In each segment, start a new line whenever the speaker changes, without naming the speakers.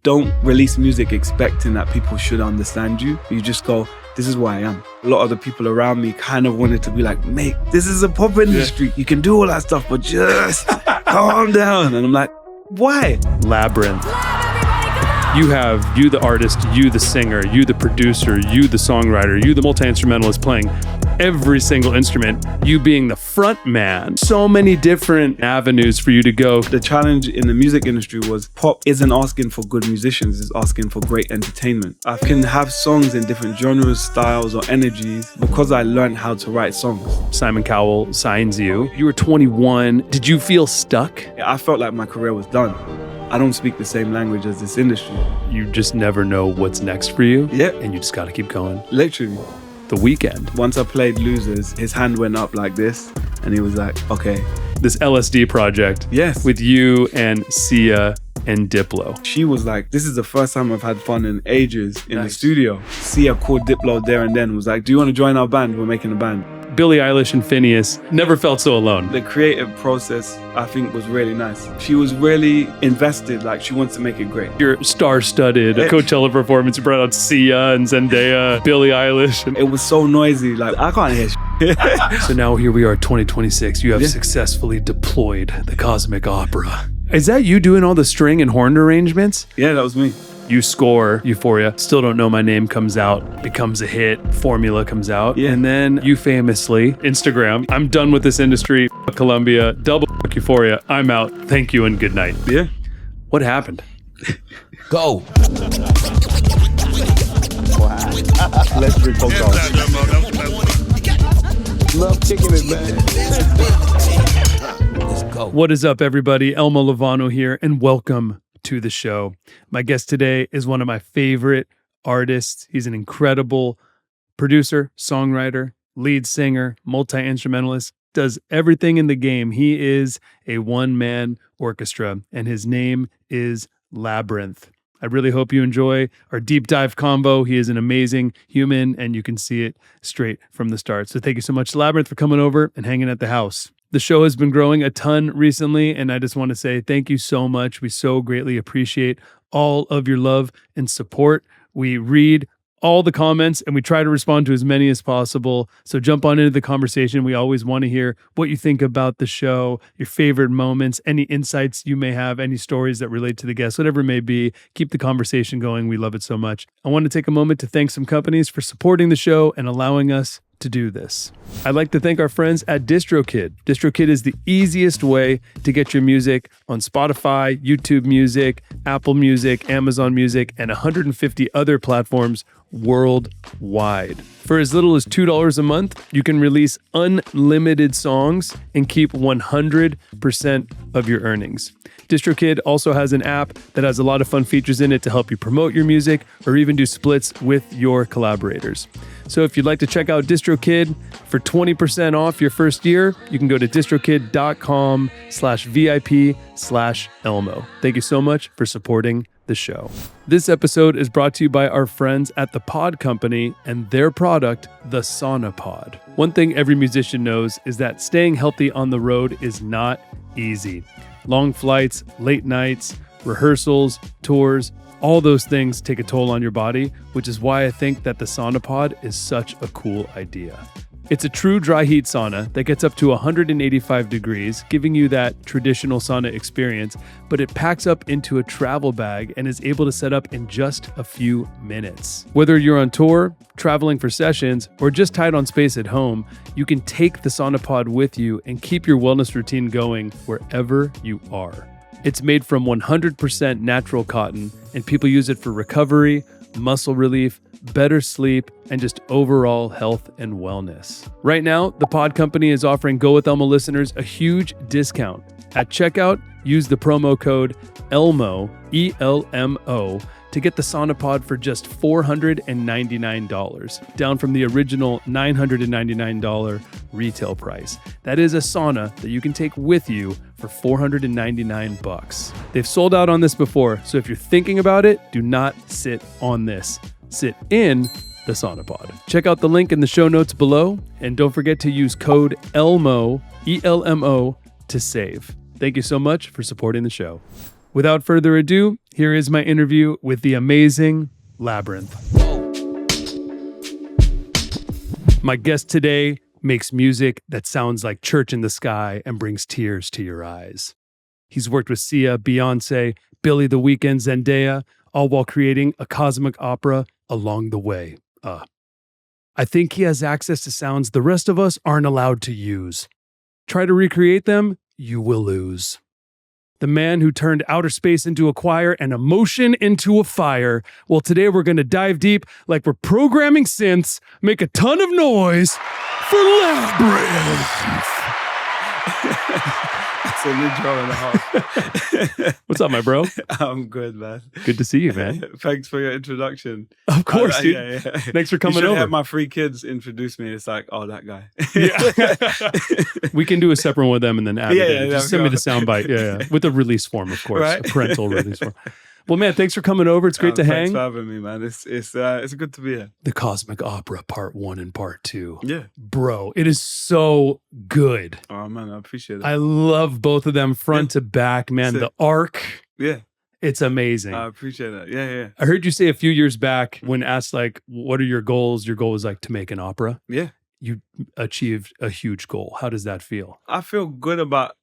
don't release music expecting that people should understand you. You just go, this is who I am. A lot of the people around me kind of wanted to be like, mate, this is a pop industry. You can do all that stuff, but just calm down. And I'm like, why?
Labyrinth. You the artist, you the singer, you the producer, you the songwriter, you the multi-instrumentalist playing every single instrument, you being the front man. So many different avenues for you to go.
The challenge in the music industry was pop isn't asking for good musicians, it's asking for great entertainment. I can have songs in different genres, styles, or energies because I learned how to write songs.
Simon Cowell signs you. You were 21. Did you feel stuck?
I felt like my career was done. I don't speak the same language as this industry.
You just never know what's next for you.
Yeah.
And you just got to keep going.
Literally.
The Weeknd.
Once I played Losers, his hand went up like this and he was like, okay.
This LSD project.
Yes.
With you and Sia and Diplo.
She was like, this is the first time I've had fun in ages in the studio. Sia called Diplo there and then, was like, do you want to join our band? We're making a band.
Billie Eilish and Finneas never felt so alone.
The creative process, I think, was really nice. She was really invested, like she wants to make it great.
Your star-studded Coachella performance, you brought out Sia and Zendaya, Billie Eilish.
It was so noisy, like I can't hear shit.
So now here we are, 2026. You have successfully deployed the Cosmic Opera. Is that you doing all the string and horn arrangements?
Yeah, that was me.
You score Euphoria, Still Don't Know My Name comes out, becomes a hit, Formula comes out, and then you famously, Instagram, I'm done with this industry, Columbia, double Euphoria, I'm out, thank you and good night.
Yeah.
What happened?
Go.
Wow. Let's bring podcast. Love kicking it, man.
Let's go.
What is up, everybody? Elmo Lovano here, and welcome to the show. My guest today is one of my favorite artists. He's an incredible producer, songwriter, lead singer, multi-instrumentalist, does everything in the game. He is a one-man orchestra, and his name is Labyrinth. I really hope you enjoy our deep dive combo. He is an amazing human, and you can see it straight from the start. So thank you so much, Labyrinth, for coming over and hanging at the house. The show has been growing a ton recently, and I just want to say thank you so much. We so greatly appreciate all of your love and support. We read all the comments and we try to respond to as many as possible. So jump on into the conversation. We always want to hear what you think about the show, your favorite moments, any insights you may have, any stories that relate to the guests, whatever it may be. Keep the conversation going. We love it so much. I want to take a moment to thank some companies for supporting the show and allowing us to do this. I'd like to thank our friends at DistroKid. DistroKid is the easiest way to get your music on Spotify, YouTube Music, Apple Music, Amazon Music, and 150 other platforms worldwide. For as little as $2 a month, you can release unlimited songs and keep 100% of your earnings. DistroKid also has an app that has a lot of fun features in it to help you promote your music or even do splits with your collaborators. So if you'd like to check out DistroKid for 20% off your first year, you can go to distrokid.com/VIP/Elmo. Thank you so much for supporting the show. This episode is brought to you by our friends at the Pod Company and their product, the Sonopod. One thing every musician knows is that staying healthy on the road is not easy. Long flights, late nights, rehearsals, tours, all those things take a toll on your body, which is why I think that the Sonopod is such a cool idea. It's a true dry heat sauna that gets up to 185 degrees, giving you that traditional sauna experience, but it packs up into a travel bag and is able to set up in just a few minutes. Whether you're on tour, traveling for sessions, or just tight on space at home, you can take the Sonopod with you and keep your wellness routine going wherever you are. It's made from 100% natural cotton, and people use it for recovery, muscle relief, better sleep, and just overall health and wellness. Right now, the Pod Company is offering Go With Elmo listeners a huge discount. At checkout, use the promo code ELMO, ELMO, to get the Sonopod for just $499, down from the original $999 retail price. That is a sauna that you can take with you for $499. They've sold out on this before, so if you're thinking about it, do not sit on this. Sit in the Sonopod. Check out the link in the show notes below, and don't forget to use code ELMO, ELMO, to save. Thank you so much for supporting the show. Without further ado, here is my interview with the amazing Labyrinth. My guest today makes music that sounds like Church in the Sky and brings tears to your eyes. He's worked with Sia, Beyoncé, Billie, The Weeknd, Zendaya, all while creating a cosmic opera along the way. I think he has access to sounds the rest of us aren't allowed to use. Try to recreate them, you will lose. The man who turned outer space into a choir and emotion into a fire. Well, today we're going to dive deep like we're programming synths, make a ton of noise for Labyrinth.
That's an intro and a half.
What's up, my bro?
I'm good, man.
Good to see you, man.
Thanks for your introduction.
Of course, dude.
Yeah.
Thanks for coming
you should
over.
Have my 3 kids introduce me. It's like, oh, that guy.
Yeah. We can do a separate one with them and then add it in. Just send me the soundbite. Yeah. With a release form, of course.
Right?
A parental release form. Well, man, thanks for coming over. It's great to hang.
Thanks for having me, man. It's good to be here.
The Cosmic Opera Part 1 and Part 2.
Yeah.
Bro, it is so good.
Oh, man, I appreciate it.
I love both of them front to back, man.
Sick.
The arc.
Yeah.
It's amazing.
I appreciate that. Yeah.
I heard you say a few years back when asked, like, what are your goals? Your goal was like to make an opera.
Yeah.
You achieved a huge goal. How does that feel?
I feel good about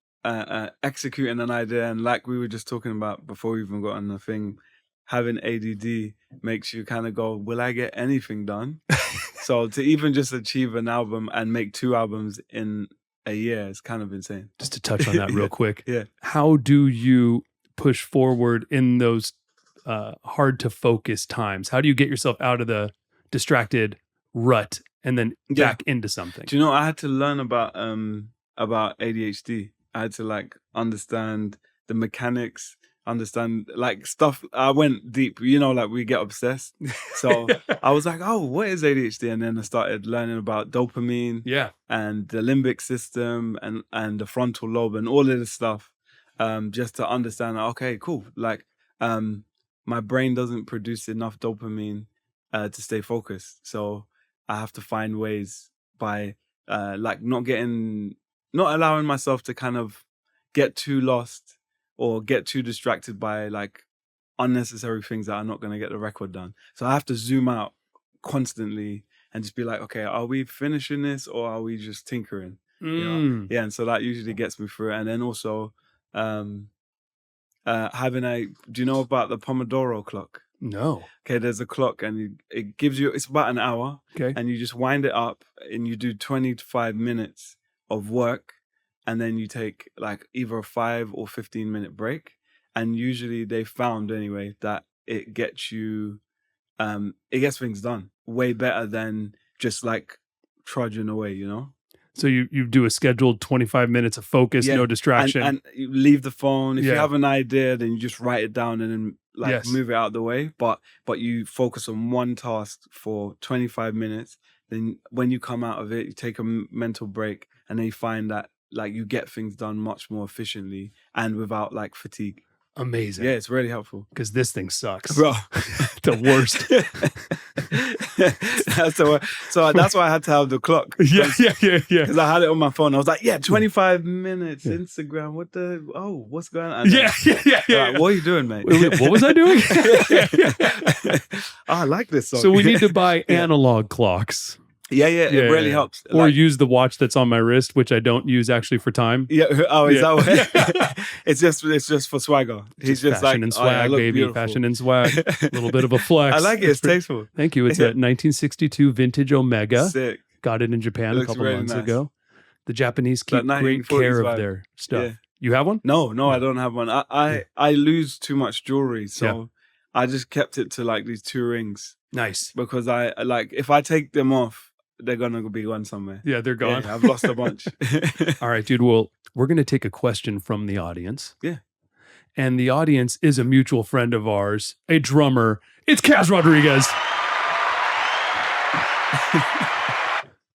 executing an idea, and like we were just talking about before we even got on the thing, having ADD makes you kind of go, will I get anything done? So to even just achieve an album and make 2 albums in a year is kind of insane.
Just to touch on that real quick.
Yeah.
How do you push forward in those hard to focus times? How do you get yourself out of the distracted rut and then back into something?
Do you know, I had to learn about ADHD. I had to like understand the mechanics, understand like stuff. I went deep, you know, like we get obsessed. So I was like, oh, what is ADHD? And then I started learning about dopamine and the limbic system and the frontal lobe and all of this stuff, just to understand, okay, cool. Like my brain doesn't produce enough dopamine to stay focused. So I have to find ways by like not allowing myself to kind of get too lost or get too distracted by like unnecessary things that are not going to get the record done. So I have to zoom out constantly and just be like, okay, are we finishing this or are we just tinkering? You know? Yeah, and so that usually gets me through it. And then also do you know about the Pomodoro clock?
No.
Okay, there's a clock and it gives you, it's about an hour.
Okay.
And you just wind it up and you do 25 minutes of work, and then you take like either a 5 or 15-minute break. And usually they found anyway that it gets you, it gets things done way better than just like trudging away, you know?
So you do a scheduled 25 minutes of focus, no distraction.
And you leave the phone. If you have an idea, then you just write it down and then like move it out of the way. But you focus on one task for 25 minutes. Then when you come out of it, you take a mental break, and then you find that like you get things done much more efficiently and without like fatigue.
Amazing.
Yeah, it's really helpful.
Because this thing sucks.
Bro.
The worst.
So that's why I had to have the clock.
Yeah.
Because I had it on my phone. I was like, 25 minutes, Instagram. What's going on?
Yeah.
Like, what are you doing, mate?
What was I doing?
I like this song.
So we need to buy analog clocks.
Yeah, it really helps.
Or use the watch that's on my wrist, which I don't use actually for time.
Yeah. Oh, is that what? It's just for swagger. He's just
fashion
like,
and swag, baby. Beautiful. Fashion and swag. A little bit of a flex.
I like it. It's tasteful.
Thank you. It's a 1962 vintage Omega.
Sick.
Got it in Japan a couple months ago. The Japanese keep great
1940s
care
vibe.
of their stuff.
Yeah.
You have one?
No, I don't have one. I lose too much jewelry, so I just kept it to like these 2 rings.
Nice.
Because I like if I take them off, they're gonna be gone somewhere.
Yeah, they're gone.
Yeah, I've lost a bunch.
All right, dude. Well, we're gonna take a question from the audience.
Yeah.
And the audience is a mutual friend of ours, a drummer. It's Kaz Rodriguez.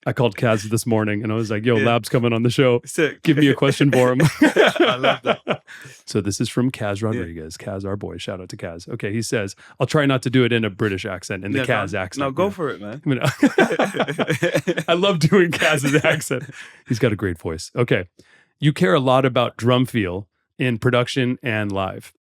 I called Kaz this morning and I was like, yo, Lab's coming on the show.
Sick.
Give me a question for him.
I love that.
So this is from Kaz Rodriguez. Kaz, our boy. Shout out to Kaz. Okay, he says, I'll try not to do it in a British accent, in the Kaz accent.
No, go for it, man.
I love doing Kaz's accent. He's got a great voice. Okay. You care a lot about drum feel in production and live.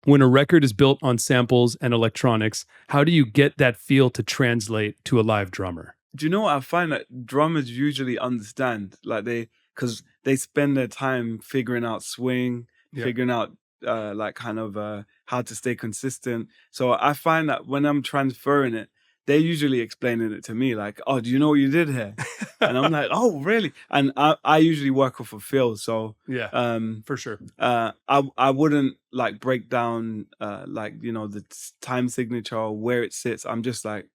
When a record is built on samples and electronics, how do you get that feel to translate to a live drummer?
Do you know what I find that drummers usually understand? Like because they spend their time figuring out swing, figuring out like kind of how to stay consistent. So I find that when I'm transferring it, they're usually explaining it to me like, oh, do you know what you did here? And I'm like, oh, really? And I usually work off of feel. So
for sure.
I wouldn't like break down like, you know, the time signature or where it sits. I'm just like,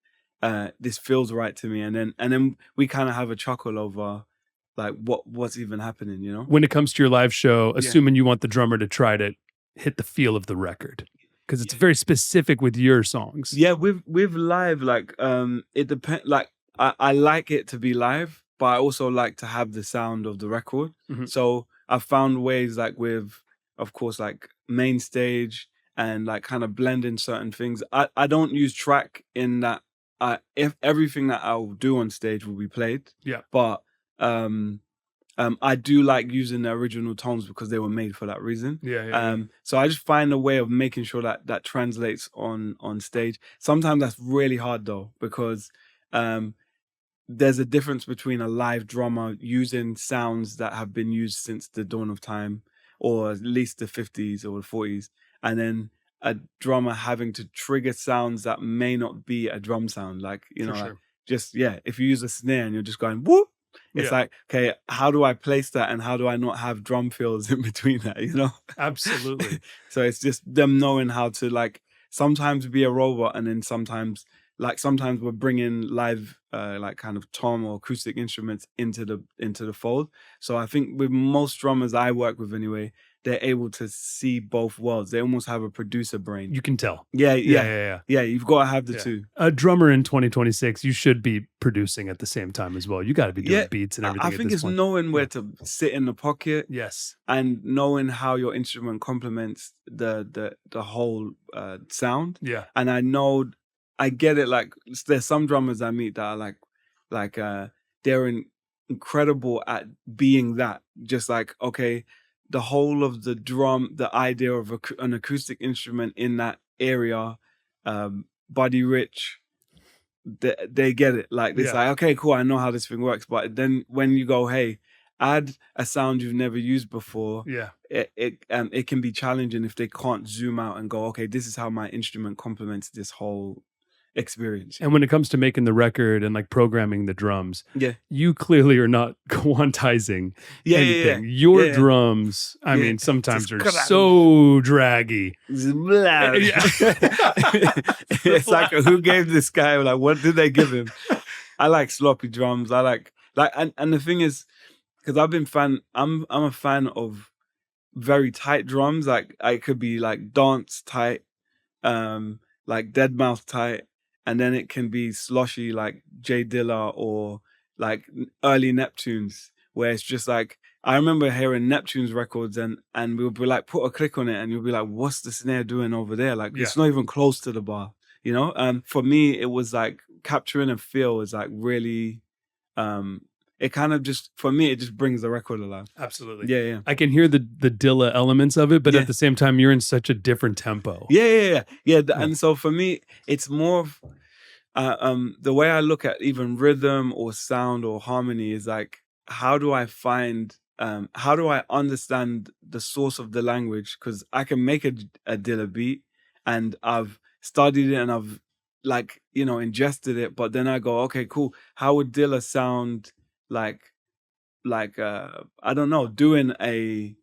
this feels right to me. And then we kind of have a chuckle over like what's even happening, you know?
When it comes to your live show, assuming you want the drummer to try to hit the feel of the record, because it's very specific with your songs.
Yeah, with live, like it depends. Like I like it to be live, but I also like to have the sound of the record. So I found ways like with, of course, like main stage and like kind of blending certain things. I don't use track in that. If everything that I'll do on stage will be played. But I do like using the original tones because they were made for that reason. So I just find a way of making sure that translates on stage. Sometimes that's really hard though, because there's a difference between a live drummer using sounds that have been used since the dawn of time, or at least the 50s or the 40s, and then a drummer having to trigger sounds that may not be a drum sound. Like, you know, like just, if you use a snare and you're just going, whoop, it's like, okay, how do I place that and how do I not have drum fills in between that, you know?
Absolutely.
So it's just them knowing how to like sometimes be a robot, and then sometimes we're bringing live like kind of tom or acoustic instruments into the fold. So I think with most drummers I work with anyway, they're able to see both worlds. They almost have a producer brain.
You can tell.
Yeah. You've got to have the two.
A drummer in 2026, you should be producing at the same time as well. You got to be doing beats and everything.
I think it's knowing where to sit in the pocket.
Yes.
And knowing how your instrument complements the whole sound.
Yeah.
And I get it. Like there's some drummers I meet that are like they're incredible at being that. Just like, okay, the whole of the drum, the idea of an acoustic instrument in that area, Buddy Rich, they get it. Like it's like, okay, cool, I know how this thing works. But then when you go, hey, add a sound you've never used before, it can be challenging if they can't zoom out and go, okay, this is how my instrument complements this whole experience.
And when it comes to making the record and like programming the drums, you clearly are not quantizing anything. Your drums, I mean, sometimes are so draggy.
It's like, who gave this guy, like, what did they give him? I like sloppy drums. I like and the thing is, because I'm a fan of very tight drums. Like I could be like dance tight, like Deadmau5 tight. And then it can be sloshy like J Dilla or like early Neptunes, where it's just like, I remember hearing Neptune's records and we would be like, put a click on it and you'll be like, what's the snare doing over there? Like it's not even close to the bar, you know? For me, it was like capturing a feel is like really, it kind of just, for me, it just brings the record alive.
Absolutely.
Yeah.
I can hear the Dilla elements of it, but at the same time, you're in such a different tempo.
Yeah. And so for me, it's more of, the way I look at even rhythm or sound or harmony is like, how do I understand the source of the language? Because I can make a Dilla beat and I've studied it and I've like, you know, ingested it, but then I go, okay, cool. How would Dilla sound like I don't know, doing a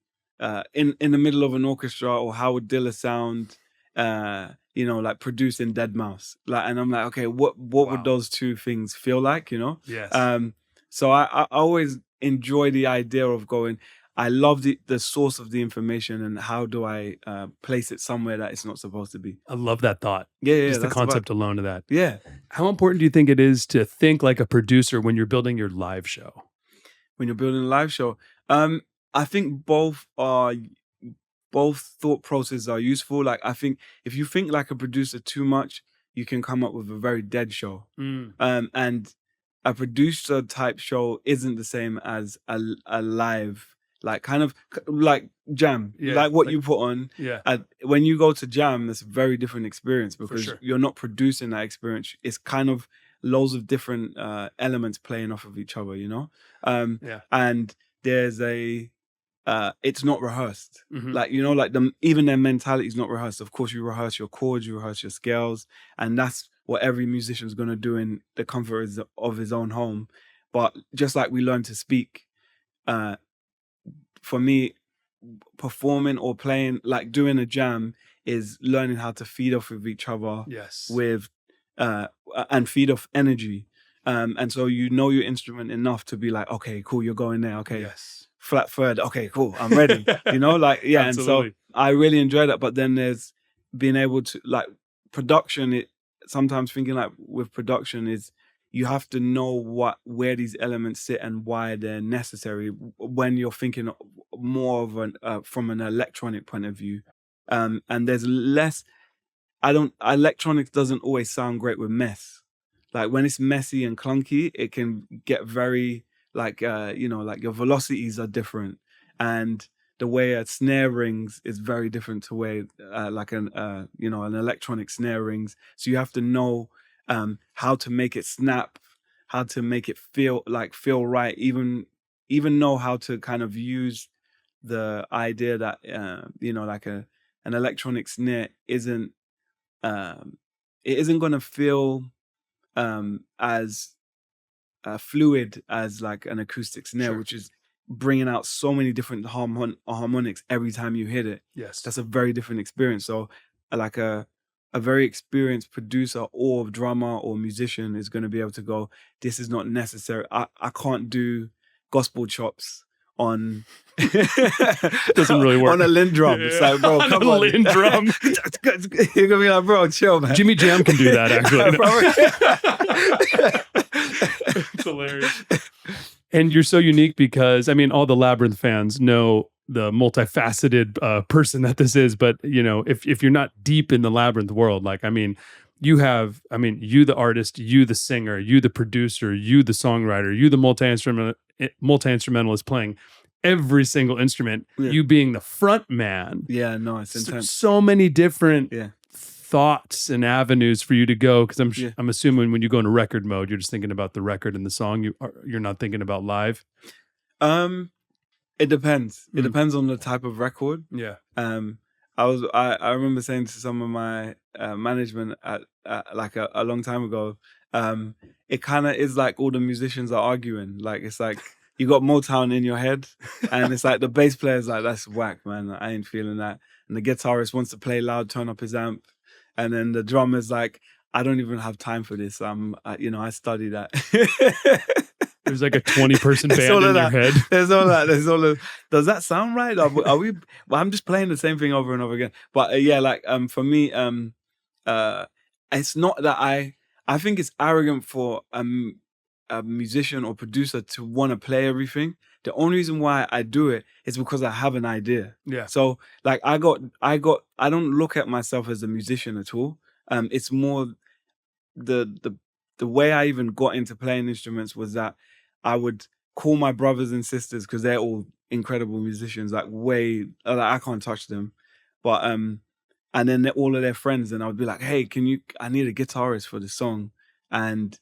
in the middle of an orchestra, or how would Dilla sound you know, like producing Deadmau5? Like, and I'm like, okay, what would those two things feel like, you know?
Yes.
So I always enjoy the idea of going, I love the source of the information and how do I place it somewhere that it's not supposed to be.
I love that thought.
Yeah.
Just the concept alone of that.
Yeah.
How important do you think it is to think like a producer when you're building your live show?
When you're building a live show, I think both thought processes are useful. Like I think if you think like a producer too much, you can come up with a very dead show. And a producer type show isn't the same as a live. like kind of like jam, like what you put on.
Yeah.
When you go to jam, it's a very different experience because
sure.
you're not producing that experience. It's kind of loads of different elements playing off of each other, you know? And there's it's not rehearsed. Like, you know, like even their mentality is not rehearsed. Of course, you rehearse your chords, you rehearse your scales, and that's what every musician's going to do in the comfort of his own home. But just like we learn to speak, for me, performing or playing, like doing a jam, is learning how to feed off of each other. With and feed off energy. And so you know your instrument enough to be like, okay, cool, you're going there. Okay, flat third. Okay, cool, I'm ready. You know, like and so I really enjoy that. But then there's being able to like production. Sometimes thinking like with production is you have to know where these elements sit and why they're necessary when you're thinking more of from an electronic point of view. And there's less. Electronics doesn't always sound great with mess. Like when it's messy and clunky, it can get very like you know, like your velocities are different, and the way a snare rings is very different to way like an you know, an electronic snare rings. So you have to know how to make it snap, how to make it feel right, even know how to kind of use the idea that you know, like an electronic snare isn't it isn't going to feel as fluid as like an acoustic snare, which is bringing out so many different harmonics every time you hit it. That's a very different experience. So like a very experienced producer or drummer or musician is going to be able to go, this is not necessary. I can't do gospel chops on
doesn't really work
on a Lin drum. It's like, bro, come on,
Lin drum.
You're gonna be like, bro, chill, man.
Jimmy Jam can do that, actually. It's hilarious. And you're so unique because, I mean, all the Labyrinth fans know the multifaceted person that this is. But, you know, if you're not deep in the Labyrinth world, like, I mean, you the artist, you the singer, you the producer, you the songwriter, you the multi-instrumentalist playing every single instrument, you being the front man.
Yeah, no, it's intense.
So many different thoughts and avenues for you to go, because I'm assuming when you go into record mode, you're just thinking about the record and the song. You're not thinking about live.
It depends. It depends on the type of record. I remember saying to some of my management at like a long time ago, it kind of is like all the musicians are arguing. Like it's like you got Motown in your head, and it's like the bass player's like, that's whack, man. I ain't feeling that. And the guitarist wants to play loud, turn up his amp, and then the drummer's like, I don't even have time for this. I study that.
There's like a 20-person band in your head.
There's all that. Does that sound right? Are we? Well, I'm just playing the same thing over and over again. But for me, it's not that I think it's arrogant for a musician or producer to want to play everything. The only reason why I do it is because I have an idea. So like I don't look at myself as a musician at all. It's more the way I even got into playing instruments was that I would call my brothers and sisters, because they're all incredible musicians, like I can't touch them. But and then all of their friends, and I would be like, hey, I need a guitarist for this song. And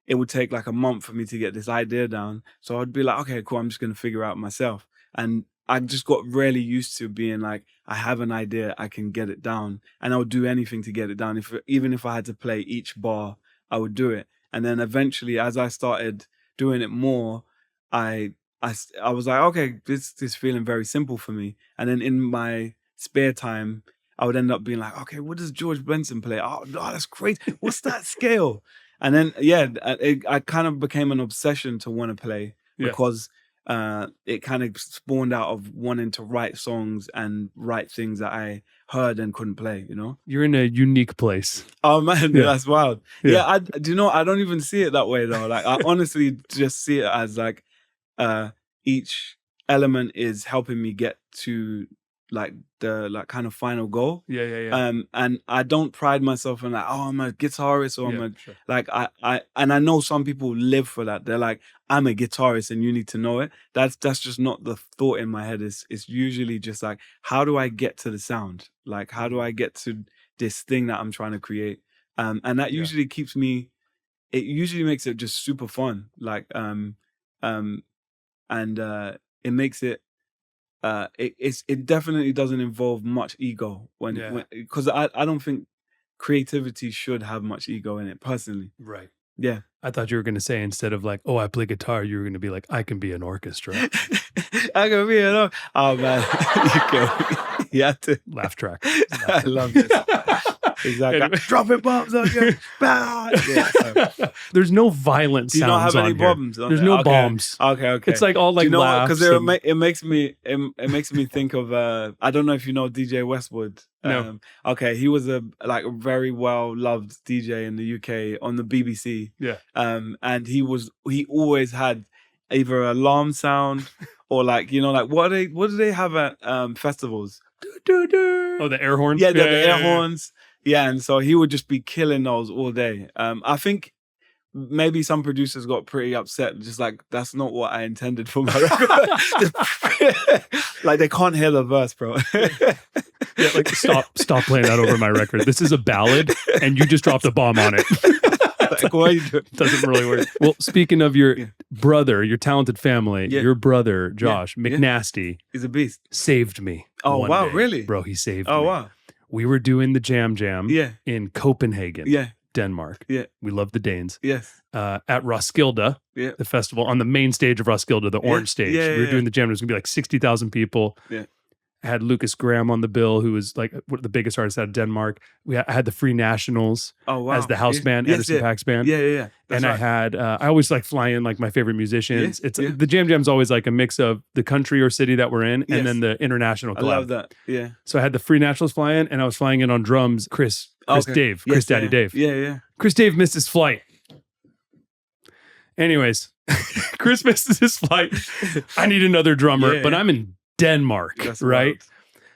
it would take like a month for me to get this idea down. So I'd be like, okay, cool, I'm just going to figure it out myself. And I just got really used to being like, I have an idea, I can get it down. And I would do anything to get it down. Even if I had to play each bar, I would do it. And then eventually, as I started doing it more, I was like, okay, this is feeling very simple for me. And then in my spare time, I would end up being like, okay, what does George Benson play? Oh, that's crazy. What's that scale? And then, I kind of became an obsession to want to play because it kind of spawned out of wanting to write songs and write things that I heard and couldn't play, you know?
You're in a unique place.
Oh man, that's wild. I don't even see it that way though. Like I honestly just see it as like each element is helping me get to like the like kind of final goal.
Yeah.
And I don't pride myself in like, oh, I'm a guitarist, or I'm a
Sure.
like and I know some people live for that. They're like, I'm a guitarist and you need to know it. That's just not the thought in my head. It's usually just like, how do I get to the sound? Like, how do I get to this thing that I'm trying to create? And that usually keeps me, it usually makes it just super fun. Like, and it makes it, it definitely doesn't involve much ego because I don't think creativity should have much ego in it personally.
Right.
Yeah.
I thought you were going to say, instead of like, oh, I play guitar, you were going to be like, I can be an orchestra.
I can be an orchestra. Oh man, you have to
laugh track.
I love this. Exactly.
Anyway.
Dropping bombs on you.
There's no violent sounds.
Do you not have any
here.
bombs?
There's no bombs.
Okay.
It's like all like,
do you know
laughs.
Because it makes me think of I don't know if you know DJ Westwood.
No.
Okay, he was a very well loved DJ in the UK on the BBC.
Yeah.
And he always had either an alarm sound or like, you know, like what do they have at festivals?
Oh, the air horns?
Yeah, the air horns. Yeah, and so he would just be killing those all day. I think maybe some producers got pretty upset, just like, that's not what I intended for my record. Like, they can't hear the verse, bro.
Yeah, like, stop playing that over my record. This is a ballad, and you just dropped a bomb on it.
Like, why are you doing?
Doesn't really work. Well, speaking of your brother, your talented family, your brother, Josh McNasty,
he's a beast.
Saved me.
Oh, wow,
day.
really?
Bro, he saved me.
Oh, wow.
We were doing the Jam in Copenhagen, Denmark.
Yeah.
We love the Danes.
Yes.
At Roskilde, the festival, on the main stage of Roskilde, the orange stage. We were doing the Jam. There was going to be like 60,000 people.
Yeah.
I had Lucas Graham on the bill, who was like one of the biggest artists out of Denmark. I had the Free Nationals as the house band, Edison Pack's band.
Yeah.
And I had, I always like fly in like my favorite musicians. The Jam's always like a mix of the country or city that we're in, and then the international collab.
I love that. Yeah.
So I had the Free Nationals fly in, and I was flying in on drums, Chris Daddy Dave.
Yeah.
Chris Dave missed his flight. Anyways, Chris misses his flight. I need another drummer, but I'm in Denmark, right? Wild.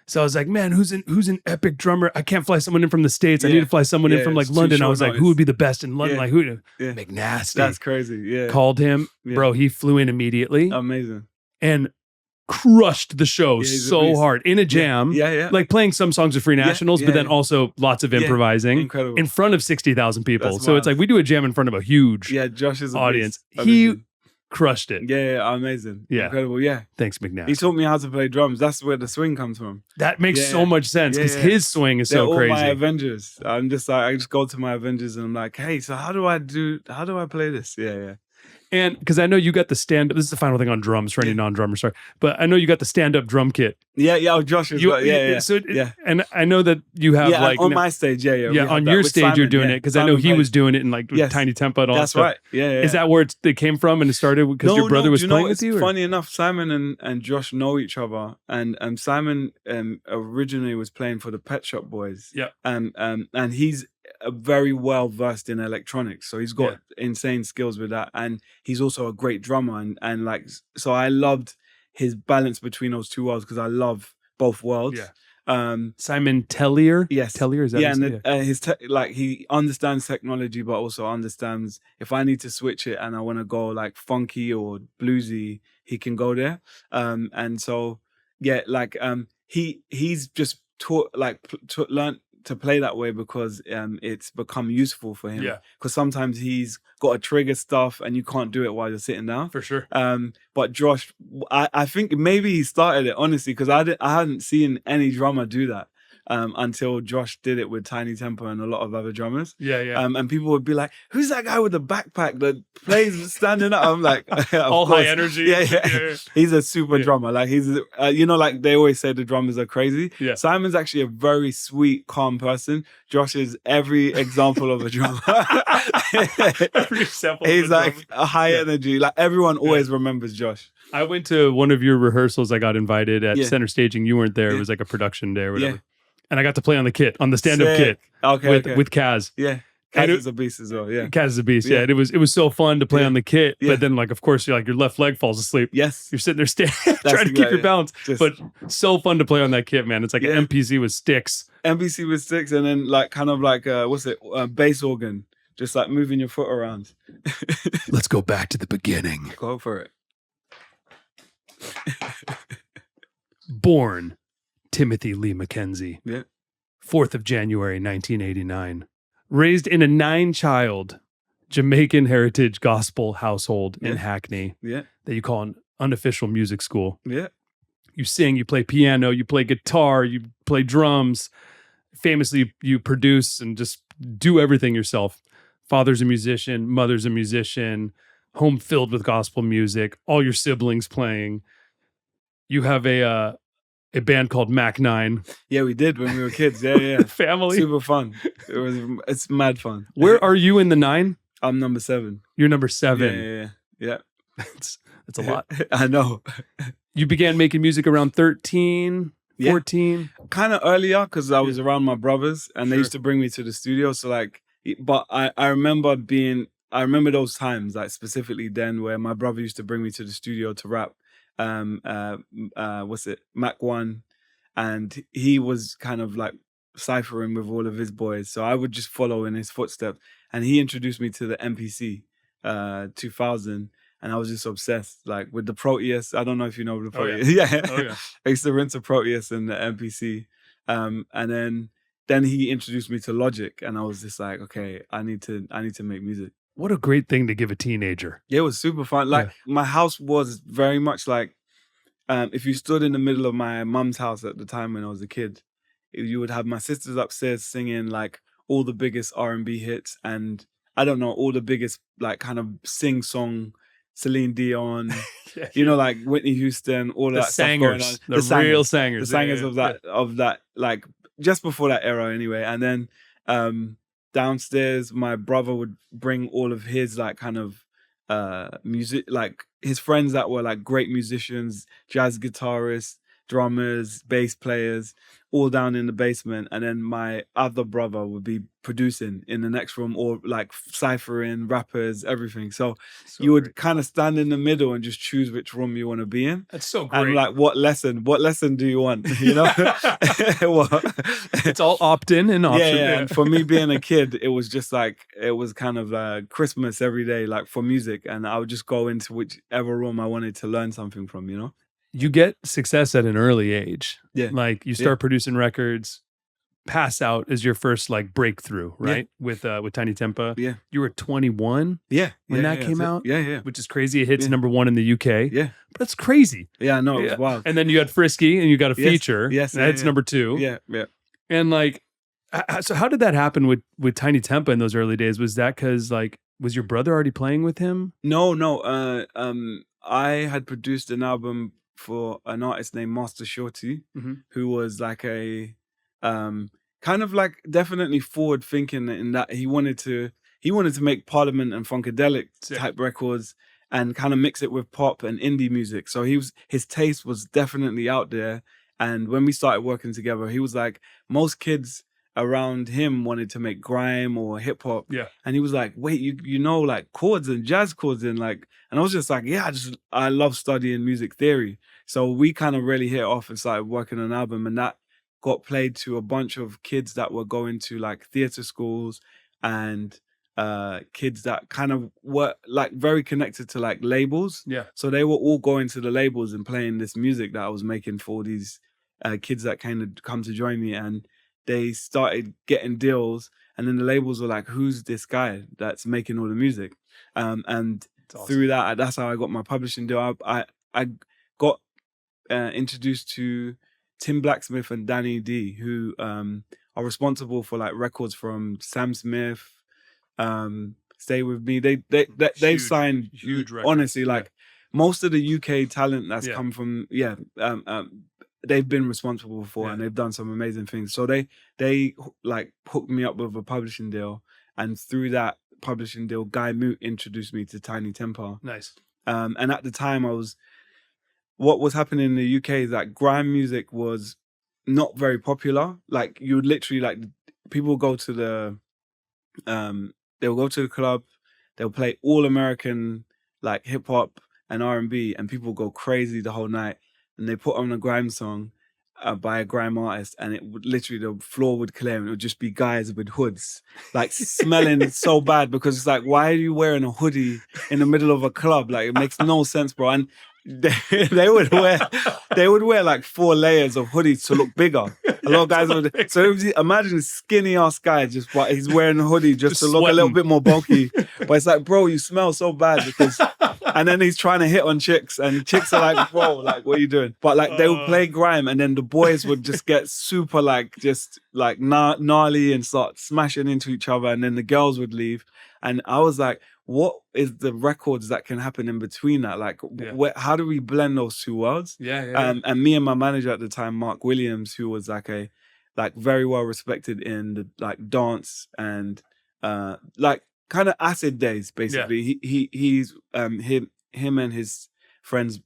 So I was like, man, who's an epic drummer? I can't fly someone in from the States. I need to fly someone in from like London. I was like, who would be the best in London? Like who? McNasty.
That's crazy. Yeah.
Called him. Bro, he flew in immediately.
Amazing.
And crushed the show so hard in a jam.
Yeah.
Like playing some songs of Free Nationals, but then also lots of improvising.
Incredible.
In front of 60,000 people. So it's like we do a jam in front of a huge
Josh's
audience. He crushed it.
Yeah, amazing.
Yeah.
Incredible, yeah.
Thanks, McNasty.
He taught me how to play drums. That's where the swing comes from.
That makes so much sense because his swing is so crazy.
All my Avengers. I'm just like, I just go to my Avengers and I'm like, hey, so how do I play this? Yeah.
And because I know you got the stand-up, this is the final thing on drums for any non-drummer, sorry. But I know you got the stand-up drum kit.
Yeah, Josh has got,
So and I know that you have like...
on my stage,
Yeah, on your stage Simon, you're doing it, because I know he was doing it in like Tinie Tempah and all that stuff.
That's right, yeah.
Is that where it came from and it started because your brother was playing with you?
Funny enough, Simon and Josh know each other, and Simon originally was playing for the Pet Shop Boys.
Yeah.
And he's very well versed in electronics, so he's got insane skills with that, and he's also a great drummer, and like, so I loved his balance between those two worlds because I love both worlds.
Simon Tellier.
Yes,
Tellier, is that
his he understands technology, but also understands if I need to switch it and I want to go like funky or bluesy, he can go there. And so he's just learned to play that way because it's become useful for him. Yeah. Because sometimes he's got to trigger stuff and you can't do it while you're sitting down.
For sure.
But Josh, I think maybe he started it, honestly, because I hadn't seen any drummer do that. Until Josh did it with Tinie Tempah and a lot of other drummers.
Yeah.
And people would be like, who's that guy with the backpack that plays standing up? I'm like,
all high energy.
Yeah. He's a super drummer. Like he's, like they always say the drummers are crazy.
Yeah.
Simon's actually a very sweet, calm person. Josh is every example of a drummer.
Every example
He's like a high energy. Like everyone always remembers Josh.
I went to one of your rehearsals. I got invited at Center Staging. You weren't there. It was like a production day or whatever. And I got to play on the kit, on the stand-up kit with Kaz.
Yeah. Kaz is a beast as well. Yeah.
Kaz is a beast. Yeah. And it was so fun to play on the kit.
Yeah.
But then, like, of course, you're like, your left leg falls asleep.
Yes.
You're sitting there trying to keep your balance. But so fun to play on that kit, man. It's like an MPC with sticks.
MPC with sticks, and then like kind of like bass organ, just like moving your foot around.
Let's go back to the beginning.
Go for it.
Born Timothy Lee McKenzie.
Yeah.
4th of January, 1989. Raised in a 9-child Jamaican heritage gospel household in Hackney.
Yeah.
That you call an unofficial music school.
Yeah.
You sing, you play piano, you play guitar, you play drums. Famously, you produce and just do everything yourself. Father's a musician, mother's a musician, home filled with gospel music, all your siblings playing. You have a band called Mac 9.
Yeah, we did when we wwere kids. Yeah.
Family.
Super fun. It's mad fun.
Where are you in the 9?
I'm number 7.
You're number 7.
Yeah.
That's a lot.
I know.
You began making music around 13, 14?
Kind of earlier because I was around my brothers and they used to bring me to the studio. So like, but I remember those times, like specifically then where my brother used to bring me to the studio to rap. Mac 1, and he was kind of like ciphering with all of his boys, so I would just follow in his footsteps, and he introduced me to the MPC 2000, and I was just obsessed like with the Proteus. I don't know if you know the Proteus. I used to rinse a Proteus in the MPC, and then he introduced me to Logic, and I was just like, okay, I need to make music.
What a great thing to give a teenager.
Yeah, it was super fun. Like my house was very much like, if you stood in the middle of my mum's house at the time when I was a kid, you would have my sisters upstairs singing like all the biggest R&B hits and I don't know, all the biggest like kind of sing-song, Celine Dion, you know, like Whitney Houston, all that
singers,
stuff going on.
The real singers.
The singers of that, like just before that era anyway. And then downstairs, my brother would bring all of his like kind of music, like his friends that were like great musicians, jazz guitarists, drummers, bass players, all down in the basement. And then my other brother would be producing in the next room or like ciphering, rappers, everything. So you would kind of stand in the middle and just choose which room you want to be in.
That's so great.
And like, what lesson do you want? You know?
It's all opt-in and option.
Yeah. And for me being a kid, it was just like, it was kind of Christmas every day, like for music. And I would just go into whichever room I wanted to learn something from, you know?
You get success at an early age.
Yeah.
Like you start producing records. Pass Out is your first like breakthrough, right? With Tinie Tempah.
Yeah.
You were 21 when that came out.
Yeah.
Which is crazy. It hits number 1 in the UK.
Yeah.
But that's crazy.
Yeah, no, it was wild.
And then you had Frisky and you got a feature.
Yes.
And that's number 2.
Yeah.
And like, so how did that happen with Tinie Tempah in those early days? Was that because like, was your brother already playing with him?
No. I had produced an album for an artist named Master Shorty, who was like a kind of like definitely forward thinking in that he wanted to make Parliament and Funkadelic type records and kind of mix it with pop and indie music. So his taste was definitely out there. And when we started working together, he was like, most kids around him wanted to make grime or hip hop.
Yeah.
And he was like, wait, you know like chords and jazz chords and like, and I was just like, yeah, I love studying music theory. So we kind of really hit it off and started working on an album, and that got played to a bunch of kids that were going to like theater schools and kids that kind of were like very connected to like labels.
Yeah.
So they were all going to the labels and playing this music that I was making for these kids that kind of come to join me, and they started getting deals, and then the labels were like, who's this guy that's making all the music? And awesome. Through that, that's how I got my publishing deal. I got introduced to Tim Blacksmith and Danny D, who are responsible for like records from Sam Smith, Stay With Me. They've signed huge records. Honestly, like most of the UK talent that's come from they've been responsible for, and they've done some amazing things. So they like hooked me up with a publishing deal, and through that publishing deal, Guy Moot introduced me to Tinie Tempah.
Nice.
And at the time, what was happening in the UK is that grime music was not very popular. Like you would literally like people would go to they'll go to the club, they'll play all American like hip hop and R&B, and people go crazy the whole night. And they put on a grime song by a grime artist, and it would literally, the floor would clear, and it would just be guys with hoods, like smelling so bad, because it's like, why are you wearing a hoodie in the middle of a club? Like, it makes no sense, bro. And they would wear like 4 layers of hoodies to look bigger. A lot of guys would. So imagine a skinny ass guy but he's wearing a hoodie just to look
sweating.
a little bit more bulky. But it's like, bro, you smell so bad because. And then he's trying to hit on chicks, and chicks are like, bro, like, what are you doing? But like, they would play grime, and then the boys would just get super like, just like gnarly and start smashing into each other, and then the girls would leave. And I was like, what is the records that can happen in between that? Like, how do we blend those two worlds? And me and my manager at the time, Mark Williams, who was like very well respected in the like dance and like kind of acid days, basically. He's him and his friends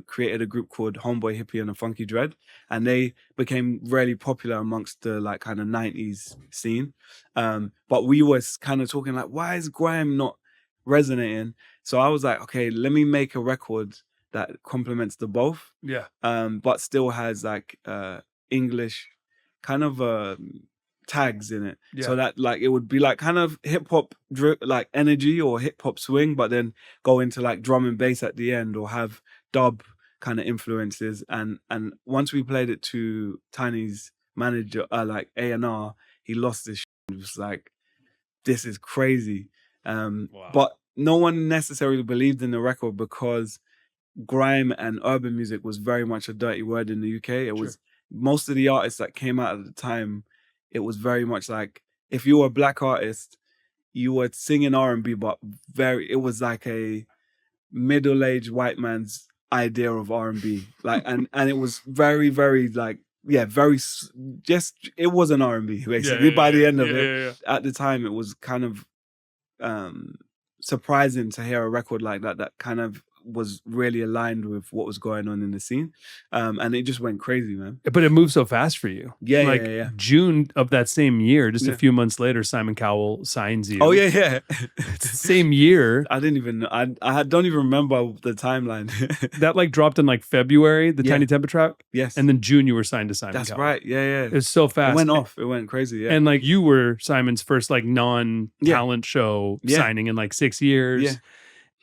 created a group called Homeboy Hippie and a Funky Dread, and they became really popular amongst the like kind of 90s scene. But we was kind of talking like, why is grime not resonating? So I was like, okay, let me make a record that complements the both, but still has like English kind of tags in it, so that like it would be like kind of hip hop like energy or hip hop swing, but then go into like drum and bass at the end, or have dub kind of influences. And once we played it to Tinie's manager, like A&R, he lost his shit. It was like, this is crazy. But no one necessarily believed in the record because grime and urban music was very much a dirty word in the UK. It was most of the artists that came out at the time. It was very much like, if you were a black artist, you were singing R&B, but it was like a middle-aged white man's idea of R&B. Like, and it was very, very like, very just, it was an R&B basically by the end of it. At the time, it was kind of surprising to hear a record like that kind of was really aligned with what was going on in the scene. And it just went crazy, man.
But it moved so fast for you.
Yeah.
June of that same year, just a few months later, Simon Cowell signs you.
Oh, yeah.
Same year.
I didn't even know. I don't even remember the timeline.
That like dropped in like February, the Tinie Tempah track?
Yes.
And then June you were signed to Simon Cowell.
That's right. Yeah.
It was so fast.
It went off. It went crazy, yeah.
And like you were Simon's first like non-talent show signing in like 6 years.
Yeah.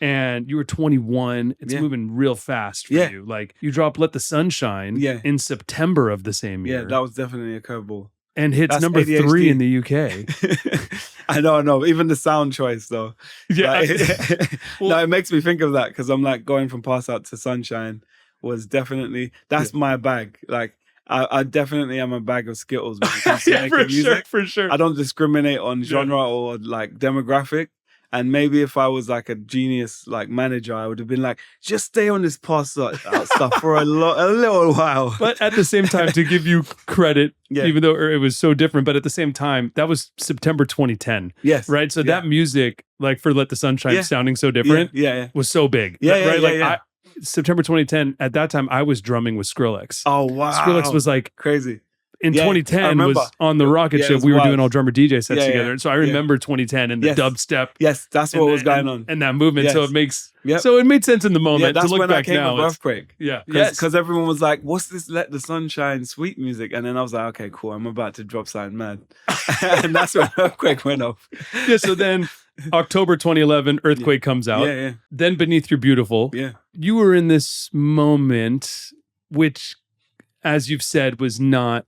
And you were 21. It's moving real fast for you. Like you dropped Let the Sun Shine in September of the same year.
Yeah, that was definitely a curveball.
And hits number ADHD. 3 in the UK.
I know. Even the sound choice though.
Yeah.
Like, no, it makes me think of that because I'm like, going from Pass Out to Sunshine was definitely, that's my bag. Like, I definitely am a bag of Skittles when it comes to making music.
For sure.
I don't discriminate on genre or like demographic. And maybe if I was like a genius like manager, I would have been like, just stay on this Pass Out stuff for a little while.
But at the same time, to give you credit, even though it was so different, but at the same time, that was September 2010.
Yes.
Right? So that music, like for Let the Sunshine sounding so different, was so big. September 2010, at that time, I was drumming with Skrillex.
Oh, wow.
Skrillex was like
crazy.
In 2010 was on the Rocket Ship. We were doing all drummer DJ sets together. And so I remember 2010 and the dubstep.
Yes, that's what was going on.
And that movement. So it makes so it made sense in the moment.
That's
to look
when
back
I came
now,
with Earthquake. Because everyone was like, what's this Let the Sunshine sweet music? And then I was like, okay, cool. I'm about to drop something mad. And that's when Earthquake went off.
So then October 2011, Earthquake comes out. Then Beneath You're Beautiful. You were in this moment, which, as you've said, was not,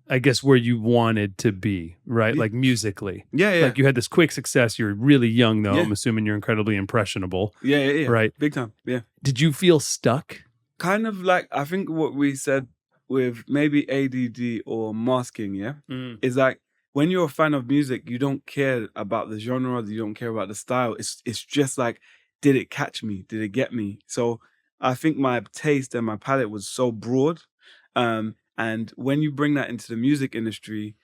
I guess, where you wanted to be, right? Like musically. Like you had this quick success. You're really young though. I'm assuming you're incredibly impressionable. Right?
Big time. Yeah.
Did you feel stuck?
Kind of like, I think what we said with maybe ADD or masking, is like, when you're a fan of music, you don't care about the genre, you don't care about the style. It's just like, did it catch me? Did it get me? So I think my taste and my palette was so broad. And when you bring that into the music industry,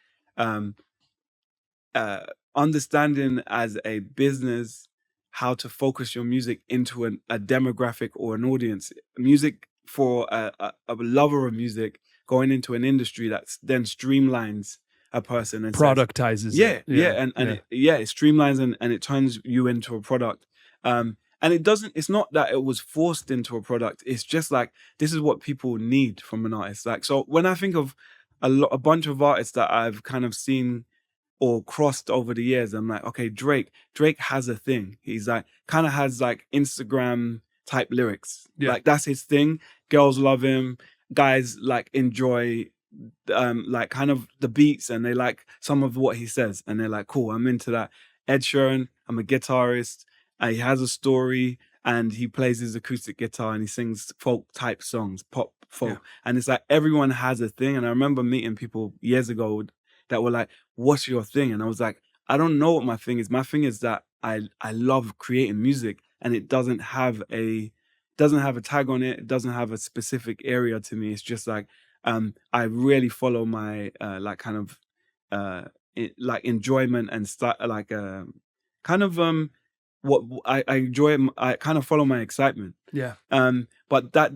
understanding as a business how to focus your music into a demographic or an audience, music for a lover of music, going into an industry that then streamlines a person and says,
productizes it.
and it streamlines and it turns you into a product. And it's not that it was forced into a product. It's just like, this is what people need from an artist. Like, so when I think of a bunch of artists that I've kind of seen or crossed over the years, I'm like, okay, Drake has a thing. He's like, kind of has like Instagram type lyrics.
Yeah.
Like that's his thing. Girls love him. Guys like enjoy like kind of the beats, and they like some of what he says, and they're like, cool, I'm into that. Ed Sheeran, I'm a guitarist. He has a story, and he plays his acoustic guitar, and he sings folk type songs, pop folk.
Yeah.
And it's like everyone has a thing. And I remember meeting people years ago that were like, what's your thing? And I was like, I don't know what my thing is. My thing is that I love creating music, and it doesn't have a tag on it. It doesn't have a specific area to me. It's just like, I really follow my like kind of like enjoyment and kind of what I enjoy. I kind of follow my excitement.
Yeah.
But that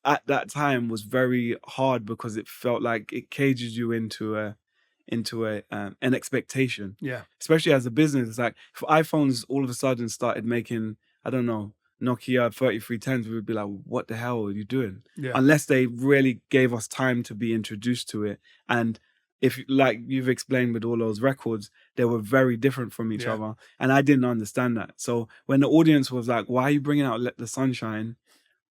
at that time was very hard because it felt like it cages you into an expectation.
Yeah.
Especially as a business, it's like if iPhones all of a sudden started making, I don't know, Nokia 3310s, we would be like, what the hell are you doing?
Yeah.
Unless they really gave us time to be introduced to it. And if, like you've explained with all those records, they were very different from each other. And I didn't understand that. So when the audience was like, why are you bringing out Let the Sun Shine?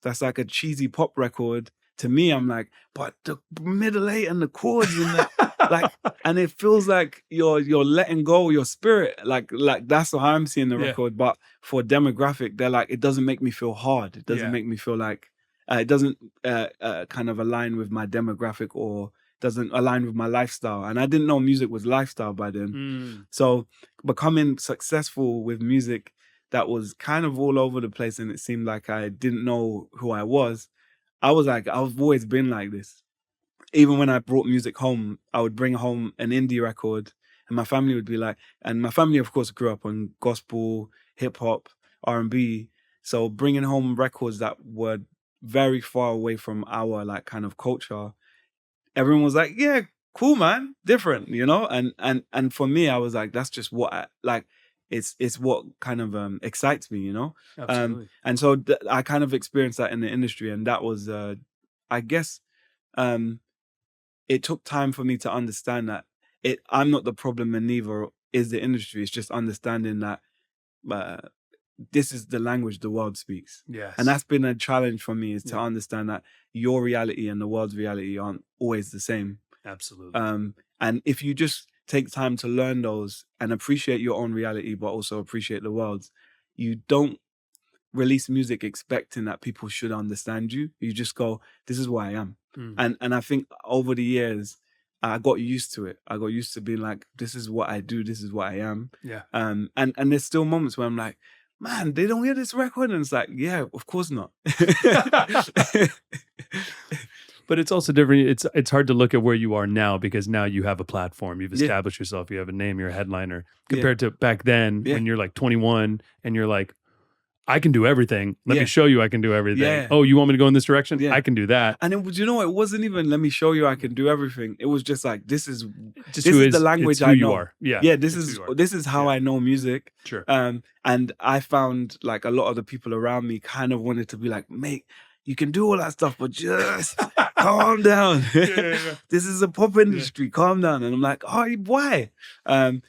That's like a cheesy pop record. To me, I'm like, but the middle eight and the chords and like, and it feels like you're letting go your spirit. Like that's how I'm seeing the record. But for demographic, they're like, it doesn't make me feel hard. It doesn't make me feel like it doesn't kind of align with my demographic or doesn't align with my lifestyle. And I didn't know music was lifestyle by then. So becoming successful with music that was kind of all over the place, and it seemed like I didn't know who I was. I was like, I've always been like this. Even when I brought music home, I would bring home an indie record, and my family would be like, and my family, of course, grew up on gospel, hip hop, R&B. So bringing home records that were very far away from our like kind of culture, everyone was like, yeah, cool, man, different, you know? And for me, I was like, that's just what I like. It's what kind of excites me, you know?
Absolutely.
And so I kind of experienced that in the industry, and that was, I guess, it took time for me to understand that I'm not the problem, and neither is the industry. It's just understanding that this is the language the world speaks.
Yes.
And that's been a challenge for me, is to understand that your reality and the world's reality aren't always the same.
Absolutely.
And if you just take time to learn those and appreciate your own reality, but also appreciate the world's, you don't release music expecting that people should understand you. You just go, this is who I am. And I think over the years, I got used to it. I got used to being like, this is what I do. This is what I am.
Yeah.
And there's still moments where I'm like, man, they don't hear this record. And it's like, yeah, of course not.
But it's also different. It's hard to look at where you are now, because now you have a platform. You've established yourself. You have a name. You're a headliner. Compared to back then when you're like 21 and you're like, I can do everything. Let me show you I can do everything.
Yeah.
Oh, you want me to go in this direction? I can do that.
And it wasn't even, let me show you I can do everything. It was just like, this is the language I know.
You are. Yeah.
Yeah, this is how I know music.
Sure.
And I found like a lot of the people around me kind of wanted to be like, mate, you can do all that stuff, but just calm down. This is a pop industry. Calm down. And I'm like, oh, why? And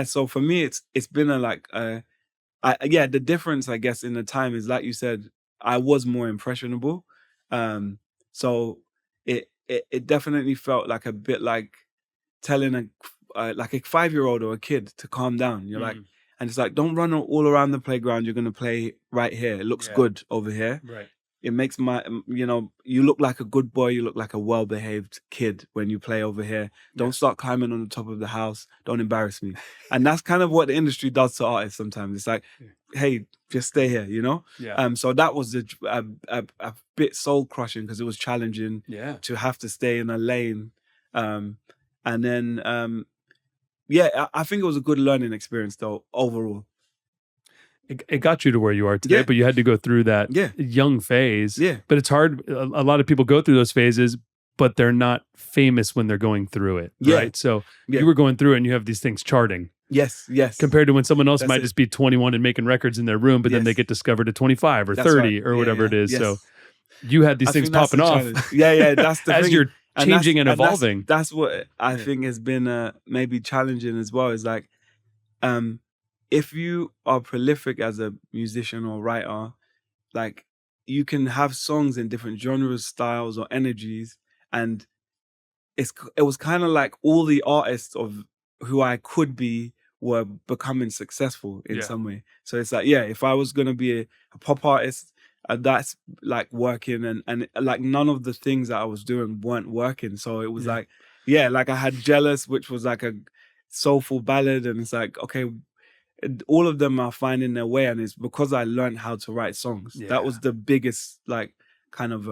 so for me, it's been the difference, I guess, in the time is, like you said, I was more impressionable. So it definitely felt like a bit like telling a 5-year-old or a kid to calm down. You're like, and it's like, don't run all around the playground. You're going to play right here. It looks good over here.
Right.
It makes you look like a good boy. You look like a well-behaved kid when you play over here. Don't start climbing on the top of the house. Don't embarrass me. And that's kind of what the industry does to artists sometimes. It's like, hey, just stay here, you know?
Yeah.
So that was a bit soul-crushing, because it was challenging to have to stay in a lane. And then, I think it was a good learning experience, though, overall.
It got you to where you are today, but you had to go through that young phase.
Yeah.
But it's hard. A lot of people go through those phases, but they're not famous when they're going through it, right? So you were going through it and you have these things charting.
Yes.
Compared to when someone else might
it.
just be 21 and making records in their room, but then they get discovered at 25 or 30 or whatever it is. So you had these things popping off.
That's the
as
thing.
you're changing and evolving.
That's what I think has been maybe challenging as well. Is like, if you are prolific as a musician or writer, like you can have songs in different genres, styles, or energies, and it was kind of like all the artists of who I could be were becoming successful in some way. So it's like, if I was gonna be a pop artist, that's like working, and like none of the things that I was doing weren't working. So it was like I had Jealous, which was like a soulful ballad, and it's like, okay, all of them are finding their way, and it's because I learned how to write songs. That was the biggest, like, kind of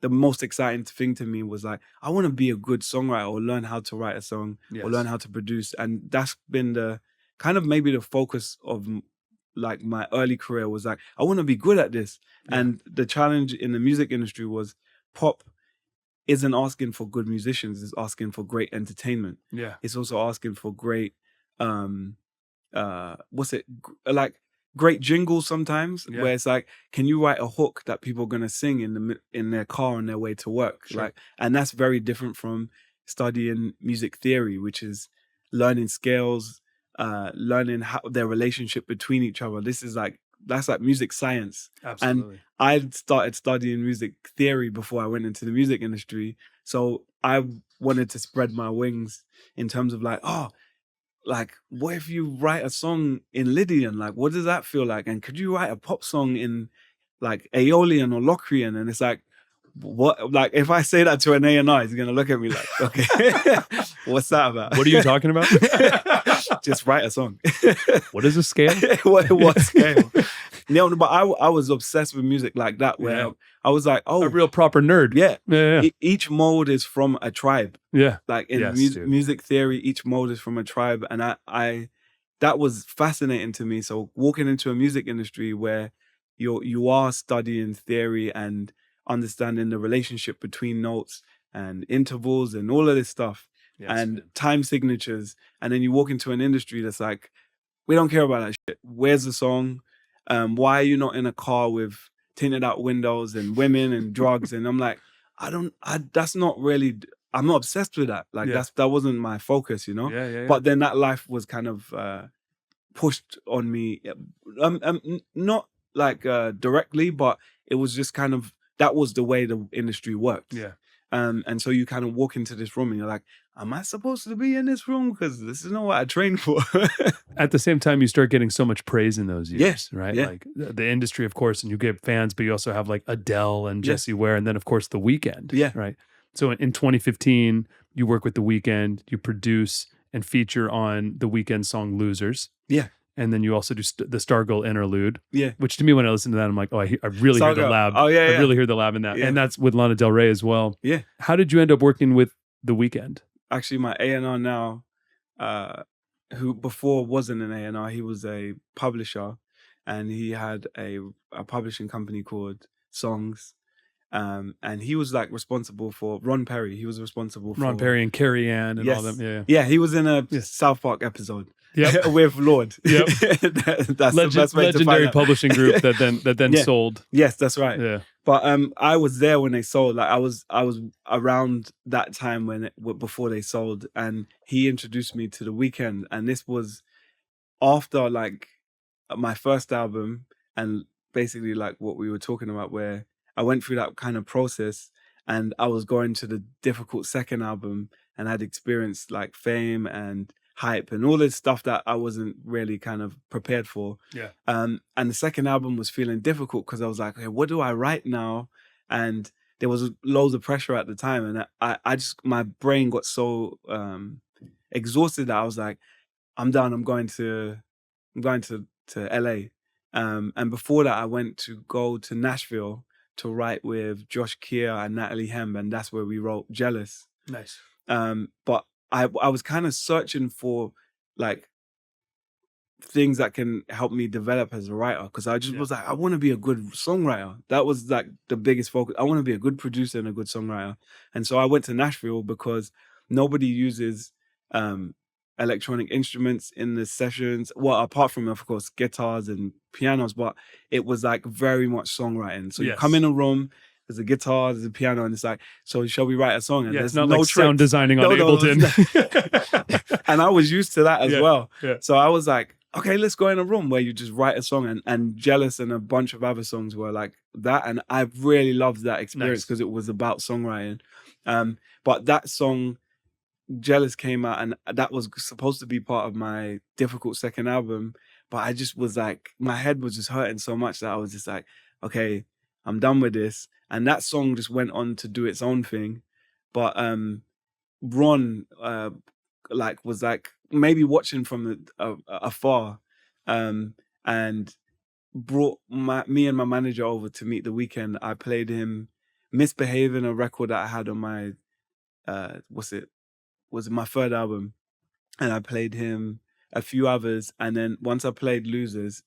the most exciting thing to me was like, I want to be a good songwriter or learn how to write a song or learn how to produce. And that's been the kind of maybe the focus of like my early career was like, I want to be good at this. And the challenge in the music industry was pop isn't asking for good musicians, it's asking for great entertainment. It's also asking for great, like great jingles sometimes, where it's like, can you write a hook that people are gonna sing in their car on their way to work? Like, and that's very different from studying music theory, which is learning scales, learning how their relationship between each other. That's like music science.
Absolutely.
And I started studying music theory before I went into the music industry, so I wanted to spread my wings in terms of like, like, what if you write a song in Lydian? Like, what does that feel like? And could you write a pop song in like Aeolian or Locrian? And it's like, what? Like, if I say that to an A&R, he's gonna look at me like, okay, what's that about?
What are you talking about?
Just write a song.
What is a scale?
what scale? No, but I was obsessed with music like that, where I was like,
a real proper nerd.
Each mode is from a tribe. Like in music theory, each mode is from a tribe, and I that was fascinating to me. So walking into a music industry where you are studying theory and understanding the relationship between notes and intervals and all of this stuff, and time signatures, and then you walk into an industry that's like, we don't care about that shit. Where's the song? Why are you not in a car with tinted out windows and women and drugs? And I'm like, that's not really, I'm not obsessed with that. Like that wasn't my focus, you know? But then that life was kind of pushed on me, not like directly, but it was just kind of, that was the way the industry worked. And so you kind of walk into this room and you're like, am I supposed to be in this room? Because this is not what I trained for.
At the same time, you start getting so much praise in those years, right? Like the industry, of course, and you get fans, but you also have like Adele and Jessie Ware, and then of course the Weeknd, right? So in 2015, you work with the Weeknd, you produce and feature on the Weeknd song "Losers." And then you also do the Stargirl interlude, which to me, when I listen to that, I'm like, oh, I really hear the lab. I really hear the lab in that. And that's with Lana Del Rey as well. How did you end up working with the Weeknd?
Actually, my A&R now, who before wasn't an A&R, he was a publisher, and he had a publishing company called Songs. And he was like responsible for Ron Perry. He was responsible for
Ron Perry and Carrie Ann and all them.
Yeah, he was in a South Park episode. With Lord.
That's
the best way to
legendary
find
publishing group that then sold.
Yes, that's right. But I was there when they sold. Like I was around that time before they sold, and he introduced me to the Weeknd, and this was after like my first album, and basically like what we were talking about, where I went through that kind of process, and I was going to the difficult second album, and I'd experienced like fame and hype and all this stuff that I wasn't really kind of prepared for. And the second album was feeling difficult because I was like, okay, what do I write now? And there was loads of pressure at the time, and I just, my brain got so exhausted that I was like, I'm done. I'm going to LA. And before that, I went to go to Nashville to write with Josh Keir and Natalie Hemb, and that's where we wrote Jealous.
Nice.
But I was kind of searching for like things that can help me develop as a writer, because I just was like, I want to be a good songwriter. That was like the biggest focus. I want to be a good producer and a good songwriter. And so I went to Nashville because nobody uses electronic instruments in the sessions. Well, apart from, of course, guitars and pianos, but it was like very much songwriting. So you come in a room, there's a guitar, there's a piano, and it's like, so shall we write a song? And there's
it's not
no
like
tricks.
sound designing on Ableton.
And I was used to that as well.
Yeah.
So I was like, okay, let's go in a room where you just write a song, and Jealous and a bunch of other songs were like that. And I really loved that experience because it was about songwriting. But that song, Jealous, came out, and that was supposed to be part of my difficult second album. But I just was like, my head was just hurting so much that I was just like, okay, I'm done with this. And that song just went on to do its own thing. But Ron was like maybe watching from afar, and brought me and my manager over to meet The Weeknd. I played him Misbehaving, a record that I had on my was it my third album, and I played him a few others. And then once I played Losers,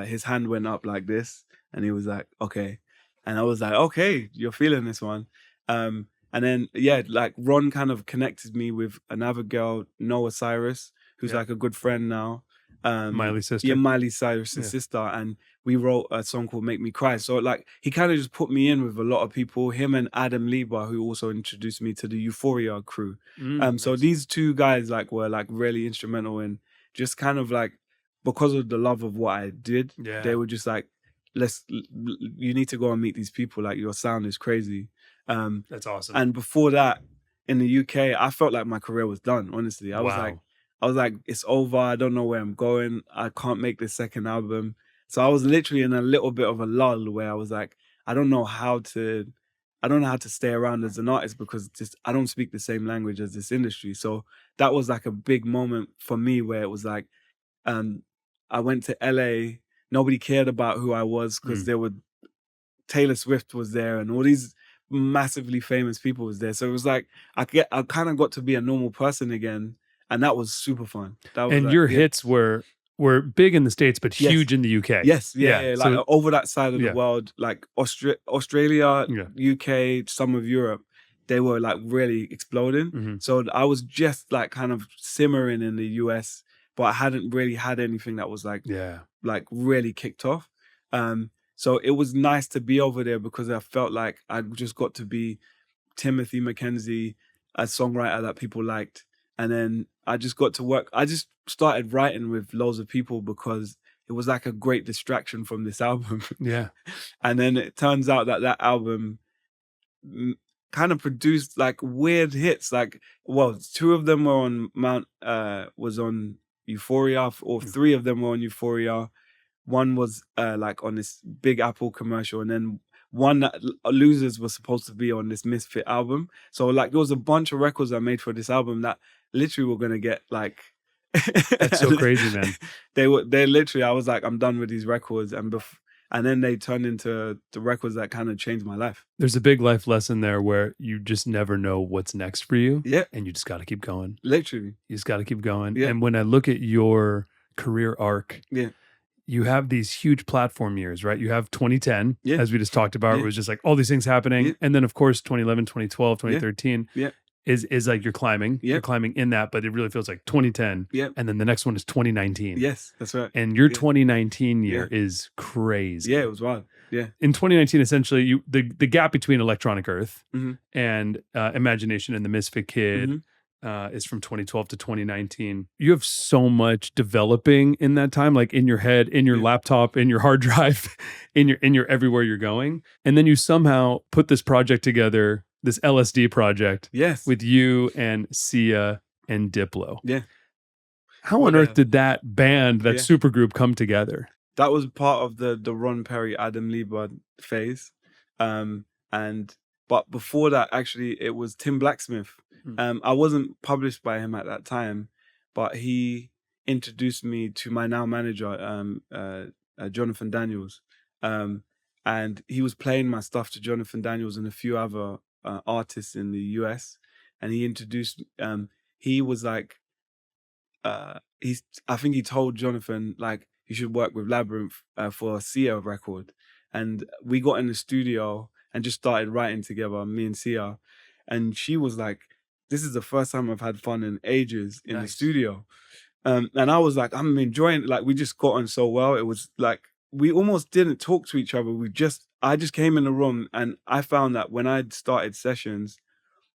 his hand went up like this, and he was like, okay. And I was like, okay, you're feeling this one. And then, like Ron kind of connected me with another girl, Noah Cyrus, who's like a good friend now.
Miley's sister.
Yeah, Miley Cyrus's sister. And we wrote a song called Make Me Cry. So like, he kind of just put me in with a lot of people, him and Adam Lieber, who also introduced me to the Euphoria crew. So these two guys like were like really instrumental in just kind of like, because of the love of what I did, they were just like, you need to go and meet these people. Like, your sound is crazy.
That's awesome.
And before that, in the UK, I felt like my career was done. Honestly, I was like, it's over. I don't know where I'm going. I can't make this second album. So I was literally in a little bit of a lull where I was like, I don't know how to stay around as an artist, because I don't speak the same language as this industry. So that was like a big moment for me where it was like, I went to LA. Nobody cared about who I was because Taylor Swift was there and all these massively famous people was there. So it was like, I kind of got to be a normal person again. And that was super fun. That was
and your hits were big in the States, but huge in the UK.
Yes, yeah. Like
so,
over that side of the world, like Australia, UK, some of Europe, they were like really exploding. So I was just like kind of simmering in the US, but I hadn't really had anything that was like really kicked off. So it was nice to be over there because I felt like I just got to be Timothy McKenzie, a songwriter that people liked. And then I just got to work. I just started writing with loads of people because it was like a great distraction from this album.
Yeah.
And then it turns out that album kind of produced like weird hits. Like, well, 2 of them were on was on Euphoria, or 3 of them were on Euphoria. 1 was like on this Big Apple commercial, and then one that Losers was supposed to be on this Misfit album. So like there was a bunch of records I made for this album that literally were gonna get like
That's so crazy, man.
They literally, I was like, I'm done with these records, and then they turned into the records that kind of changed my life.
There's a big life lesson there where you just never know what's next for you.
Yeah.
And you just got to keep going.
Literally.
You just got to keep going.
Yeah.
And when I look at your career arc,
yeah,
you have these huge platform years, right? You have 2010, as we just talked about, it was just like all these things happening.
Yeah.
And then of course, 2011, 2012, 2013 is like you're climbing.
Yeah.
You're climbing in that, but it really feels like 2010.
Yeah.
And then the next one is 2019.
Yes, that's right.
And your 2019 year is crazy.
Yeah, it was wild. Yeah.
In 2019, essentially, the gap between Electronic Earth and Imagination and the Misfit Kid is from 2012 to 2019. You have so much developing in that time, like in your head, in your laptop, in your hard drive, in your everywhere you're going. And then you somehow put this project together, this LSD project, with you and Sia and Diplo.
Yeah.
How on earth did that band, that supergroup, come together?
That was part of the Ron Perry, Adam Lieber phase. But before that, actually, it was Tim Blacksmith. I wasn't published by him at that time, but he introduced me to my now manager, Jonathan Daniels. And he was playing my stuff to Jonathan Daniels and a few other artists in the US. And he introduced, he was like, I think he told Jonathan like you should work with Labyrinth for a Sia record, and we got in the studio and just started writing together, me and Sia, and she was like, "This is the first time I've had fun in ages in the studio," and I was like, "I'm enjoying it." Like we just got on so well. It was like we almost didn't talk to each other. I just came in the room, and I found that when I started sessions,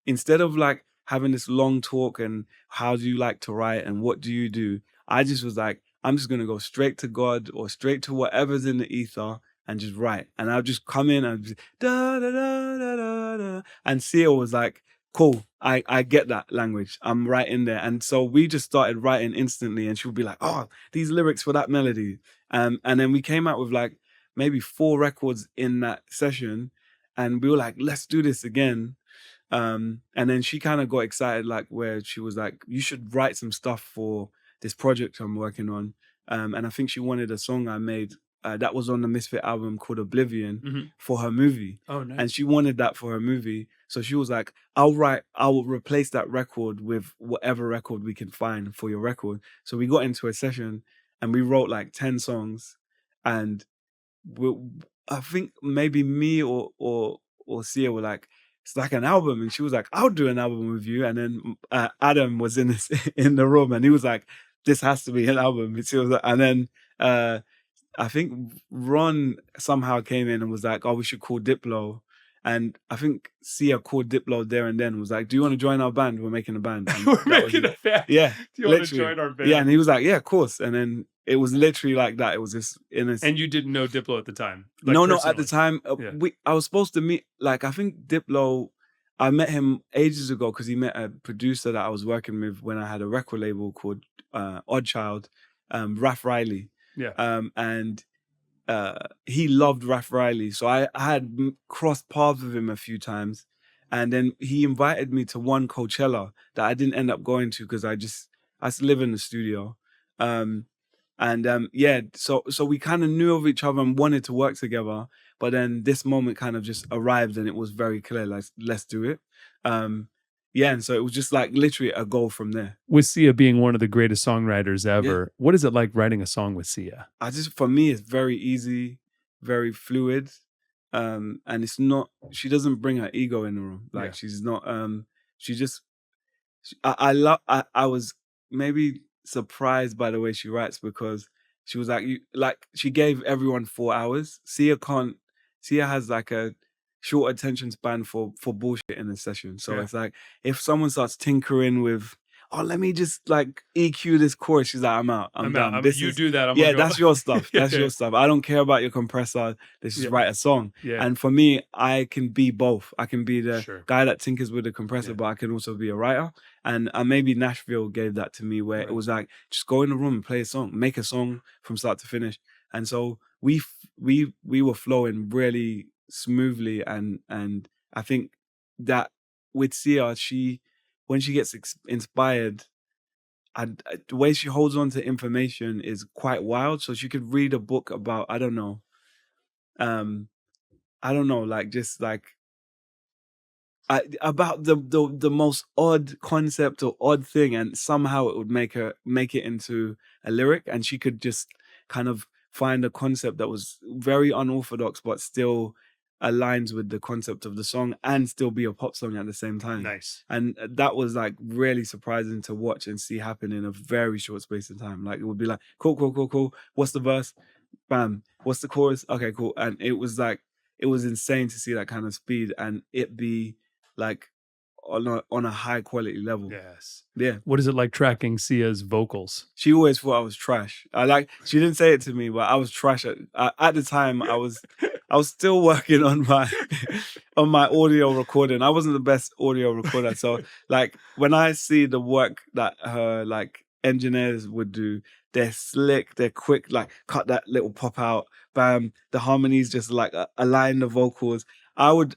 instead of like having this long talk and how do you like to write and what do you do, I just was like, I'm just gonna go straight to God or straight to whatever's in the ether and just write. And I'll just come in and just da da da da da da. And Sia was like, cool, I get that language. I'm right in there. And so we just started writing instantly, and she would be like, oh, these lyrics for that melody. And then we came out with like maybe 4 records in that session, and we were like, let's do this again. And then she kind of got excited, like where she was like, you should write some stuff for this project I'm working on. And I think she wanted a song I made that was on the Misfit album called Oblivion for her movie.
Oh, nice.
And she wanted that for her movie. So she was like, I will replace that record with whatever record we can find for your record. So we got into a session and we wrote like 10 songs. And I think maybe me or Sia were like, it's like an album. And she was like, I'll do an album with you. And then Adam was in the room, and he was like, this has to be an album. And then I think Ron somehow came in and was like, oh, we should call Diplo. And I think Sia called Diplo there and then, was like, do you want to join our band? We're making a band.
We're making a band.
Yeah.
Do you want to join our band?
Yeah. And he was like, yeah, of course. And then it was literally like that. It was just
And you didn't know Diplo at the time?
Like, no, at the time. I was supposed to meet, like, I think Diplo, I met him ages ago because he met a producer that I was working with when I had a record label called Odd Child, Raph Riley.
Yeah.
And he loved Raph Riley. So I had crossed paths with him a few times. And then he invited me to one Coachella that I didn't end up going to because I still live in the studio. So we kind of knew of each other and wanted to work together. But then this moment kind of just arrived, and it was very clear, like, let's do it. And so it was just like literally a goal from there.
With Sia being one of the greatest songwriters ever, what is it like writing a song with Sia?
For me, it's very easy, very fluid. And it's not, she doesn't bring her ego in the room. Like she's not, I was maybe surprised by the way she writes, because she was like, she gave everyone 4 hours. Sia has like a short attention span for bullshit in a session. So it's like, if someone starts tinkering with, oh, let me just like EQ this chorus, she's like, I'm out. I'm done.
You do that.
That's your stuff. That's your stuff. I don't care about your compressor. Let's just write a song.
Yeah.
And for me, I can be both. I can be the guy that tinkers with the compressor, but I can also be a writer. And maybe Nashville gave that to me, where it was like, just go in the room and play a song, make a song from start to finish. And so we were flowing really smoothly, and I think that with Sia, when she gets inspired, the way she holds on to information is quite wild. So she could read a book about, I don't know, like just like about the most odd concept or odd thing, and somehow it would make it into a lyric, and she could just kind of find a concept that was very unorthodox but still aligns with the concept of the song and still be a pop song at the same time.
Nice.
And that was like really surprising to watch and see happen in a very short space of time. Like it would be like, cool. What's the verse? Bam. What's the chorus? Okay, cool. And it was insane to see that kind of speed and it be like on a high quality level.
Yes.
Yeah.
What is it like tracking Sia's vocals?
She always thought I was trash. She didn't say it to me, but I was trash at the time. I was still working on my audio recording. I wasn't the best audio recorder. So like when I see the work that her like engineers would do, they're slick, they're quick, like cut that little pop out, bam, the harmonies just like align the vocals. The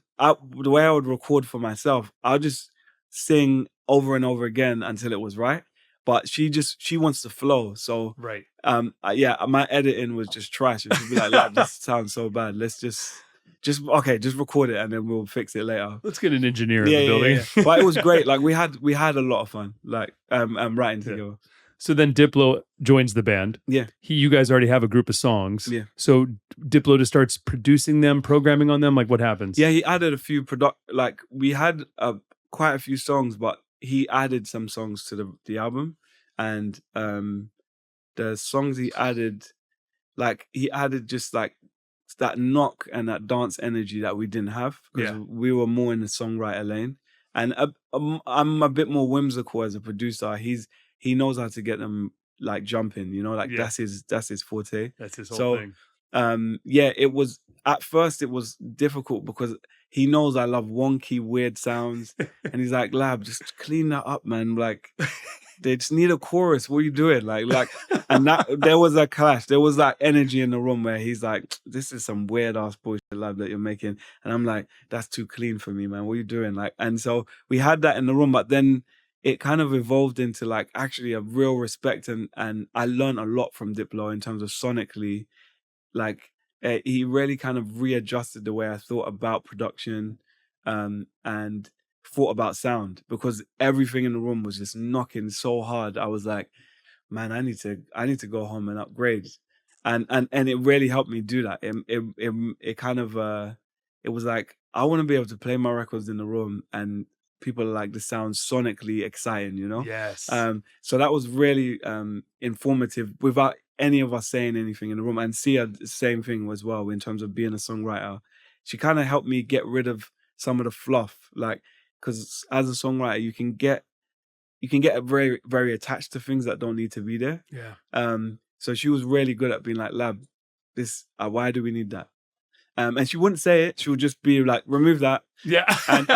way I would record for myself, I'll just sing over and over again until it was right. But she wants to flow. So
right.
My editing was just trash. And she'd be like, this sounds so bad. Let's just record it and then we'll fix it later.
Let's get an engineer in the building.
Yeah. But it was great. Like we had a lot of fun, like writing together.
So then Diplo joins the band.
Yeah.
You guys already have a group of songs.
Yeah.
So Diplo just starts producing them, programming on them. Like what happens?
Yeah, he added a few like we had quite a few songs, but he added some songs to the album, and the songs he added just like that knock and that dance energy that we didn't have, because we were more in the songwriter lane. And I'm a bit more whimsical as a producer. He knows how to get them like jumping, you know, like that's his forte.
That's his whole thing.
It was at first it was difficult because he knows I love wonky, weird sounds, and he's like, "Lab, just clean that up, man. Like, they just need a chorus. What are you doing?" Like, and that there was a clash. There was that energy in the room where he's like, "This is some weird ass bullshit, Lab, that you're making," and I'm like, "That's too clean for me, man. What are you doing?" Like, and so we had that in the room, but then it kind of evolved into like actually a real respect, and I learned a lot from Diplo in terms of sonically, like. He really kind of readjusted the way I thought about production and thought about sound, because everything in the room was just knocking so hard. I was like, man, I need to go home and upgrade. And it really helped me do that. It kind of it was like, I want to be able to play my records in the room and people are like, this sounds sonically exciting, you know?
Yes.
So that was really informative without any of us saying anything in the room. And Sia, the same thing as well in terms of being a songwriter. She kind of helped me get rid of some of the fluff, like, because as a songwriter, you can get very, very attached to things that don't need to be there.
Yeah.
So she was really good at being like, Lab, this, why do we need that? And she wouldn't say it. She would just be like, remove that.
Yeah.
And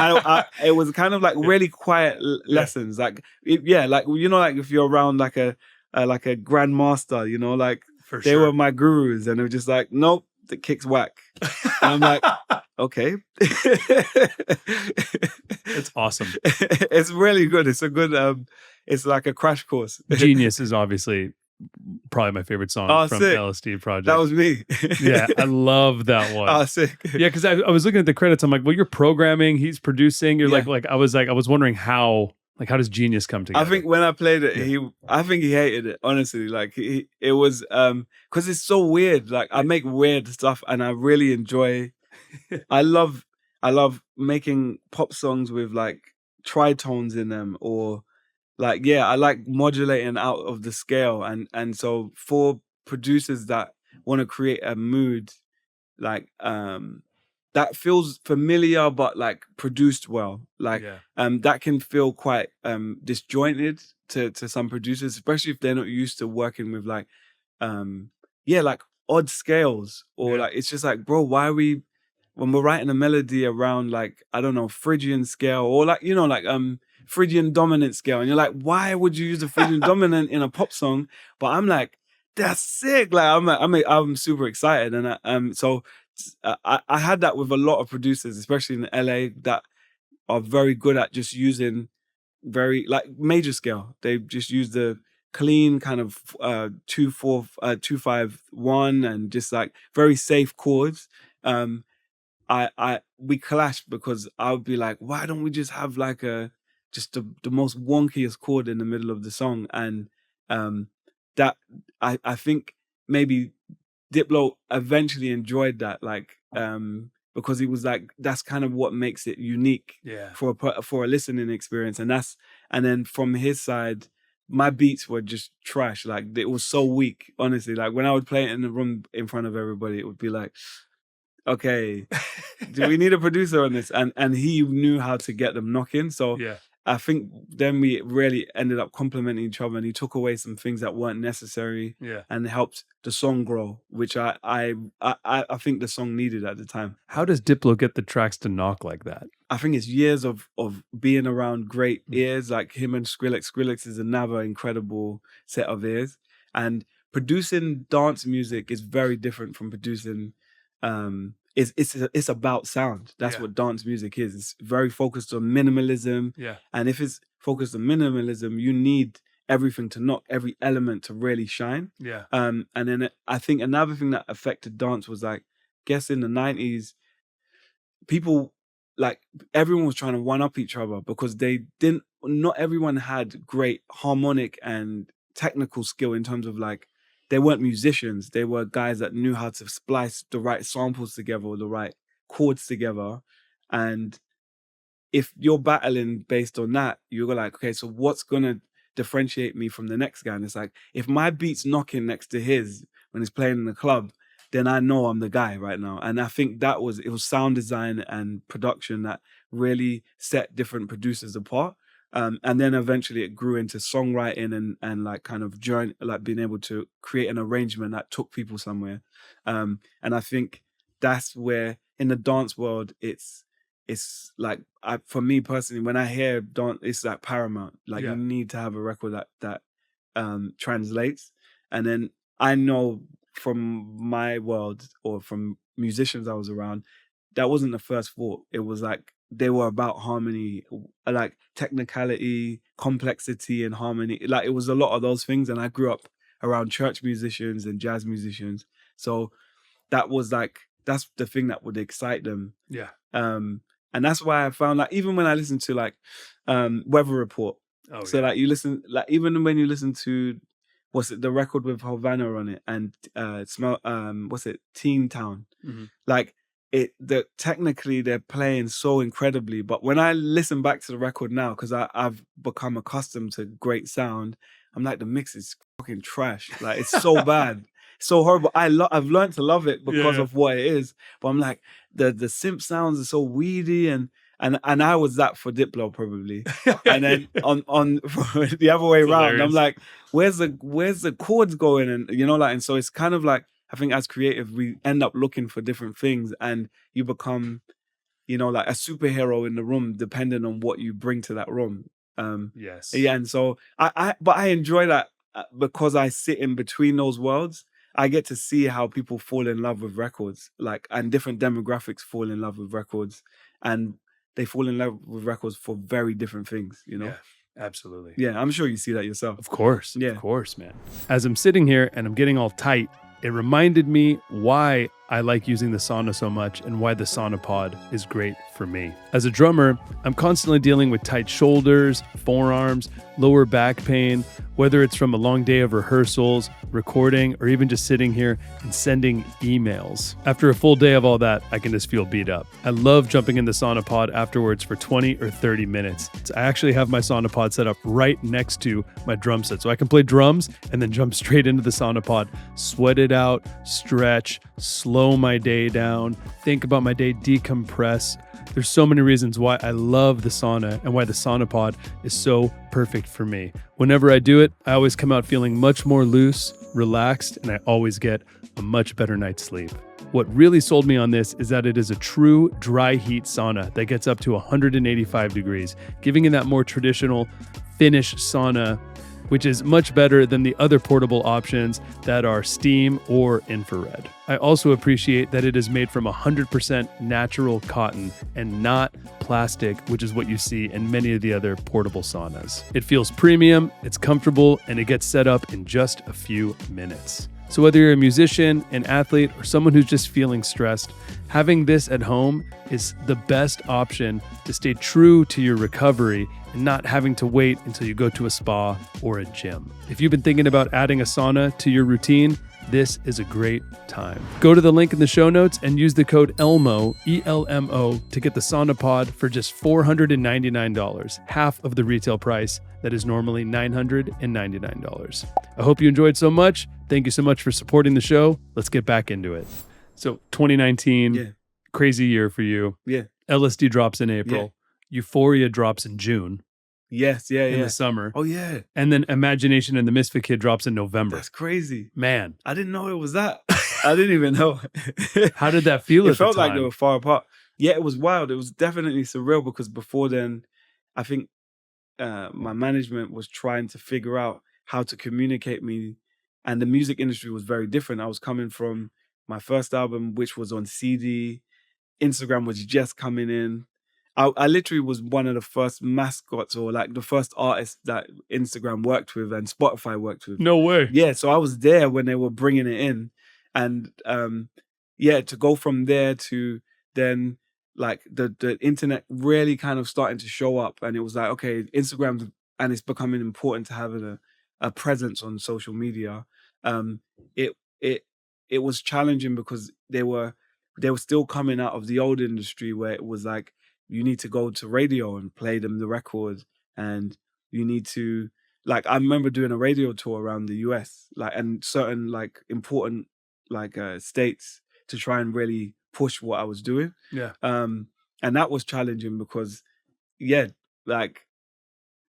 it was kind of like really quiet lessons. Like, like, you know, like if you're around like a grandmaster, you know, like they were my gurus, and they were just like, nope, the kick's whack. And I'm like, okay.
It's awesome.
It's really good. It's a good, it's like a crash course.
Genius is obviously probably my favorite song from
sick.
LSD Project.
That was me.
Yeah, I love that one.
Oh, sick.
Yeah, because I was looking at the credits. I'm like, well, you're programming, he's producing. You're like I was wondering how does Genius come together?
I think when I played it, I think he hated it, honestly. Like it was because it's so weird. Like I make weird stuff and I really enjoy. I love making pop songs with like tritones in them, or like, I like modulating out of the scale. And so for producers that want to create a mood, like, that feels familiar, but like produced well, like, that can feel quite, disjointed to some producers, especially if they're not used to working with like, like odd scales, or like, it's just like, bro, why are we, when we're writing a melody around like, I don't know, Phrygian scale, or like, you know, like, Phrygian dominant scale, and you're like, why would you use a Phrygian dominant in a pop song? But I'm like, that's sick. Like I'm super excited, and so I had that with a lot of producers, especially in LA, that are very good at just using very like major scale. They just use the clean kind of 2-4-2-5-1 and just like very safe chords. We clashed because I would be like, why don't we just have like just the most wonkiest chord in the middle of the song? And that I think maybe Diplo eventually enjoyed that, like, because he was like, that's kind of what makes it unique for a listening experience. And then from his side, my beats were just trash. Like, it was so weak, honestly. Like, when I would play it in the room in front of everybody, it would be like, okay, do we need a producer on this? And he knew how to get them knocking. So I think then we really ended up complementing each other, and he took away some things that weren't necessary and helped the song grow, which I think the song needed at the time.
How does Diplo get the tracks to knock like that?
I think it's years of being around great ears, like him and Skrillex. Skrillex is another incredible set of ears. And producing dance music is very different from producing it's about sound. That's what dance music is. It's very focused on minimalism. And if it's focused on minimalism, you need everything to knock, every element to really shine. And then I think another thing that affected dance was, like, guess in the 90s, people, like, everyone was trying to one up each other because not everyone had great harmonic and technical skill in terms of like, they weren't musicians. They were guys that knew how to splice the right samples together or the right chords together. And if you're battling based on that, you're like, okay, so what's going to differentiate me from the next guy? And it's like, if my beat's knocking next to his when he's playing in the club, then I know I'm the guy right now. And I think it was sound design and production that really set different producers apart. And then eventually it grew into songwriting and like kind of joint, like being able to create an arrangement that took people somewhere. And I think that's where in the dance world, it's like, for me personally, when I hear dance, it's like paramount. Like you need to have a record that translates. And then I know from my world or from musicians I was around, that wasn't the first thought. It was like, they were about harmony, like technicality, complexity, and harmony. Like it was a lot of those things. And I grew up around church musicians and jazz musicians. So that's the thing that would excite them.
Yeah.
And that's why I found like, even when I listen to like Weather Report.
Oh,
so like you listen, like even when you listen to, the record with Havana on it and Teen Town.
Mm-hmm.
Like technically they're playing so incredibly, but when I listen back to the record now, because I've become accustomed to great sound, I'm like, the mix is fucking trash. Like it's so bad, so horrible. I've learned to love it because of what it is, but I'm like, the synth sounds are so weedy and I was that for Diplo probably, and then on the other way around, I'm like, where's the chords going, and like, and so it's kind of like, I think as creative we end up looking for different things, and you become, like a superhero in the room depending on what you bring to that room.
Yes,
yeah, and so but I enjoy that because I sit in between those worlds. I get to see how people fall in love with records, like, and different demographics fall in love with records, and they fall in love with records for very different things,
Yeah, absolutely.
Yeah, I'm sure you see that yourself.
Of course.
Yeah.
Of course, man. As I'm sitting here and I'm getting all tight, it reminded me why I like using the sauna so much and why the sauna pod is great for me. As a drummer, I'm constantly dealing with tight shoulders, forearms, lower back pain, whether it's from a long day of rehearsals, recording, or even just sitting here and sending emails. After a full day of all that, I can just feel beat up. I love jumping in the sauna pod afterwards for 20 or 30 minutes. I actually have my sauna pod set up right next to my drum set, so I can play drums and then jump straight into the sauna pod, sweat it out, stretch, slow my day down, think about my day, decompress. There's so many reasons why I love the sauna and why the sauna pod is so perfect for me. Whenever I do it, I always come out feeling much more loose, relaxed, and I always get a much better night's sleep. What really sold me on this is that it is a true dry heat sauna that gets up to 185 degrees, giving it that more traditional Finnish sauna, which is much better than the other portable options that are steam or infrared. I also appreciate that it is made from 100% natural cotton and not plastic, which is what you see in many of the other portable saunas. It feels premium, it's comfortable, and it gets set up in just a few minutes. So whether you're a musician, an athlete, or someone who's just feeling stressed, having this at home is the best option to stay true to your recovery and not having to wait until you go to a spa or a gym. If you've been thinking about adding a sauna to your routine, this is a great time. Go to the link in the show notes and use the code ELMO, E-L-M-O, to get the sauna pod for just $499, half of the retail price that is normally $999. I hope you enjoyed so much. Thank you so much for supporting the show. Let's get back into it. So 2019, crazy year for you.
Yeah.
LSD drops in April. Euphoria drops in June.
Yes,
in the summer.
Oh, yeah.
And then Imagination and the Misfit Kid drops in November.
That's crazy.
Man.
I didn't know it was that. I didn't even know.
How did that feel at the time?
It felt like they were far apart. Yeah, it was wild. It was definitely surreal because before then, I think my management was trying to figure out how to communicate me. And the music industry was very different. I was coming from my first album, which was on CD. Instagram was just coming in. I literally was one of the first mascots or like the first artists that Instagram worked with and Spotify worked with.
No way.
Yeah, so I was there when they were bringing it in. And to go from there to then like the internet really kind of starting to show up. And it was like, okay, Instagram, and it's becoming important to have a presence on social media, it was challenging because they were still coming out of the old industry where it was like you need to go to radio and play them the record, and you need to, like, I remember doing a radio tour around the US, like, and certain like important like states to try and really push what I was doing.
Yeah.
And that was challenging because, yeah, like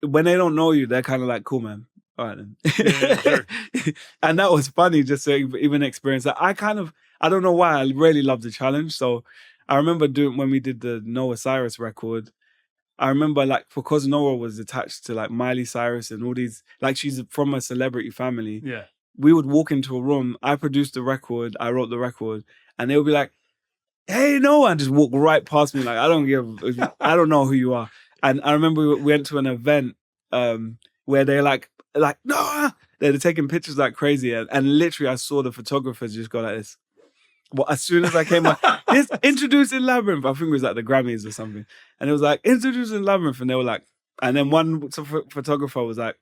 when they don't know you, they're kind of like, cool, man. All right then.
Yeah, sure.
And that was funny just to even experience that. I don't know why, I really love the challenge. So I remember when we did the Noah Cyrus record, I remember like, because Noah was attached to like Miley Cyrus and all these, like she's from a celebrity family.
Yeah.
We would walk into a room, I produced the record, I wrote the record, and they would be like, hey, Noah, and just walk right past me like, I don't know who you are. And I remember we went to an event where they're like, Noah! They're taking pictures like crazy. And literally I saw the photographers just go like this. Well, as soon as I came out, this introducing Labyrinth, I think it was like the Grammys or something. And it was like, introducing Labyrinth. And they were like, and then one photographer was like,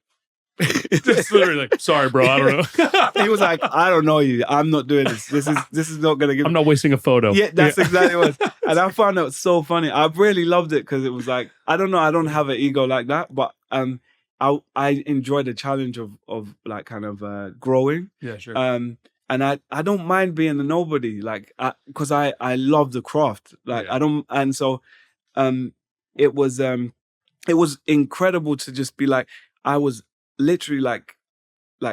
Just literally like, sorry, bro, I don't know.
he was like, I don't know you. I'm not doing this. This is not going to give
I'm not wasting a photo.
Yeah, that's exactly what it was. And I found it so funny. I really loved it because it was like, I don't know, I don't have an ego like that, but I enjoy the challenge of like kind of growing.
Yeah, sure.
And I don't mind being a nobody, like, because I love the craft. Like,
Yeah.
and so it was incredible to just be like, I was literally like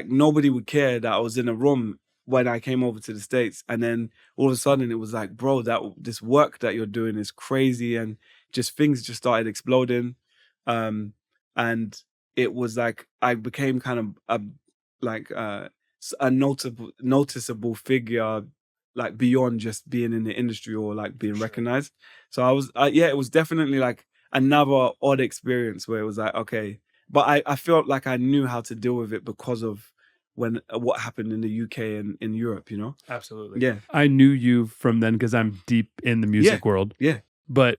nobody would care that I was in a room when I came over to the States. And then all of a sudden it was like, bro, this work that you're doing is crazy. And just things just started exploding. And it was like, I became kind of a noticeable figure, like beyond just being in the industry or like being recognized. So I was, it was definitely like another odd experience where it was like, okay, but I felt like I knew how to deal with it because of what happened in the UK and in Europe, you know?
Absolutely.
Yeah.
I knew you from then because I'm deep in the music world.
Yeah.
But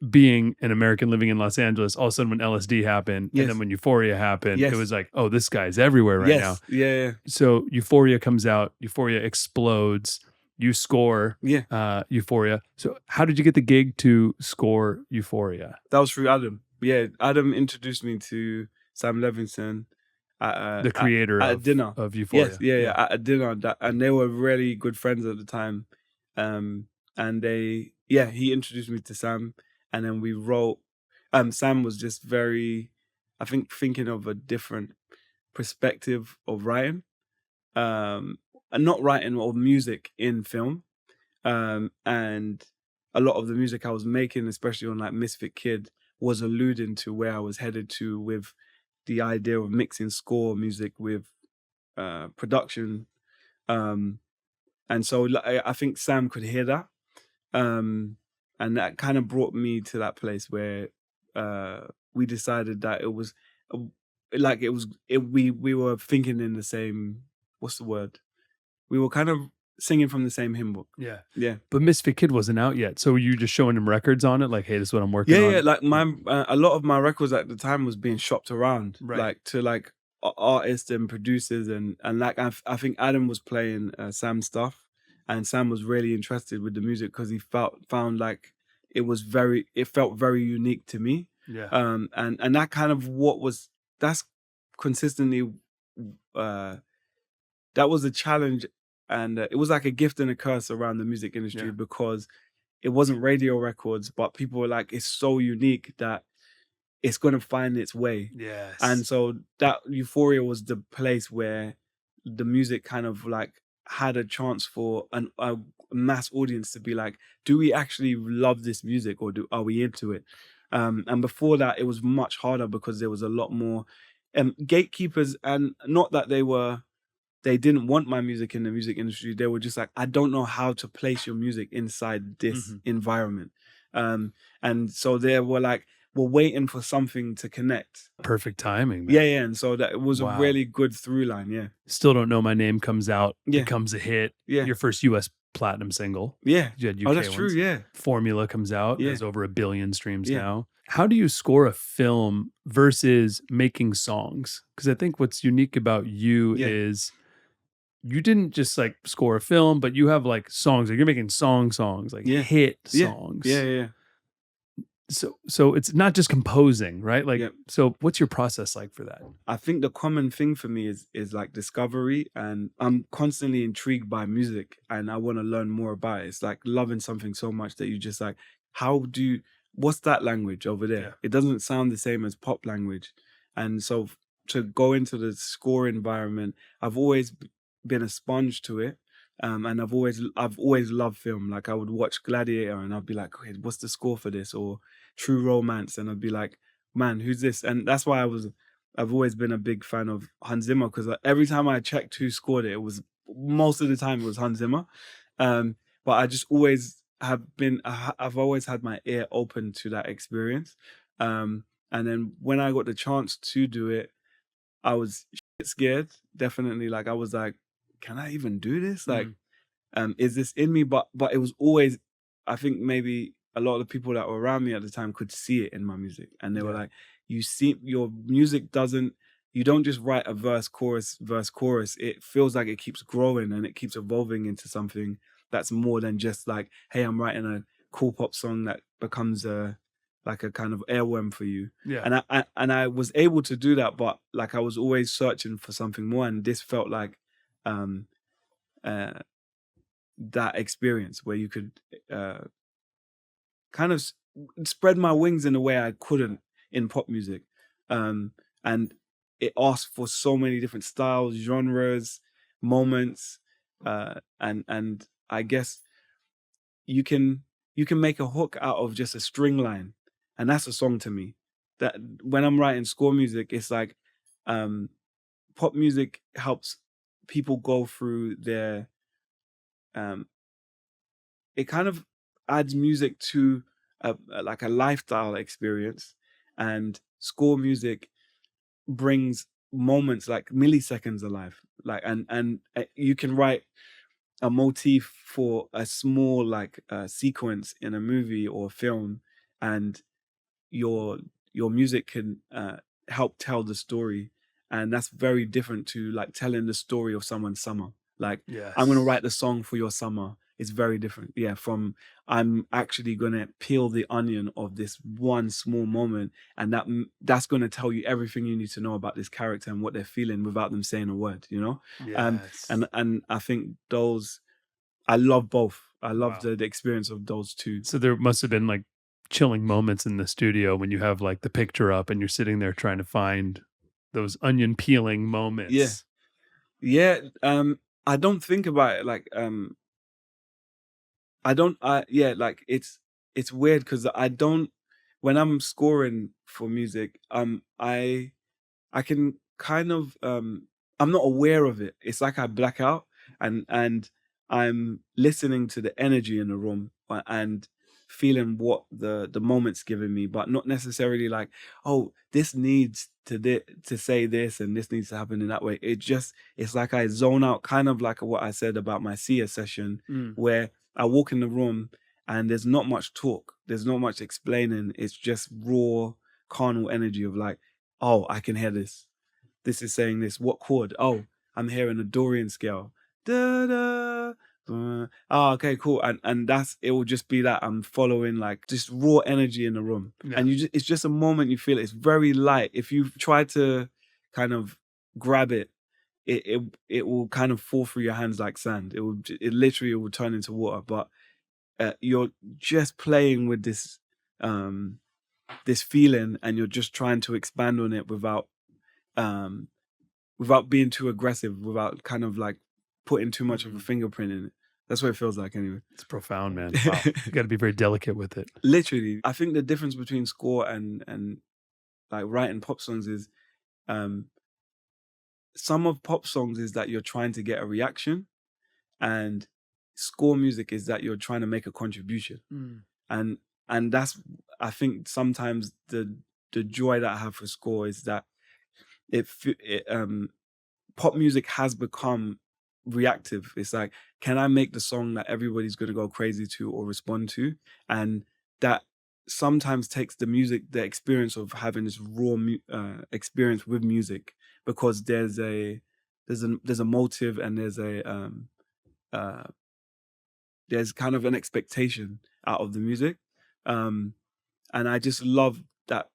being an American living in Los Angeles, all of a sudden when LSD happened and then when Euphoria happened, it was like, oh, this guy's everywhere right now.
Yeah.
So Euphoria comes out, Euphoria explodes, you score Euphoria. So how did you get the gig to score Euphoria?
That was through Adam. Yeah, Adam introduced me to Sam Levinson,
the creator
at a dinner
of Euphoria.
Yes, at a dinner, and they were really good friends at the time. And he introduced me to Sam, and then we wrote. Sam was just very, I think, thinking of a different perspective of writing, and not writing of music in film, and a lot of the music I was making, especially on like Misfit Kid, was alluding to where I was headed to with the idea of mixing score music with production. And so I think Sam could hear that. And that kind of brought me to that place where we decided that it was we were thinking in the same, what's the word? We were kind of singing from the same hymn book.
Yeah.
Yeah.
But Misfit Kid wasn't out yet. So were you just showing him records on it? Like, hey, this is what I'm working on?
Yeah. Like a lot of my records at the time was being shopped around, like to like artists and producers. And like, I think Adam was playing Sam's stuff, and Sam was really interested with the music because he found like it felt very unique to me.
Yeah.
And that kind of that's consistently, that was a challenge. And it was like a gift and a curse around the music industry because it wasn't radio records, but people were like, it's so unique that it's going to find its way.
Yes.
And so that Euphoria was the place where the music kind of like had a chance for a mass audience to be like, do we actually love this music, or are we into it? And before that, it was much harder because there was a lot more gatekeepers, and not that they didn't want my music in the music industry. They were just like, I don't know how to place your music inside this environment. And so they were like, we're waiting for something to connect.
Perfect timing, man.
Yeah. And so that it was a really good through line. Yeah.
Still Don't Know My Name comes out, becomes a hit.
Yeah.
Your first US platinum single.
Yeah.
You had UK
Oh, that's
ones.
true. Yeah.
Formula comes out. There's over 1 billion streams now. How do you score a film versus making songs? Because I think what's unique about you is you didn't just like score a film, but you have like songs. Like you're making songs, like hit songs.
Yeah.
So it's not just composing, right? Like, so what's your process like for that?
I think the common thing for me is like discovery, and I'm constantly intrigued by music and I want to learn more about it. It's like loving something so much that you just like, what's that language over there? It doesn't sound the same as pop language. And so to go into the score environment, I've always been a sponge to it. And I've always loved film. Like I would watch Gladiator and I'd be like, okay, what's the score for this? Or True Romance, and I'd be like, man, who's this? And that's why I've always been a big fan of Hans Zimmer, because every time I checked who scored it, most of the time it was Hans Zimmer. But I just always I've always had my ear open to that experience. And then when I got the chance to do it, I was shit scared. Definitely, like I was like, can I even do this? Like, is this in me? But it was always, I think maybe a lot of the people that were around me at the time could see it in my music. And they were like, you see, your music you don't just write a verse, chorus. It feels like it keeps growing and it keeps evolving into something that's more than just like, hey, I'm writing a cool pop song that becomes like a kind of airworm for you.
Yeah.
And I was able to do that, but like I was always searching for something more. And this felt like that experience where you could kind of spread my wings in a way I couldn't in pop music. And it asked for so many different styles, genres, moments. And I guess you can make a hook out of just a string line. And that's a song to me. That when I'm writing score music, it's like pop music helps people go through their it kind of adds music to like a lifestyle experience, and score music brings moments like milliseconds alive. Like and you can write a motif for a small like sequence in a movie or film, and your music can help tell the story. And that's very different to like telling the story of someone's summer. Like, I'm going to write the song for your summer. It's very different. Yeah, from I'm actually going to peel the onion of this one small moment, and that's going to tell you everything you need to know about this character and what they're feeling without them saying a word, you know? And I think those, I love both. I love the experience of those two.
So there must have been like chilling moments in the studio when you have like the picture up and you're sitting there trying to find those onion peeling moments.
Yeah. I don't think about it like like it's weird because I don't, when I'm scoring for music, I can kind of I'm not aware of it. It's like I black out and I'm listening to the energy in the room and feeling what the moment's giving me, but not necessarily like, oh, this needs to say this and this needs to happen in that way. It's like I zone out, kind of like what I said about my Sia session, where I walk in the room and there's not much talk, there's not much explaining. It's just raw carnal energy of like, oh, I can hear this. This is saying this. What chord? Oh, I'm hearing a Dorian scale. Da da. Oh, okay, cool. And it will just be that I'm following like just raw energy in the room. And it's just a moment you feel it. It's very light. If you try to kind of grab it, it will kind of fall through your hands like sand. It literally will turn into water. But you're just playing with this this feeling, and you're just trying to expand on it without being too aggressive, without kind of like putting too much of a fingerprint in it. That's what it feels like anyway.
It's profound, man. Wow. You got to be very delicate with it.
Literally. I think the difference between score and like writing pop songs is some of pop songs is that you're trying to get a reaction, and score music is that you're trying to make a contribution. And that's, I think sometimes the joy that I have for score is that pop music has become reactive. It's like, can I make the song that everybody's going to go crazy to or respond to? And that sometimes takes the experience of having this raw experience with music, because there's a motive, and there's kind of an expectation out of the music. And I just love that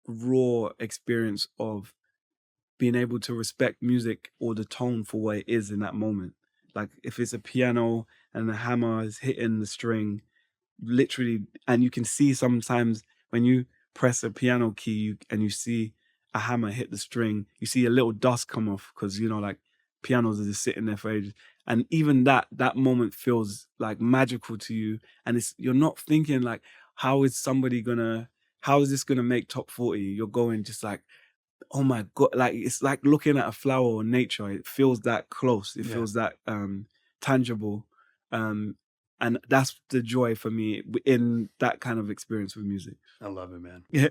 raw experience of being able to respect music or the tone for what it is in that moment. Like if it's a piano and the hammer is hitting the string, literally, and you can see sometimes when you press a piano key and you see a hammer hit the string, you see a little dust come off, because, you know, like pianos are just sitting there for ages. And even that moment feels like magical to you. And you're not thinking like, how is this gonna make top 40? You're going just like, oh my God, like it's like looking at a flower or nature. It feels that close. It feels that tangible. And that's the joy for me in that kind of experience with music.
I love it, man.
Yeah.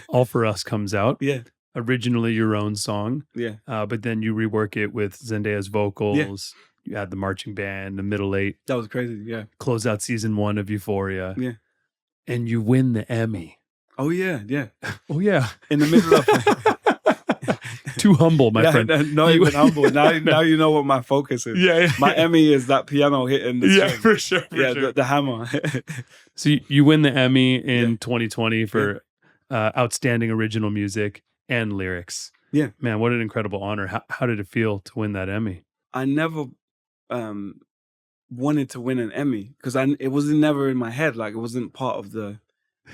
All For Us comes out.
Yeah.
Originally your own song.
Yeah.
But then you rework it with Zendaya's vocals.
Yeah.
You had the marching band, the middle eight.
That was crazy. Yeah.
Close out season 1 of Euphoria.
Yeah.
And you win the Emmy.
Oh yeah. Yeah.
Oh yeah.
In the middle of
Too humble, my friend.
Not even humble. Now you know what my focus is.
Yeah.
My Emmy is that piano hitting the string.
for sure.
The hammer.
So you win the Emmy in 2020 for outstanding original music and lyrics.
Yeah.
Man, what an incredible honor. How did it feel to win that Emmy?
I never wanted to win an Emmy, because it was never in my head. Like, it wasn't part of the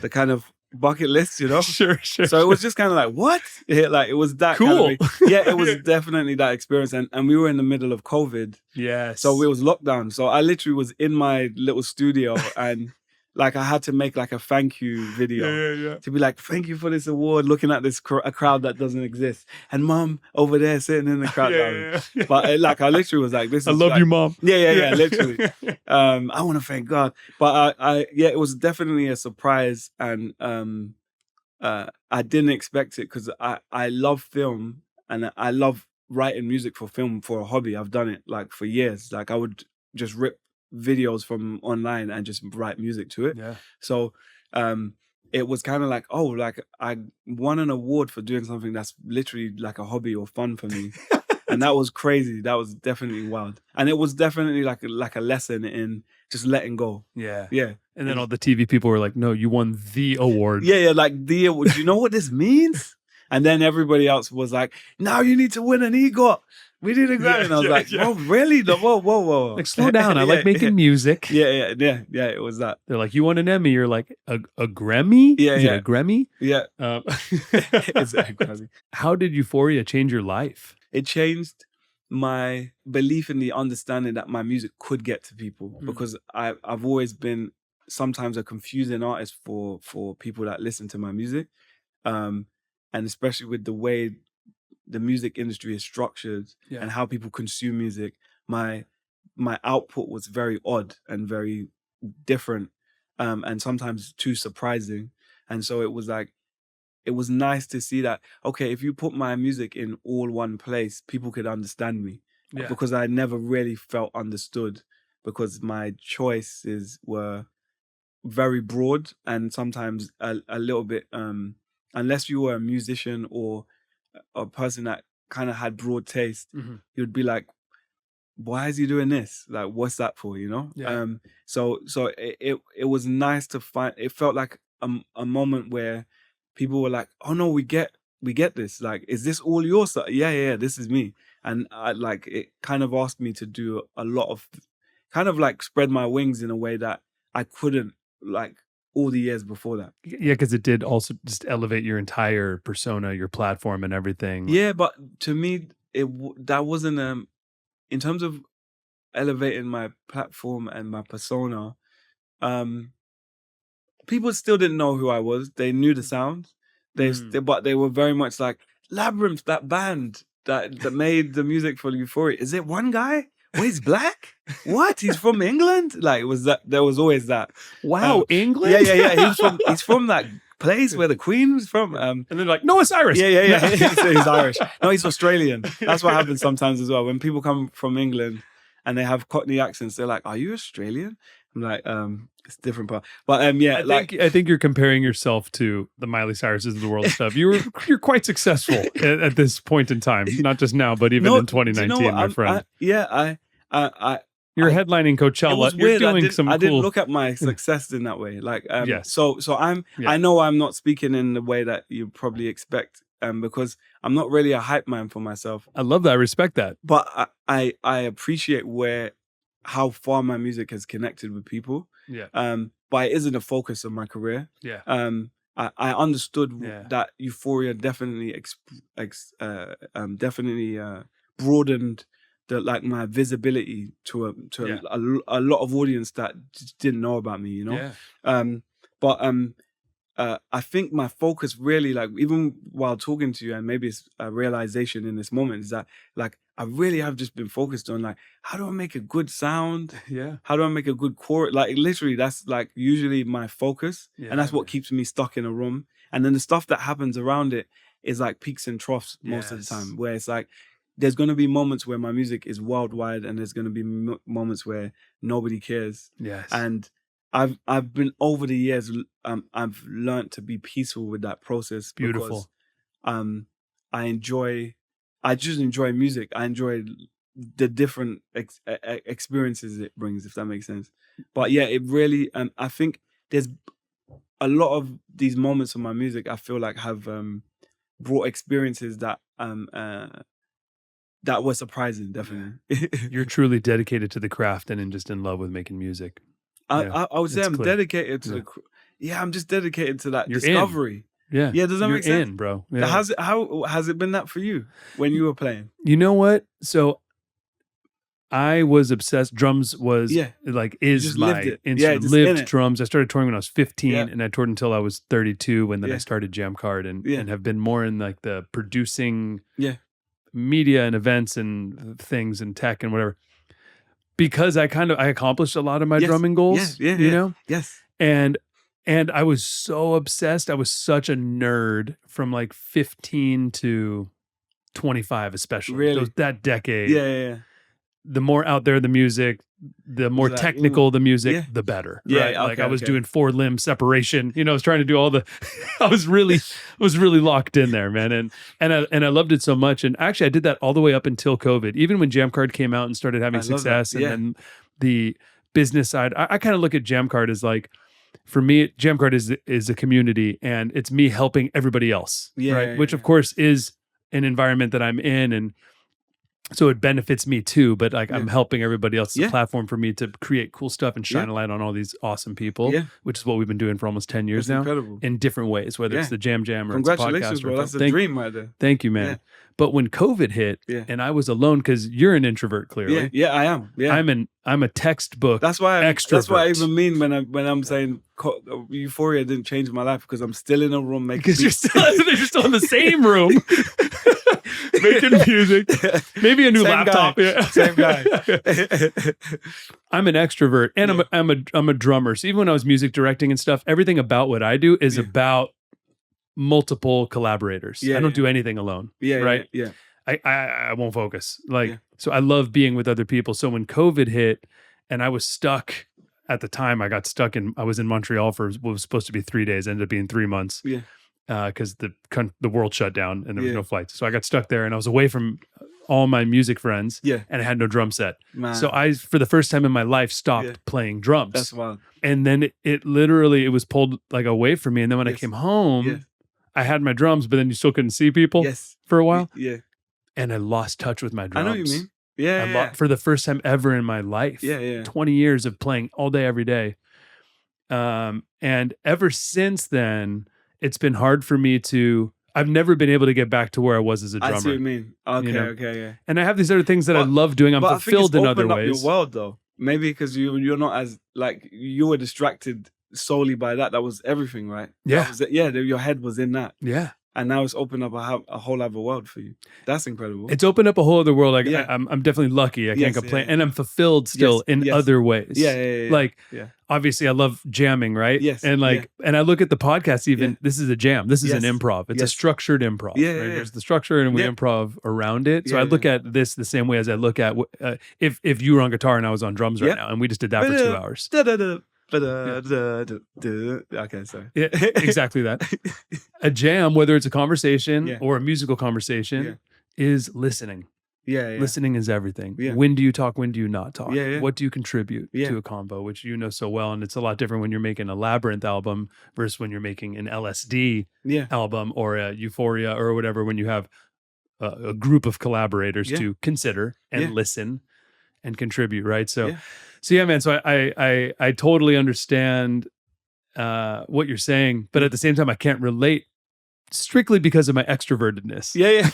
kind of bucket list, you know?
Sure.
So it was just kind of like, what? Yeah, like, it was that
cool.
kind of, it was definitely that experience. And we were in the middle of COVID.
Yes.
So it was lockdown. So I literally was in my little studio, and like I had to make like a thank you video to be like, thank you for this award, looking at this a crowd that doesn't exist, and Mom over there sitting in the crowd. But like I literally was like, this
I
is
love
like,
you, Mom.
Yeah, literally. I want to thank God. But it was definitely a surprise, and I didn't expect it, because I love film, and I love writing music for film for a hobby. I've done it like for years. Like I would just rip videos from online and just write music to it.
Yeah.
So it was kind of like, oh, like I won an award for doing something that's literally like a hobby or fun for me. And that was crazy. That was definitely wild. And it was definitely like a lesson in just letting go.
Yeah.
Yeah.
And then all the TV people were like, no, you won the award.
Yeah, like the award. Do you know what this means? And then everybody else was like, now you need to win an EGOT. We did a Grammy. And I was like, oh, really? Whoa.
Like, slow down. I like making music.
Yeah. It was that.
They're like, you won an Emmy. You're like, a Grammy?
Yeah,
Is it a Grammy?
Yeah. It's a Grammy.
How did Euphoria change your life?
It changed my belief in the understanding that my music could get to people, because I've always been sometimes a confusing artist for people that listen to my music. And especially with the way the music industry is structured and how people consume music, my output was very odd and very different, and sometimes too surprising. And so it was like, it was nice to see that, okay, if you put my music in all one place, people could understand me.
Yeah.
Because I never really felt understood, because my choices were very broad, and sometimes a little bit, unless you were a musician or a person that kind of had broad taste, you'd be like, why is he doing this? Like, what's that for, you know?
Yeah.
So it was nice to find, it felt like a moment where people were like, oh no, we get this. Like, is this all your stuff? Yeah, this is me. And it kind of asked me to do a lot of, kind of like spread my wings in a way that I couldn't, like, all the years before that.
Yeah, because it did also just elevate your entire persona, your platform and everything.
Yeah, but to me, that wasn't, in terms of elevating my platform and my persona, people still didn't know who I was. They knew the sound, but they were very much like, Labyrinth, that band that made the music for Euphoria. Is it one guy? Oh, he's black? What? He's from England? Like, it was that. There was always that.
Wow, England?
Yeah. He's from that place where the Queen was from.
And they're like, no, it's Irish.
Yeah. He's Irish. No, he's Australian. That's what happens sometimes as well. When people come from England and they have Cockney accents, they're like, "Are you Australian?" I'm like, it's a different part. But yeah,
I think you're comparing yourself to the Miley Cyruses of the world stuff. You're quite successful at this point in time, not just now, but even in 2019, my friend. You're headlining Coachella.
It was
You're
weird.
doing some
I
cool.
didn't look at my success in that way. Like,
Yes.
So I know I'm not speaking in the way that you probably expect, because I'm not really a hype man for myself.
I love that. I respect that.
But I appreciate how far my music has connected with people.
Yeah.
But it isn't a focus of my career.
Yeah.
I understood
Yeah.
that Euphoria definitely broadened my visibility to a lot of audience that just didn't know about me, you know.
Yeah.
I think my focus really, like, even while talking to you, and maybe it's a realization in this moment, is that, like, I really have just been focused on, like, how do I make a good sound?
Yeah.
How do I make a good chorus? Like, literally, that's like usually my focus, and that's what keeps me stuck in a room. And then the stuff that happens around it is like peaks and troughs most of the time, where it's like, there's going to be moments where my music is worldwide, and there's going to be moments where nobody cares.
Yes.
And I've been, over the years, I've learned to be peaceful with that process.
Beautiful.
Because, I just enjoy music. I enjoy the different experiences it brings, if that makes sense. But yeah, it really, I think there's a lot of these moments of my music I feel like have brought experiences that were surprising, definitely.
You're truly dedicated to the craft and just in love with making music.
I would say I'm dedicated to I'm just dedicated to that discovery. Yeah. Does that make sense?
You're in, bro. Yeah.
How has it been that for you when you were playing?
You know what? So I was obsessed. Drums was is my instrument. Lived drums. I started touring when I was 15, and I toured until I was 32, and then I started Jam Card and have been more in like the producing media and events and things and tech and whatever. Because I accomplished a lot of my drumming goals. You know?
Yes.
And I was so obsessed. I was such a nerd from like 15 to 25, especially.
Really?
That decade.
Yeah.
The more out there the music, the more technical the music, the better.
Yeah.
Right? Like I was doing 4-limb separation. You know, I was trying to do all the I was really locked in there, man. And I loved it so much. And actually I did that all the way up until COVID. Even when Jam Card came out and started having success, and then the business side, I kind of look at Jam Card as like, for me, Jam Card is a community, and it's me helping everybody else, right? Which of course is an environment that I'm in, and so it benefits me too. But like I'm helping everybody else. It's a platform for me to create cool stuff and shine a light on all these awesome people, which is what we've been doing for almost 10 years now,
incredible.
In different ways, whether it's the Jam or
congratulations,
it's a podcast,
bro. That's a dream right there.
Thank you, man. But when COVID hit, and I was alone, because you're an introvert, clearly.
Yeah, I am. Yeah,
I'm a textbook.
That's why
extrovert.
That's what I even mean when I'm saying Euphoria didn't change my life, because I'm still in a room making.
Because you're still in the same room. Making music, maybe a new laptop.
Same guy.
I'm an extrovert, and I'm a drummer. So even when I was music directing and stuff, everything about what I do is about multiple collaborators. I don't do anything alone. Right?
Yeah.
I won't focus. So I love being with other people. So when COVID hit, and I was stuck at the time, I was in Montreal for what was supposed to be 3 days, ended up being 3 months.
Yeah.
Because the world shut down and there was no flights. So I got stuck there, and I was away from all my music friends, and I had no drum set.
Man.
So I, for the first time in my life, stopped playing drums.
That's wild.
And then it literally was pulled like away from me. And then when I came home, I had my drums, but then you still couldn't see people for a while.
Yeah.
And I lost touch with my drums.
I know what you mean. Yeah.
For the first time ever in my life.
Yeah.
20 years of playing all day, every day. And ever since then, it's been hard for me I've never been able to get back to where I was as a drummer.
I see what you mean. Okay,
you know?
okay, yeah.
And I have these other things that I love doing. I'm fulfilled in other ways.
Up your world, though. Maybe because you're not as, like, you were distracted solely by that. That was everything, right?
Yeah.
Your head was in that.
Yeah.
And now it's opened up a whole other world for you. That's incredible.
It's opened up a whole other world. Like I'm definitely lucky. I can't complain, and I'm fulfilled still in other ways.
Yeah.
Like obviously, I love jamming, right?
Yes.
And like, and I look at the podcast. Even this is a jam. This is an improv. It's a structured improv.
Yeah,
right? There's the structure, and we improv around it. So I look at this the same way as I look at if you were on guitar and I was on drums right now, and we just did that for 2 hours.
Okay, sorry.
Yeah, exactly that. A jam, whether it's a conversation or a musical conversation, is listening.
Yeah.
Listening is everything.
Yeah.
When do you talk? When do you not talk?
Yeah.
What do you contribute to a combo, which you know so well? And it's a lot different when you're making a Labyrinth album versus when you're making an LSD album or a Euphoria or whatever, when you have a group of collaborators to consider and listen and contribute, right? So yeah, man. So I totally understand what you're saying, but at the same time, I can't relate strictly because of my extrovertedness.
Yeah.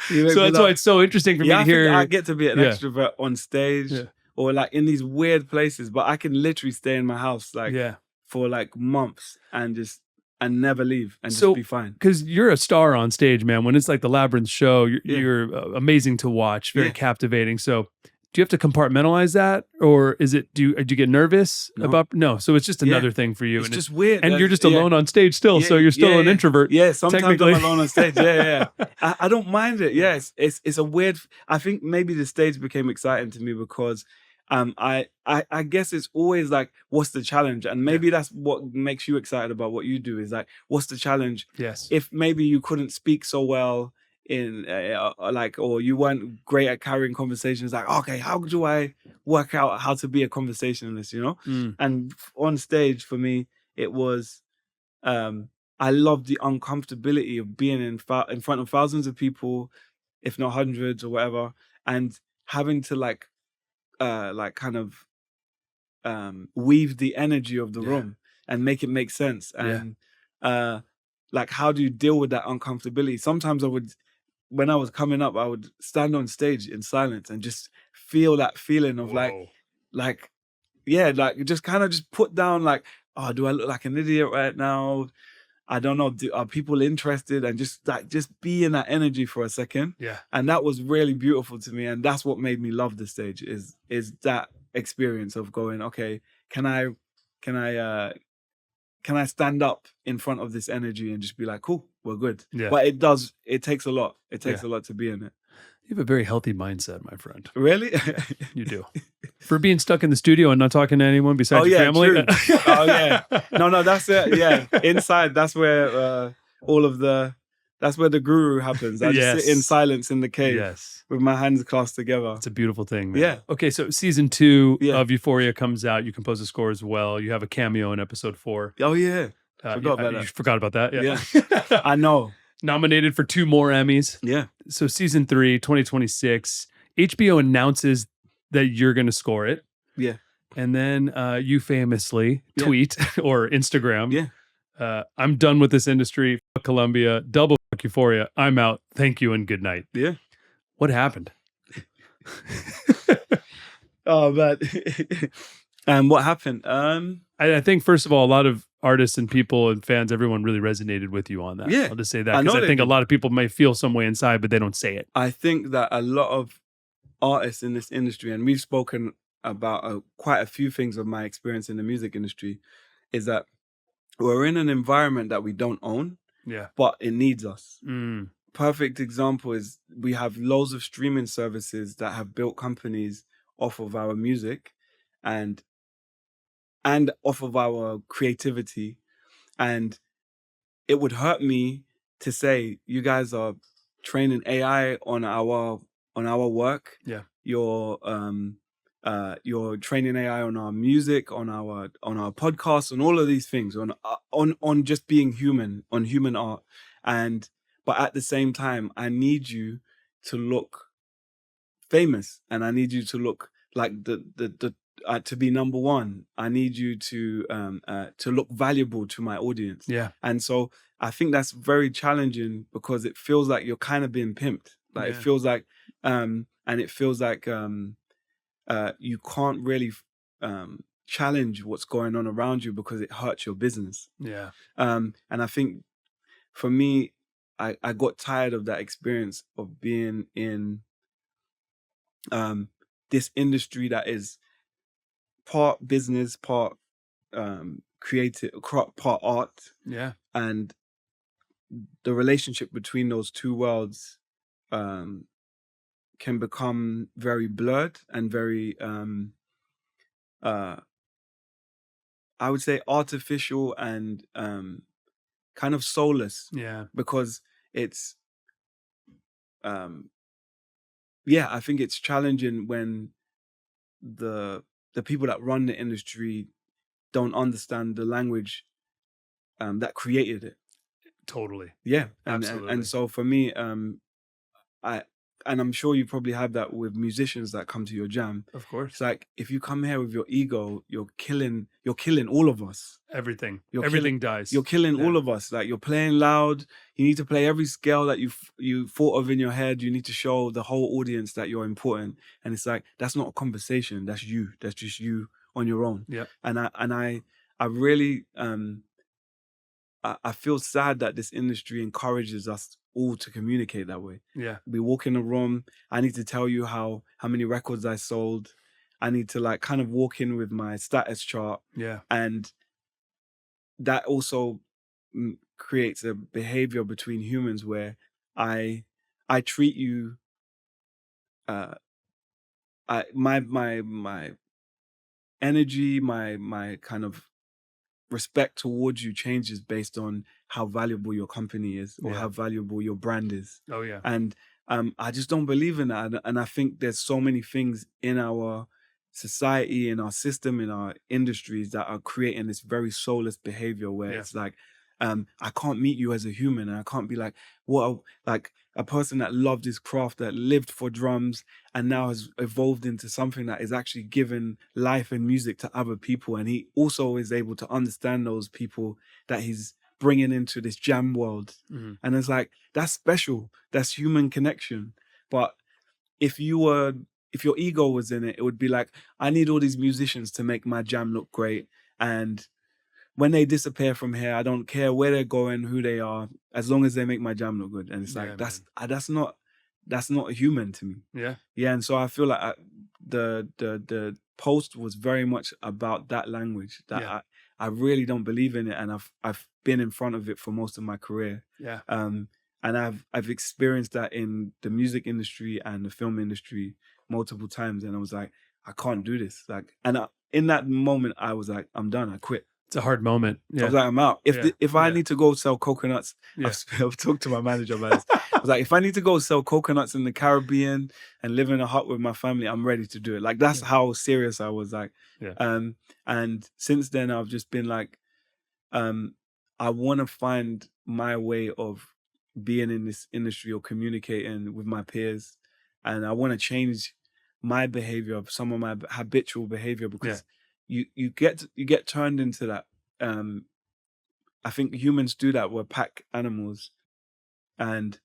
So that's why it's so interesting for me to hear.
I get to be an extrovert on stage or like in these weird places, but I can literally stay in my house like for like months and never leave and just be fine.
Because you're a star on stage, man. When it's like the Labyrinth show, you're amazing to watch, very captivating. So do you have to compartmentalize that, or is it? Do you get nervous about? No, so it's just another thing for you.
It's just weird,
and you're just alone on stage still, so you're still an introvert.
Yeah, sometimes I'm alone on stage. Yeah. I don't mind it. Yeah, it's a weird. I think maybe the stage became exciting to me because, I guess it's always like, what's the challenge? And maybe that's what makes you excited about what you do. Is like, what's the challenge?
Yes.
If maybe you couldn't speak so well in or you weren't great at carrying conversations, like, okay, how do I work out how to be a conversationalist, you know? And on stage for me it was I love the uncomfortability of being in front of thousands of people, if not hundreds or whatever, and having to like kind of weave the energy of the room and make it make sense. And like, how do you deal with that uncomfortability? Sometimes when I was coming up, I would stand on stage in silence and just feel that feeling of like just kind of just put down like, oh, do I look like an idiot right now? I don't know. Are people interested? And just be in that energy for a second.
Yeah. And
that was really beautiful to me. And that's what made me love the stage is that experience of going, okay, can I stand up in front of this energy and just be like, cool, we're good.
Yeah.
But it takes a lot. It takes a lot to be in it.
You have a very healthy mindset, my friend.
Really?
You do. For being stuck in the studio and not talking to anyone besides your family.
True. Oh yeah. No, that's it. Yeah. Inside, that's where that's where the guru happens. I just sit in silence in the cave with my hands clasped together.
It's a beautiful thing, man.
Yeah.
Okay, so season 2 of Euphoria comes out. You compose the score as well. You have a cameo in episode 4.
Oh yeah.
You forgot about that?
Yeah. I know.
Nominated for 2 more Emmys.
Yeah.
So season 3, 2026, HBO announces that you're going to score it.
Yeah.
And then you famously tweet or Instagram.
Yeah.
I'm done with this industry. Fuck Columbia. Double fuck Euphoria. I'm out. Thank you and good night.
Yeah.
What happened?
Oh, man. What happened?
I think, first of all, a lot of artists and people and fans, everyone really resonated with you on that.
Yeah.
I'll just say that because I think a lot of people may feel some way inside, but they don't say it.
I think that a lot of artists in this industry, and we've spoken about quite a few things of my experience in the music industry, is that we're in an environment that we don't own, but it needs us. Perfect example is we have loads of streaming services that have built companies off of our music and off of our creativity. And it would hurt me to say, you guys are training AI on our work.
Yeah.
You're training AI on our music, on our podcasts, on all of these things, on just being human, on human art. But at the same time, I need you to look famous, and I need you to look like to be number one. I need you to look valuable to my audience.
Yeah.
And so I think that's very challenging because it feels like you're kind of being pimped. Like it feels like, and it feels like you can't really challenge what's going on around you because it hurts your business.
Yeah.
And I think for me, I got tired of that experience of being in this industry that is part business, part creative, part art,
Yeah.
and the relationship between those two worlds can become very blurred and very I would say artificial and kind of soulless,
Yeah.
because it's yeah, I think it's challenging when the people that run the industry don't understand the language that created it.
Totally.
Yeah,
Absolutely.
and so for me, and I'm sure you probably have that with musicians that come to your jam.
Of course.
It's like, if you come here with your ego, you're killing all of us.
Everything.
You're
Everything dies.
You're killing all of us. Like, you're playing loud. You need to play every scale that you thought of in your head. You need to show the whole audience that you're important. And it's like, that's not a conversation. That's you. That's just you on your own.
Yeah.
And I really I feel sad that this industry encourages us all to communicate that way.
Yeah.
We walk in a room, I need to tell you how many records I sold. I need to like kind of walk in with my status chart.
Yeah.
And that also creates a behavior between humans where I treat you my energy, my kind of respect towards you changes based on how valuable your company is, or how valuable your brand is.
Oh yeah.
And I just don't believe in that. And I think there's so many things in our society, in our system, in our industries that are creating this very soulless behavior where it's like, I can't meet you as a human, and I can't be like, like a person that loved his craft, that lived for drums, and now has evolved into something that is actually giving life and music to other people. And he also is able to understand those people that he's bringing into this jam world.
Mm-hmm.
And it's like, that's special. That's human connection. But if your ego was in it, it would be like, I need all these musicians to make my jam look great. And when they disappear from here, I don't care where they're going, who they are, as long as they make my jam look good. And it's like, that's not human to me. Yeah. Yeah. And so I feel like the post was very much about that language that I really don't believe in it. And I've been in front of it for most of my career. Yeah. And I've experienced that in the music industry and the film industry multiple times. And I was like, I can't do this. Like, and in that moment, I was like, I'm done. I quit.
It's a hard moment. Yeah.
I was like, I'm out. If I need to go sell coconuts, I've talked to my manager about this. I was like, if I need to go sell coconuts in the Caribbean and live in a hut with my family, I'm ready to do it. Like, that's how serious I was. Like, and since then, I've just been like, I want to find my way of being in this industry or communicating with my peers, and I want to change my behavior, some of my habitual behavior, because you get turned into that. I think humans do that. We're pack animals, and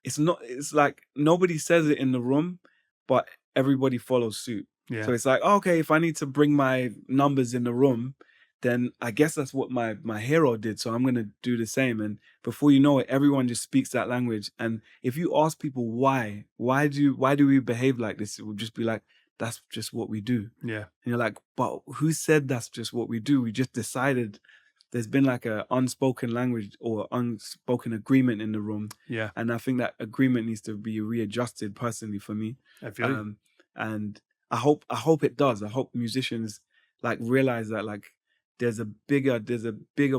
it's like nobody says it in the room, but everybody follows suit. Yeah. So it's like, okay, if I need to bring my numbers in the room, then I guess that's what my hero did. So I'm gonna do the same. And before you know it, everyone just speaks that language. And if you ask people why do we behave like this, it would just be like, that's just what we do. Yeah. And you're like, but who said that's just what we do? We just decided. There's been like a unspoken language or unspoken agreement in the room. Yeah. And I think that agreement needs to be readjusted personally for me. I feel you. And I hope it does. I hope musicians like realize that like there's a bigger,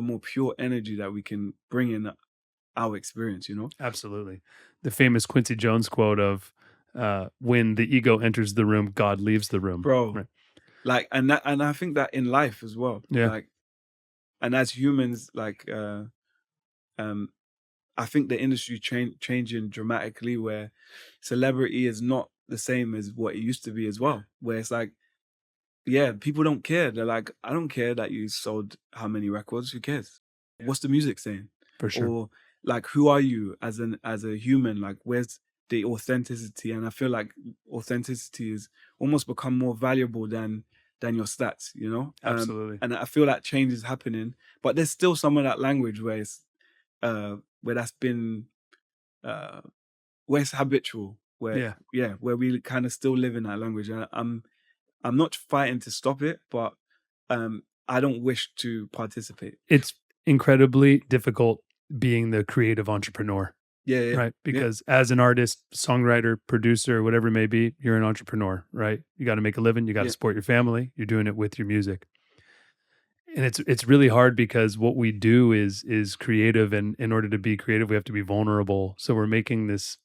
more pure energy that we can bring in our experience, you know?
Absolutely. The famous Quincy Jones quote of, when the ego enters the room, God leaves the room.
Bro. Right. Like, and I think that in life as well. Yeah. Like, and as humans, like, I think the industry changing dramatically, where celebrity is not the same as what it used to be as well. Where it's like, yeah, people don't care. They're like, I don't care that you sold how many records. Who cares? Yeah. What's the music saying? For sure. Or like, who are you as a human? Like, where's the authenticity? And I feel like authenticity has almost become more valuable than your stats, you know?
Absolutely.
And I feel that change is happening, but there's still some of that language where it's, where that's been where it's habitual, where where we kind of still live in that language. And I'm not fighting to stop it, but I don't wish to participate.
It's incredibly difficult being the creative entrepreneur.
Yeah.
Right. Because as an artist, songwriter, producer, whatever it may be, you're an entrepreneur, right? You got to make a living. You got to support your family. You're doing it with your music. And it's really hard because what we do is creative, and in order to be creative, we have to be vulnerable. So we're making this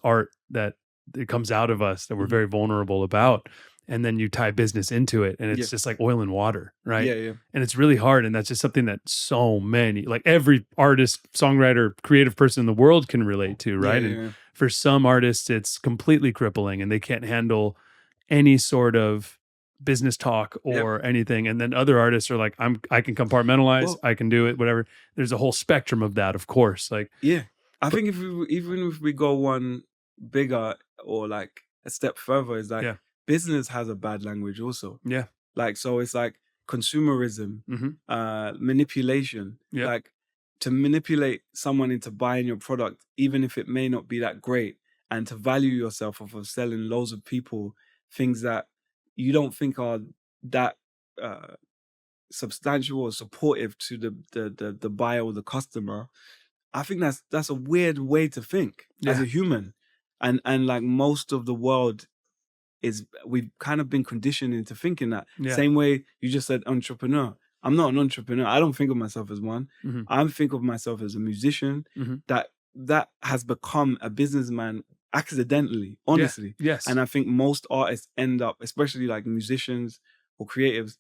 art that it comes out of us that we're very vulnerable about. And then you tie business into it, and it's just like oil and water, right?
Yeah.
And it's really hard, and that's just something that so many, like every artist, songwriter, creative person in the world can relate to, right? And for some artists, it's completely crippling, and they can't handle any sort of business talk or anything. And then other artists are like, I can compartmentalize, I can do it, whatever. There's a whole spectrum of that, of course. Like,
I think even if we go one bigger or like a step further, is like business has a bad language also.
Yeah.
Like, so it's like consumerism, manipulation, like to manipulate someone into buying your product, even if it may not be that great, and to value yourself off of selling loads of people things that you don't think are that substantial or supportive to the buyer or the customer. I think that's a weird way to think as a human. And like most of the world we've kind of been conditioned into thinking that. Same way you just said entrepreneur. I'm not an entrepreneur. I don't think of myself as one. I think of myself as a musician that has become a businessman accidentally, honestly.
Yes.
And I think most artists end up, especially like musicians or creatives,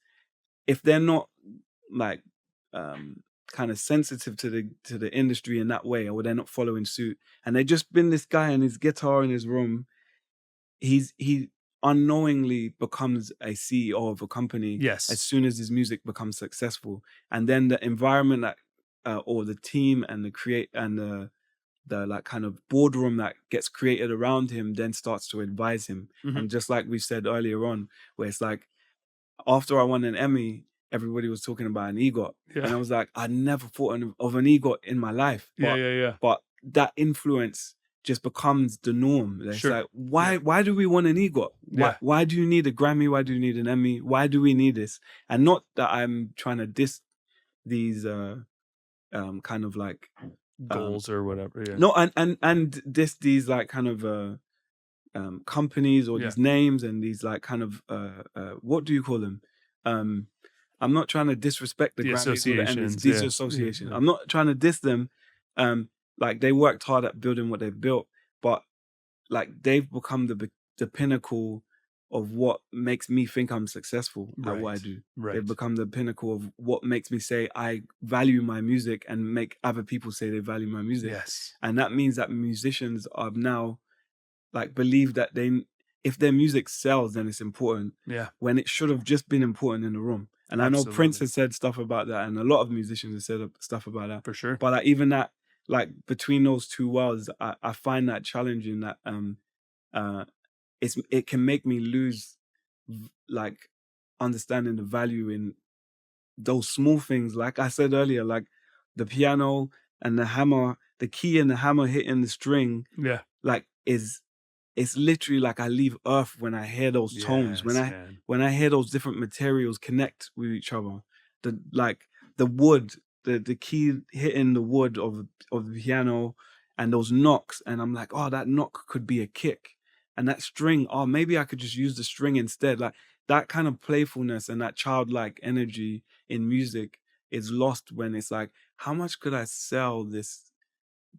if they're not like kind of sensitive to the industry in that way, or they're not following suit, and they just been this guy and his guitar in his room, he unknowingly becomes a CEO of a company as soon as his music becomes successful. And then the environment that or the team and the like kind of boardroom that gets created around him then starts to advise him. And just like we said earlier on, where it's like after I won an Emmy, everybody was talking about an EGOT. And I was like, I never thought of an EGOT in my life. But, but that influence just becomes the norm. It's like, why do we want an EGOT? Why do you need a Grammy? Why do you need an Emmy? Why do we need this? And not that I'm trying to diss these kind of like
goals or whatever.
No, and these like kind of companies or these names and these like kind of what do you call them? I'm not trying to disrespect the Grammys or the Emmys, these associations. I'm not trying to diss them. Like they worked hard at building what they've built, but like they've become the pinnacle of what makes me think I'm successful at what I do. They've become the pinnacle of what makes me say I value my music and make other people say they value my music. And that means that musicians are now like believe that if their music sells, then it's important. When it should have just been important in the room. And I know Prince has said stuff about that, and a lot of musicians have said stuff about that.
For sure.
But like, even that, like between those two worlds, I find that challenging. That it can make me lose like understanding the value in those small things. Like I said earlier, like the piano and the hammer, the key and the hammer hitting the string. Like it's literally like I leave Earth when I hear those tones. When I hear those different materials connect with each other. The wood. The key hitting the wood of the piano and those knocks, and I'm like, oh, that knock could be a kick, and that string, oh, maybe I could just use the string instead. Like that kind of playfulness and that childlike energy in music is lost when it's like, how much could I sell this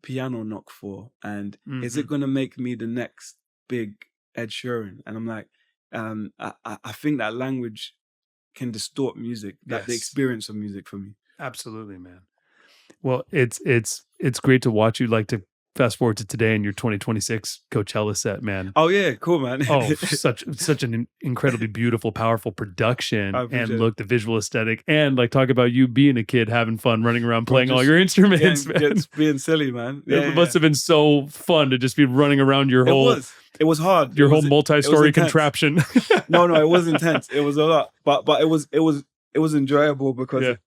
piano knock for, and is it gonna make me the next big Ed Sheeran? And I'm like, I think that language can distort music, the experience of music for me.
Absolutely, man. Well, it's great to watch you. Like to fast forward to today and your 2026 Coachella set, man.
Oh yeah, cool, man.
Oh, such an incredibly beautiful, powerful production, and look, the visual aesthetic, and like talk about you being a kid having fun, running around playing all your instruments, man.
Just being silly, man.
It must have been so fun to just be running around your whole.
It was hard.
Your whole multi-story contraption.
No, it was intense. It was a lot, but it was enjoyable because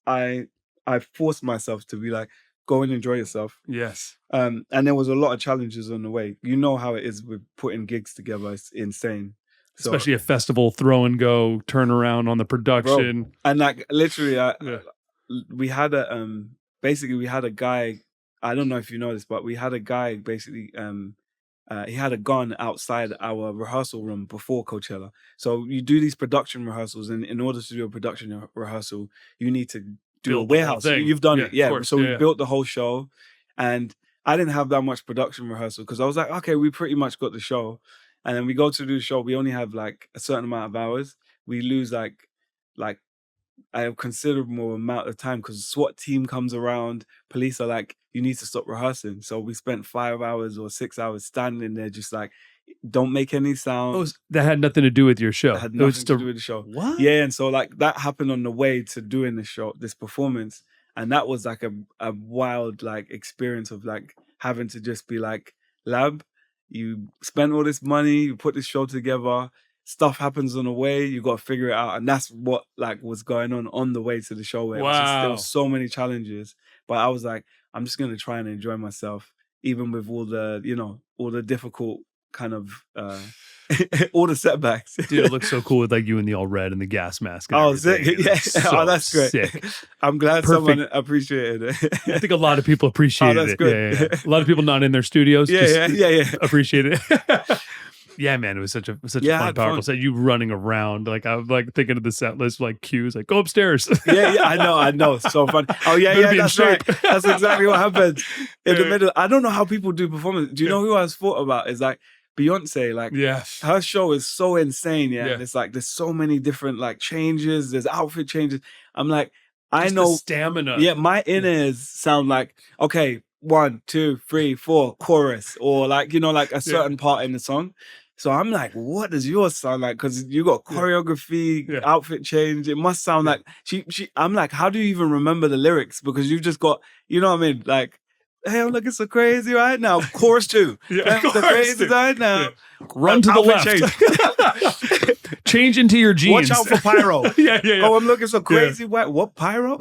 I forced myself to be like, go and enjoy yourself.
Yes.
And there was a lot of challenges on the way. You know how it is with putting gigs together. It's insane. So,
Especially a festival, throw and go, turn around on the production.
bro, and like literally, we had a basically we had a guy. I don't know if you know this, but we had a guy basically. He had a gun outside our rehearsal room before Coachella. So you do these production rehearsals, and in order to do a production rehearsal, you need to do
Build
a warehouse. You've done it, yeah. So we built the whole show, and I didn't have that much production rehearsal because I was like, okay, we pretty much got the show, and then we go to do the show. We only have like a certain amount of hours. We lose like a considerable amount of time because SWAT team comes around. Police are like, you need to stop rehearsing. So we spent 5 hours or 6 hours standing there, just like, don't make any sound.
Oh, that had nothing to do with your show.
That had nothing to do with the show.
What?
Yeah, and so like that happened on the way to doing the show, this performance, and that was like a wild like experience of like having to just be like, Lab, you spent all this money, you put this show together. Stuff happens on the way, you got to figure it out, and that's what like was going on the way to the show. Where there was so many challenges, but I was like, I'm just gonna try and enjoy myself, even with all the all the difficult kind of all the setbacks.
Dude, it looks so cool with like you in the all red and the gas mask. And
oh, sick! Yeah,
so
that's great.
Sick.
I'm glad someone appreciated it.
I think a lot of people appreciated
that's
it.
good.
Yeah. A lot of people not in their studios.
Yeah.
Appreciate it. Yeah, man, it was such a fun, powerful set. You running around, like I'm like thinking of the set list, like cues, like go upstairs.
yeah, I know, it's so fun. Oh yeah, that's right. That's exactly what happens in the middle. I don't know how people do performance. Do you know who I was thought about? Is like Beyoncé. Like, her show is so insane. Yeah, and it's like there's so many different like changes. There's outfit changes. I'm like, I know
the stamina.
Yeah, my inners sound like okay, 1, 2, 3, 4, chorus, or like like a certain part in the song. So I'm like, what does yours sound like? Because you got choreography, outfit change. It must sound like she. I'm like, how do you even remember the lyrics? Because you've just got, you know what I mean? Like, hey, I'm looking so crazy right now. Chorus 2.
Yeah,
so crazy right now.
Yeah. Run to the left. Change into your jeans.
Watch out for pyro.
yeah.
Oh, I'm looking so crazy. What pyro?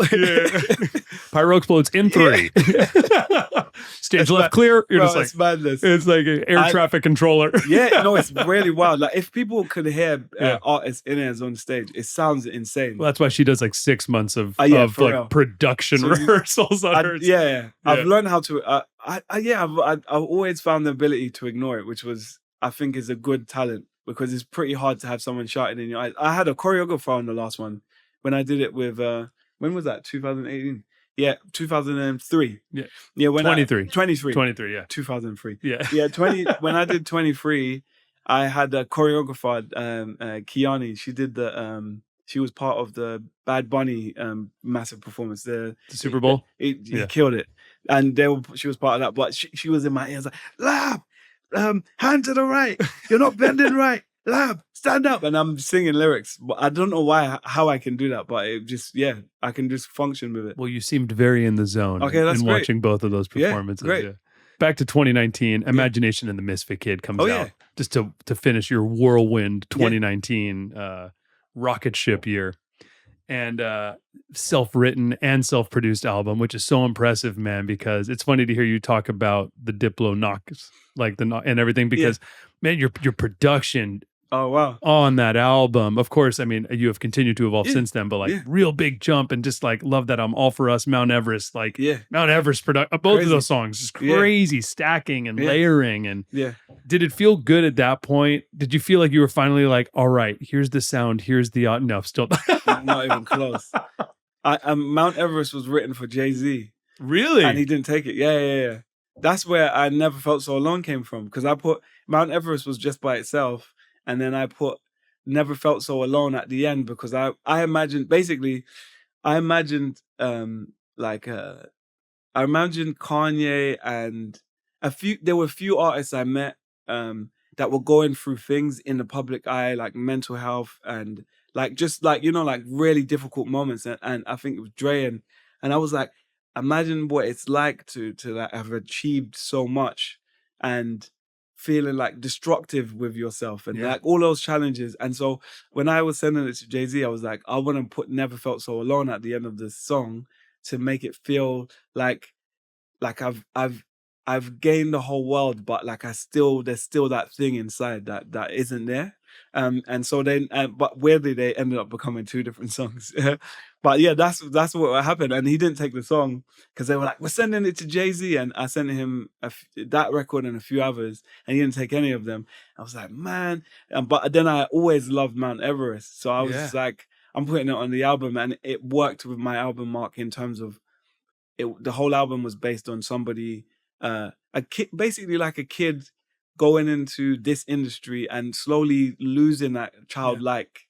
Pyro explodes in 3. Stage it's left clear. You're just like,
it's madness.
It's like an air traffic controller.
It's really wild. Like if people could hear artists in it on stage, it sounds insane.
Well, that's why she does like 6 months of like production rehearsals on her.
Yeah. I've learned how to. I've always found the ability to ignore it, which was I think is a good talent because it's pretty hard to have someone shouting in your eyes. I had a choreographer on the last one when I did it with when was that? 2018. Yeah, 2003. Yeah, when 23.
23, yeah.
2003.
Yeah.
20 when I did 23, I had a choreographer, Kiani. She did she was part of the Bad Bunny massive performance. The
Super Bowl?
He killed it. And she was part of that, but she was in my ears like, Lab, hand to the right. You're not bending right. Lab, stand up. And I'm singing lyrics. But I don't know how I can do that, but it just, I can just function with it.
Well, you seemed very in the zone in watching both of those performances.
Yeah, great.
Back to 2019, Imagination and the Misfit Kid comes out just to finish your whirlwind 2019 rocket ship year. And self-written and self-produced album, which is so impressive, man, because it's funny to hear you talk about the Diplo knocks, like and everything, because man, your production on that album, of course, I mean, you have continued to evolve since then, but like real big jump, and just like love that All For Us, Mount Everest, like Mount Everest production, both of those songs, just crazy stacking and layering. And did it feel good at that point? Did you feel like you were finally like, all right, here's the sound, here's the no, still
not even close. Mount Everest was written for Jay-Z.
Really?
And he didn't take it. Yeah. That's where I Never Felt So Alone came from, because I put Mount Everest was just by itself. And then I put Never Felt So Alone at the end because I imagined Kanye and there were a few artists I met that were going through things in the public eye, like mental health and like just like, like really difficult moments. And I think it was Dre and I was like, imagine what it's like to like have achieved so much and feeling like destructive with yourself and like all those challenges. And so when I was sending it to Jay-Z, I was like, I want to put Never Felt So Alone at the end of this song to make it feel like like I've gained the whole world, but like there's still that thing inside that isn't there. And so then, but weirdly, they ended up becoming two different songs. But yeah, that's what happened. And he didn't take the song because they were like, we're sending it to Jay-Z. And I sent him that record and a few others, and he didn't take any of them. I was like, man. But then I always loved Mount Everest. So I was like, I'm putting it on the album, and it worked with my album mark in terms of the whole album was based on somebody, a kid, basically like a kid going into this industry and slowly losing that childlike,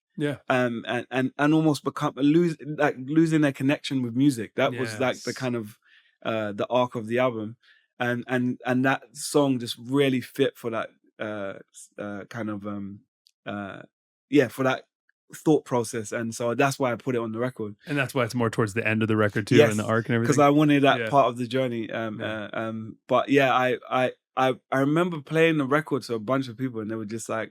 and almost losing their connection with music. That was like the kind of the arc of the album, and that song just really fit for that kind of for that thought process, and so that's why I put it on the record.
And that's why it's more towards the end of the record too, and the arc and everything.
Because I wanted that part of the journey. But yeah, I remember playing the record to a bunch of people, and they were just like,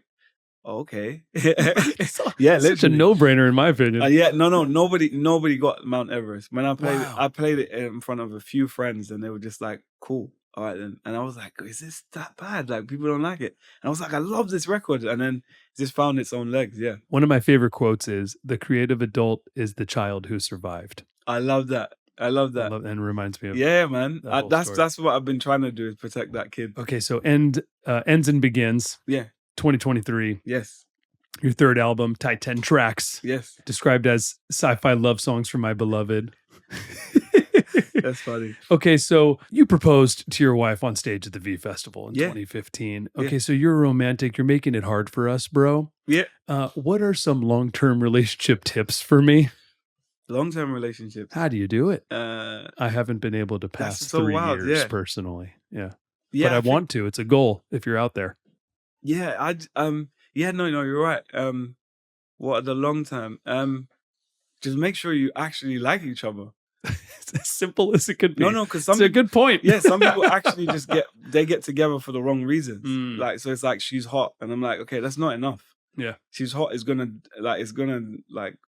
oh, "Okay, yeah,
such a no-brainer in my opinion."
Nobody got Mount Everest. When I played it, I played it in front of a few friends, and they were just like, "Cool, all right then." And I was like, "Is this that bad? Like people don't like it?" And I was like, "I love this record," and then it just found its own legs. Yeah.
One of my favorite quotes is, "The creative adult is the child who survived."
I love that. And
it reminds me of
man. That's what I've been trying to do, is protect that kid.
Okay, so ends and begins.
Yeah.
2023.
Yes.
Your third album, tight 10 tracks.
Yes.
Described as sci-fi love songs for my beloved.
That's funny.
Okay, so you proposed to your wife on stage at the V Festival in 2015. Okay, so you're a romantic. You're making it hard for us, bro.
Yeah.
What are some long-term relationship tips for me?
Long-term relationships.
How do you do it? I haven't been able to pass 3 years personally. Yeah. But I want to. It's a goal if you're out there.
Yeah, no, you're right. What are the long term? Just make sure you actually like each other.
It's as simple as it could be.
No, because
it's a good point.
Yeah, some people actually just get together for the wrong reasons. Like, so it's like, she's hot, and I'm like, okay, that's not enough.
Yeah,
she's hot is gonna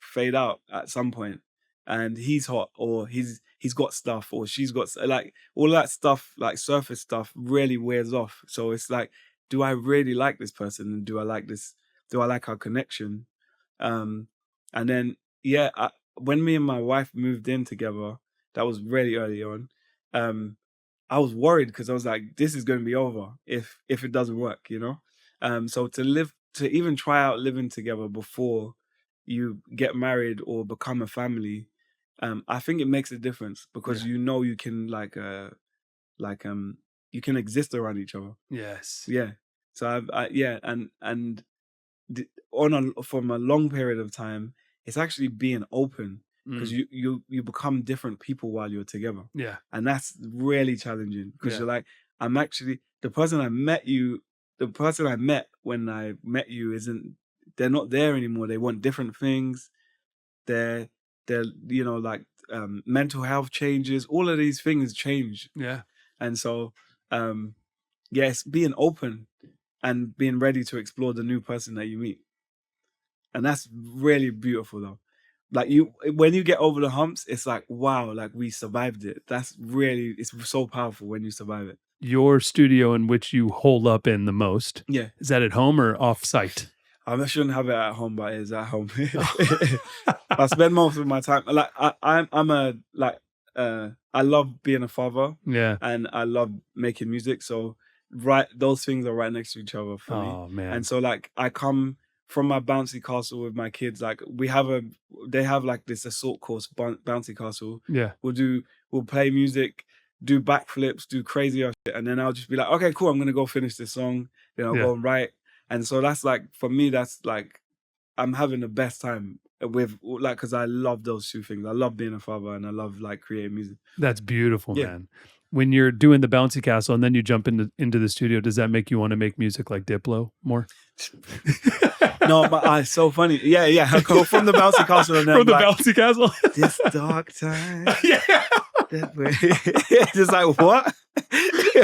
fade out at some point, and he's hot, or he's got stuff, or she's got, like, all that stuff, like surface stuff, really wears off. So it's like, do I really like this person, and do I like our connection? And then when me and my wife moved in together, that was really early on. I was worried because I was like, this is going to be over if it doesn't work, you know. So to even try out living together before you get married or become a family, I think it makes a difference, because you know you can you can exist around each other.
Yes.
Yeah. So from a long period of time, it's actually being open, because you become different people while you're together.
Yeah.
And that's really challenging, because you're like, I'm actually the person I met when I met you they're not there anymore. They want different things. They're mental health changes, all of these things change.
Yeah.
And so it's being open and being ready to explore the new person that you meet. And that's really beautiful, though. Like, when you get over the humps, it's like, wow, like, we survived it. It's so powerful when you survive it.
Your studio in which you hole up in the most.
Yeah.
Is that at home or off site?
I shouldn't have it at home, but it is at home. I spend most of my time, like, I love being a father.
Yeah.
And I love making music. So those things are right next to each other for me.
Oh, man.
And so, like, I come from my bouncy castle with my kids. Like, they have like this assault course, bouncy castle.
Yeah.
We'll play music, do backflips, do crazy shit. And then I'll just be like, okay, cool, I'm going to go finish this song. Then I'll go and write. And so that's like, for me, that's like, I'm having the best time with, like, because I love those two things. I love being a father, and I love, like, creating music.
That's beautiful, man. When you're doing the bouncy castle and then you jump into the studio, does that make you want to make music like Diplo more?
No, but it's so funny. Yeah. I go from the bouncy castle and then
from the bouncy castle.
This dark time.
Yeah.
Just like, what?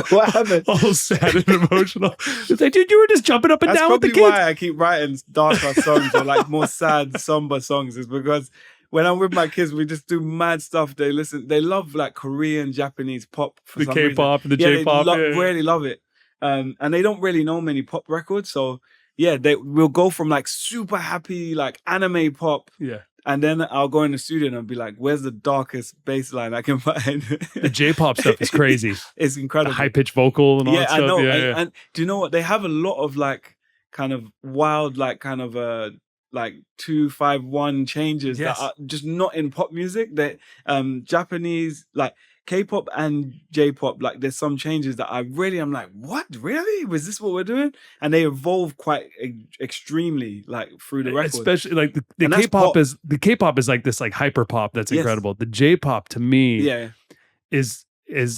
What happened?
All sad and emotional. It's like, dude, you were just jumping up and down with the kids.
That's probably why I keep writing darker songs, or like more sad, somber songs, is because when I'm with my kids, we just do mad stuff. They love like Korean, Japanese pop. For
The
some
K-pop,
reason.
the J-pop.
They really love it. And they don't really know many pop records. So yeah, we'll go from like super happy, like anime pop.
Yeah.
And then I'll go in the studio and I'll be like, where's the darkest bass line I can find?
The J-pop stuff is crazy.
It's incredible.
The high-pitched vocal and all that stuff.
I know.
Yeah,
and do you know what? They have a lot of like kind of wild, like kind of like 2-5-1 changes that are just not in pop music. That Japanese, like K-pop and J-pop, like there's some changes that I'm like, what? Really? Was this what we're doing? And they evolve quite extremely, like through the record.
Especially like the K-pop is like this like hyper pop that's incredible. The J-pop to me is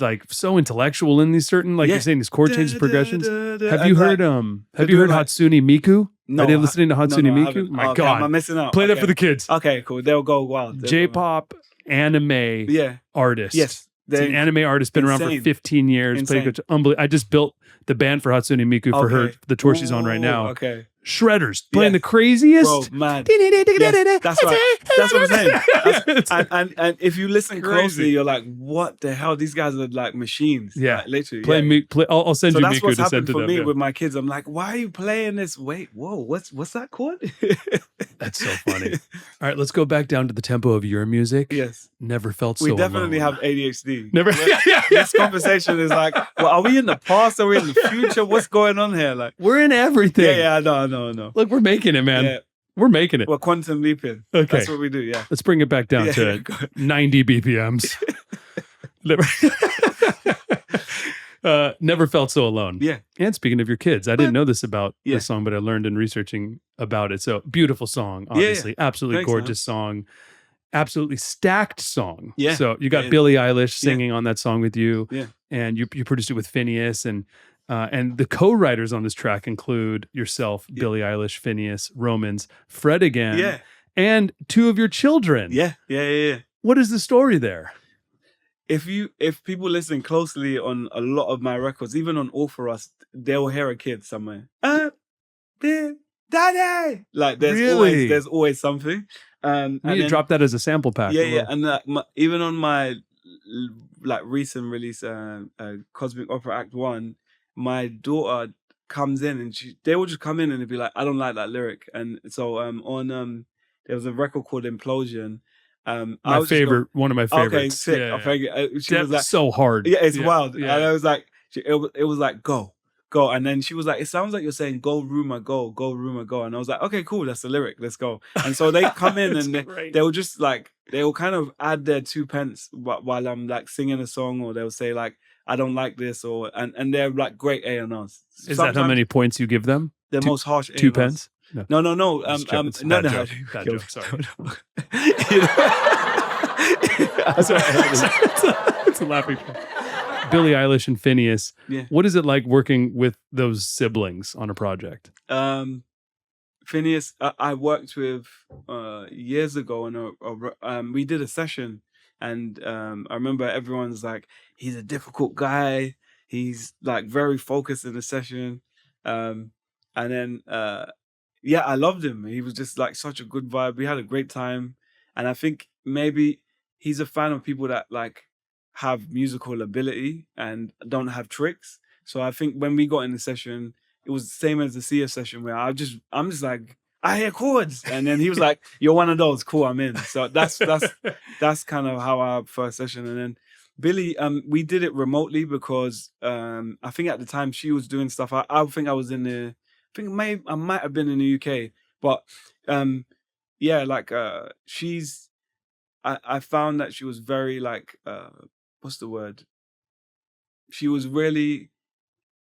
like so intellectual in these certain, like you're saying, these chord changes, progressions. Have you heard Hatsune Miku?
No,
Are they listening to Hatsune Miku?
My
God,
am I missing out?
Play that for the kids.
Okay, cool. They'll go wild.
J-pop anime artist.
Yes.
It's an anime artist, been around for 15 years. I just built the band for Hatsune Miku for her, the tour she's on right now.
Okay.
Shredders playing the craziest.
Bro, mad. Yes, that's right. That's what I'm saying. And if you listen closely, you're like, what the hell? These guys are like machines.
Yeah.
Like, literally.
I'll send you Miku to send to them.
That's what's happened for me with my kids. I'm like, why are you playing this? Wait, whoa, what's that chord?
That's so funny. All right, let's go back down to the tempo of your music.
Yes.
Never felt so
We definitely
alone.
have ADHD.
Never.
This conversation is like, well, are we in the past? Are we in the future? What's going on here? Like,
we're in everything.
Yeah, I know.
Look, we're making it, man.
Yeah.
We're making it.
We're quantum leaping.
Okay.
That's what we do, yeah.
Let's bring it back down to 90 BPMs. Never felt so alone.
Yeah.
And speaking of your kids, I didn't know this about this song, but I learned in researching about it. So beautiful song, obviously. Absolutely
Thanks,
gorgeous song. Absolutely stacked song.
Yeah.
So you got Billie Eilish singing on that song with you.
Yeah.
And you produced it with Finneas. And the co-writers on this track include yourself, Billie Eilish, Finneas, Romans, Fred again, and 2 of your children.
Yeah.
What is the story there?
If people listen closely on a lot of my records, even on All For Us, they'll hear a kid somewhere. Daddy! Like there's always something.
You need to drop that as a sample pack.
Yeah. And even on my like recent release, Cosmic Opera Act 1, my daughter comes in and they will just come in and they'll be like, I don't like that lyric. And so there was a record called Implosion.
One of my favorites.
Okay, sick.
Yeah.
Thank you. She was like,
so hard.
Yeah, it's wild.
Yeah.
And I was like, it was like, go. And then she was like, it sounds like you're saying, go rumor, go rumor, go. And I was like, okay, cool. That's the lyric. Let's go. And so they come in and they'll just like, they'll kind of add their 2 pence while I'm like singing a song, or they'll say like, I don't like this, and they're like great A&Rs.
Is that how many points you give them?
The most harsh A&Rs.
2 pence?
No.
No. Bad joke. Sorry. It's a laughing joke. Billie Eilish and Finneas.
Yeah.
What is it like working with those siblings on a project?
Finneas, I worked with years ago, and we did a session, and I remember everyone's like, he's a difficult guy. He's like very focused in the session, and then I loved him. He was just like such a good vibe. We had a great time, and I think maybe he's a fan of people that like have musical ability and don't have tricks. So I think when we got in the session, it was the same as the Sia session where I'm just like, I hear chords, and then he was like, "You're one of those, cool, I'm in." So that's kind of how our first session. And then Billie, we did it remotely because I think at the time she was doing stuff. I think I was I might have been in the UK, but I found that she was very like what's the word? She was really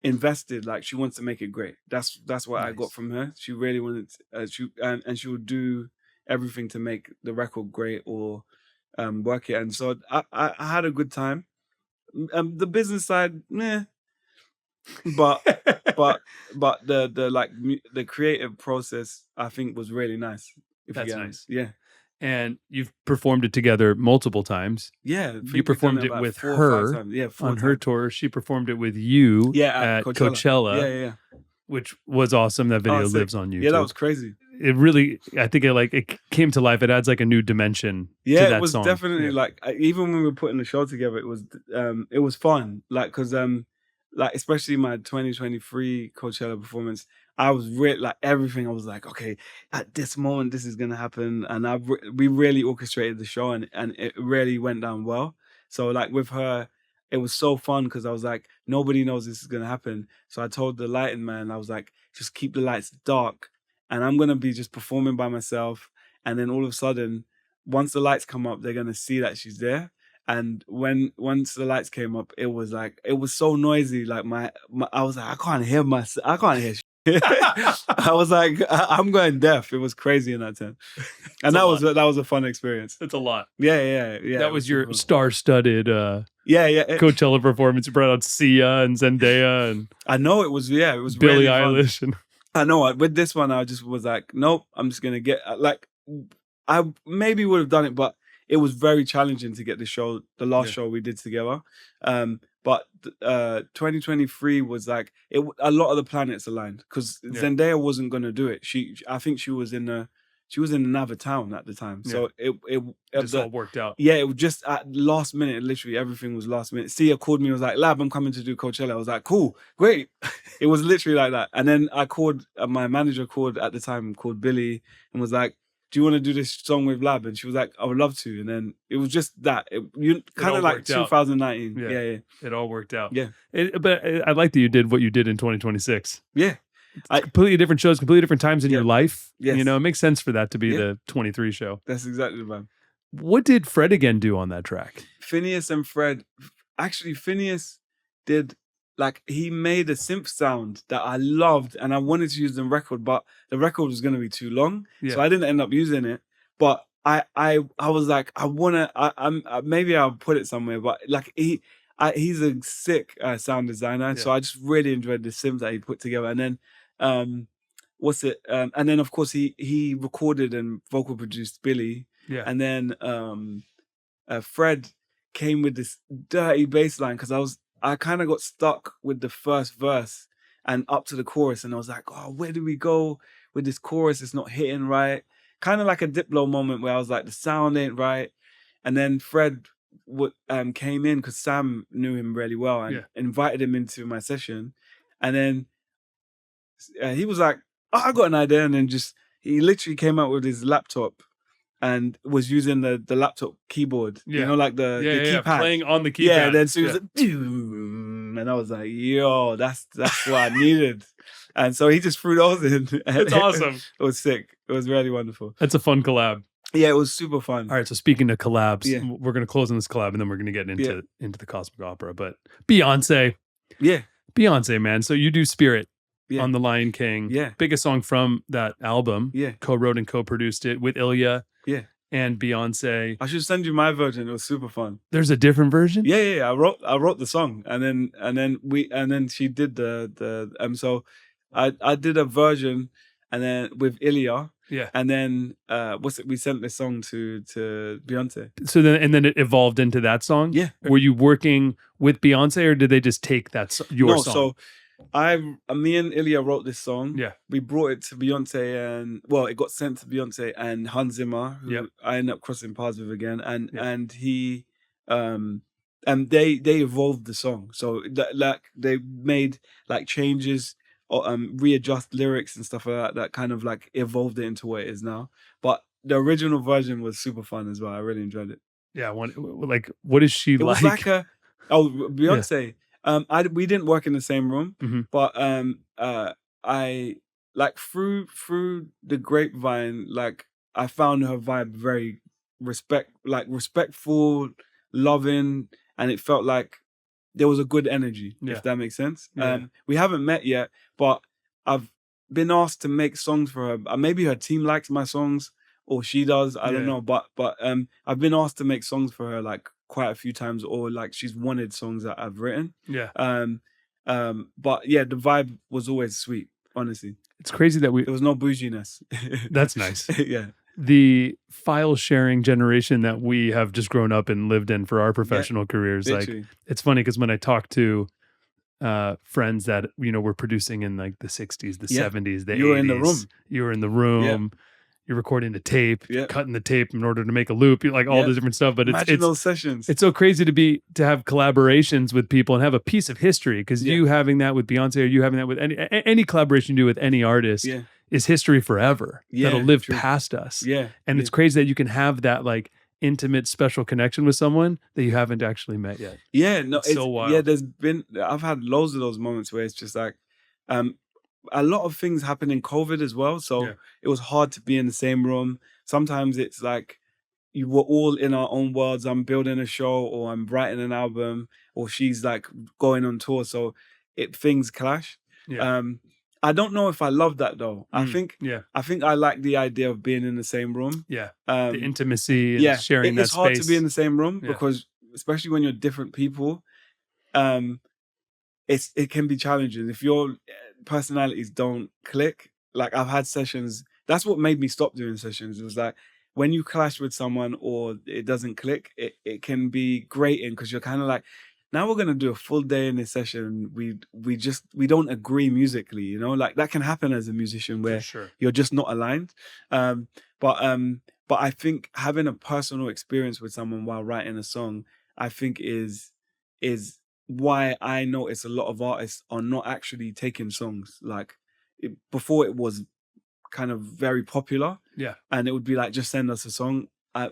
invested. Like she wants to make it great. That's what I got from her. She really wanted and she would do everything to make the record great or work it. And so I had a good time. The business side, but the creative process I think was really nice.
That's nice.
Yeah.
And you've performed it together multiple times.
Yeah.
You performed it with her on her tour. She performed it with you at Coachella.
Yeah.
Which was awesome. That video lives on YouTube.
Yeah, that was crazy.
it really, I think it came to life. It adds like a new dimension to that
it was
song.
definitely like, even when we were putting the show together, it was fun. Like, cause like especially my 2023 Coachella performance, I was really like everything. I was like, okay, at this moment, this is gonna happen, and we really orchestrated the show, and it really went down well. So like with her, it was so fun because I was like, nobody knows this is gonna happen. So I told the lighting man, I was like, just keep the lights dark, and I'm gonna be just performing by myself. And then all of a sudden, once the lights come up, they're gonna see that she's there. And once the lights came up, it was so noisy. Like I was like, I can't hear shit. I was like, I'm going deaf. It was crazy in that tent, and that was a fun experience.
It's a lot.
Yeah.
That was your star-studded Coachella performance. You brought out Sia and Zendaya, and
I know it was Billie
really
Eilish.
And
I know with this one, I just was like, nope, I'm just gonna get like, I maybe would have done it, but it was very challenging to get the last show we did together. But 2023 was like a lot of the planets aligned because Zendaya wasn't gonna do it. I think she was in another town at the time, so it
just all worked out.
Yeah, it was just at last minute. Literally everything was last minute. Sia called me and was like, "Lab, I'm coming to do Coachella." I was like, "Cool, great." It was literally like that. And then I called my manager at the time called Billie and was like, "Do you want to do this song with Lab?" And she was like, "I would love to." And then it was just that. Kind of like 2019. Yeah.
It all worked out.
Yeah.
But I like that you did what you did in 2026.
Yeah.
Completely different shows, completely different times in your life.
Yes.
You know, it makes sense for that to be the 23 show.
That's exactly the vibe.
What did Fred again do on that track?
Finneas and Fred. Actually, Finneas did, like, he made a synth sound that I loved and I wanted to use the record, but the record was going to be too long. Yeah. So I didn't end up using it. But I was like, maybe I'll put it somewhere. But like he's a sick sound designer. Yeah. So I just really enjoyed the synth that he put together. And then, and then of course he recorded and vocal produced Billie.
Yeah.
And then Fred came with this dirty bass line because I kind of got stuck with the first verse and up to the chorus, and I was like, oh, where do we go with this chorus? It's not hitting right. Kind of like a Diplo moment where I was like, the sound ain't right. And then Fred came in because Sam knew him really well and invited him into my session. And then he was like, oh, I got an idea. And then he literally came out with his laptop and was using the laptop keyboard, you know, like the keypad.
Playing on the keypad.
Yeah, then she was like, and I was like, yo, that's what I needed. And so he just threw those in.
It's awesome.
It was sick. It was really wonderful.
That's a fun collab.
Yeah, it was super fun.
All right, so speaking of collabs, we're going to close on this collab and then we're going to get into the Cosmic Opera. But Beyoncé.
Yeah.
Beyoncé, man. So you do Spirit. On The Lion King.
Yeah.
Biggest song from that album.
Yeah.
Co-wrote and co-produced it with Ilya.
Yeah.
And Beyoncé.
I should send you my version. It was super fun.
There's a different version?
Yeah. I wrote the song and then she did so I did a version and then with Ilya.
Yeah.
And then we sent this song to Beyoncé.
So then it evolved into that song?
Yeah.
Were you working with Beyoncé or did they just take your song?
So me and Ilya wrote this song.
Yeah.
We brought it to Beyoncé and it got sent to Beyoncé and Hans Zimmer, who I ended up crossing paths with again. And he and they evolved the song. So they made like changes or readjust lyrics and stuff like that kind of like evolved it into what it is now. But the original version was super fun as well. I really enjoyed it.
Yeah, what is she like?
It was like Beyoncé. We didn't work in the same room, but I like through the grapevine, like I found her vibe very respectful, loving, and it felt like there was a good energy, if that makes sense.
Yeah.
We haven't met yet, but I've been asked to make songs for her. Maybe her team likes my songs, or she does. I don't know, but I've been asked to make songs for her like quite a few times, or like she's wanted songs that I've written.
Yeah.
But yeah, the vibe was always sweet, honestly.
It's crazy that
there was no bouginess.
That's nice.
Yeah.
The file sharing generation that we have just grown up and lived in for our professional careers.
Literally.
Like, it's funny because when I talk to friends that were producing in like the 60s, the 70s, the 80s.
You were in the room.
You were in the room. You're recording the tape, cutting the tape in order to make a loop. You like all this different stuff. But
imagine those sessions.
It's so crazy to have collaborations with people and have a piece of history, because you having that with Beyonce, or you having that with any collaboration you do with any artist is history forever. That'll live past us. And it's crazy that you can have that like intimate, special connection with someone that you haven't actually met yet. It's so wild.
I've had loads of those moments where it's just like, a lot of things happen in COVID as well. So it was hard to be in the same room. Sometimes it's like you were all in our own worlds. I'm building a show, or I'm writing an album, or she's like going on tour. So things clash. I don't know if I love that though. I think I like the idea of being in the same room.
The intimacy and sharing that space.
It's hard to be in the same room because, especially when you're different people, it can be challenging if your personalities don't click. Like I've had sessions. That's what made me stop doing sessions. It was like when you clash with someone or it doesn't click, it can be grating, because you're kind of like, now we're gonna do a full day in this session. We don't agree musically, like that can happen as a musician where you're just not aligned. But I think having a personal experience with someone while writing a song, I think is why I notice a lot of artists are not actually taking songs. Like before, it was kind of very popular, and it would be like, just send us a song. I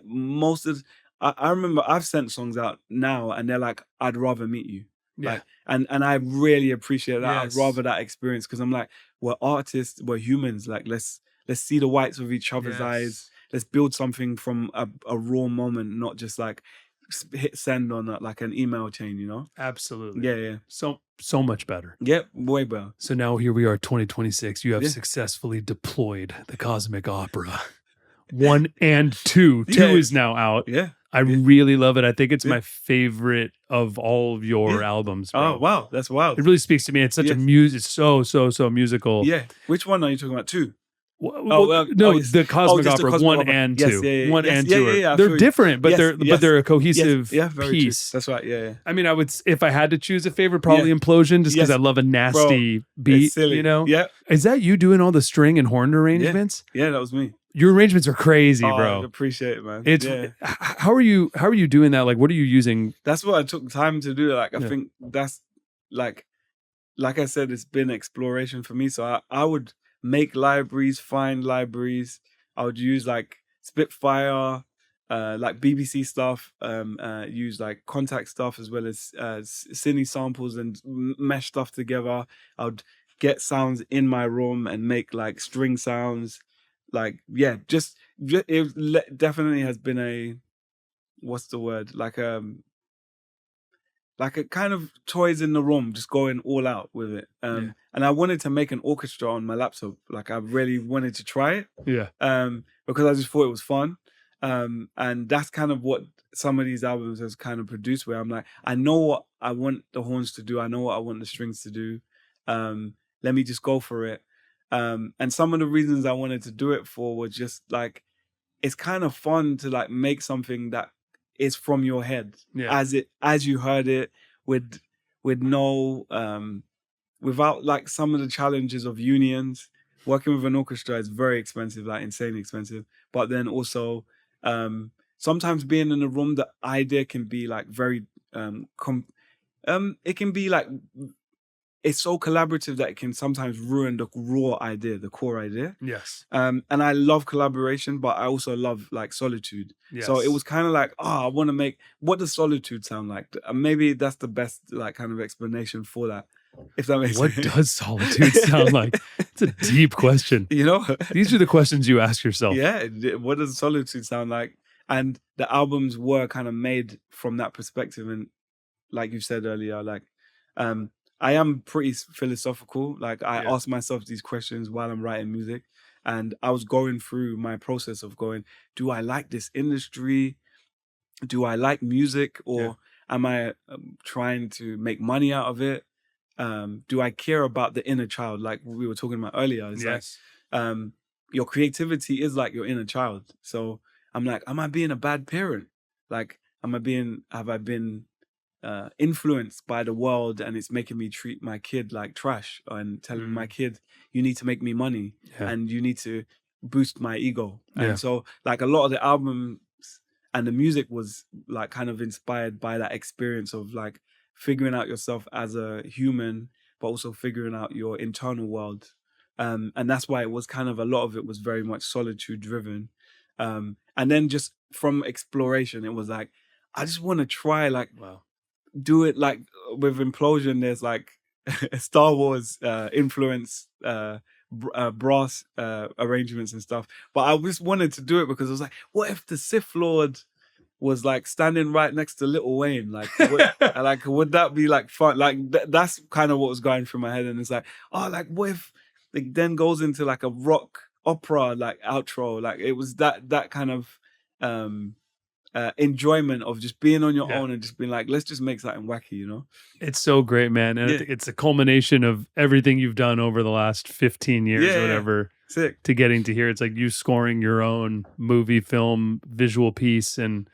remember I've sent songs out now, and they're like, I'd rather meet you. Like, and I really appreciate that. I'd rather that experience, because I'm like, we're artists, we're humans. Like, let's see the whites of each other's eyes. Let's build something from a raw moment, not just like hit send on like an email chain,
Absolutely.
Yeah.
So much better.
Yep, way better.
So now here we are, 2026. You have successfully deployed the Cosmic Opera 1 and 2. 2 is now out. I really love it. I think it's my favorite of all of your albums, bro.
Oh, wow. That's wild.
It really speaks to me. It's such a it's so musical.
Yeah. Which one are you talking about? 2?
The Cosmic Opera 1 and 2. 1 and 2 they're different, but they're a cohesive piece.
That's right. Yeah.
I mean, if I had to choose a favorite, probably Implosion, just because I love a nasty beat.
Silly.
Yeah. Is that you doing all the string and horn arrangements?
Yeah, that was me.
Your arrangements are crazy, bro.
I appreciate it, man.
How are you doing that? Like, what are you using?
That's what I took time to do. Like, I think that's like I said, it's been exploration for me. So I would make libraries, find libraries. I would use like Spitfire, like BBC stuff, use like Contact stuff, as well as Cine samples, and mesh stuff together. I would get sounds in my room and make like string sounds. Like, it definitely has been a, what's the word? Like a kind of toys in the room, just going all out with it. And I wanted to make an orchestra on my laptop. Like, I really wanted to try it. Because I just thought it was fun. And that's kind of what some of these albums has kind of produced, where I'm like, I know what I want the horns to do. I know what I want the strings to do. Let me just go for it. And some of the reasons I wanted to do it for were just like, it's kind of fun to like make something that is from your head, as you heard it, with no without like some of the challenges of unions. Working with an orchestra is very expensive, like insanely expensive. But then also sometimes being in a room, the idea can be like very it can be like, it's so collaborative that it can sometimes ruin the raw idea, the core idea. And I love collaboration, but I also love like solitude. So it was kind of like, I want to make, what does solitude sound like? Maybe that's the best like kind of explanation for that, if that makes sense.
What does solitude sound like? It's a deep question. These are the questions you ask yourself.
What does solitude sound like? And the albums were kind of made from that perspective. And like you said earlier, like, I am pretty philosophical. Like, I ask myself these questions while I'm writing music. And I was going through my process of going, do I like this industry? Do I like music? Or am I trying to make money out of it? Do I care about the inner child? Like we were talking about earlier. It's like, your creativity is like your inner child. So I'm like, am I being a bad parent? Like, have I been influenced by the world, and it's making me treat my kid like trash, and telling my kid, you need to make me money and you need to boost my ego. And so like a lot of the albums and the music was like kind of inspired by that experience of like figuring out yourself as a human, but also figuring out your internal world. And that's why it was kind of, a lot of it was very much solitude driven. And then just from exploration, it was like, I just want to try like do it like with Implosion. There's like Star Wars influence, brass arrangements and stuff. But I just wanted to do it because I was like, what if the Sith Lord was like standing right next to Lil Wayne? Like, would that be like fun? Like that's kind of what was going through my head. And it's like, oh, like what if it then goes into like a rock opera like outro? Like it was that kind of enjoyment of just being on your own and just being like, let's just make something wacky, you know?
It's so great, man. And I think it's a culmination of everything you've done over the last 15 years or whatever.
Sick.
To getting to here. It's like you scoring your own movie, film, visual piece. And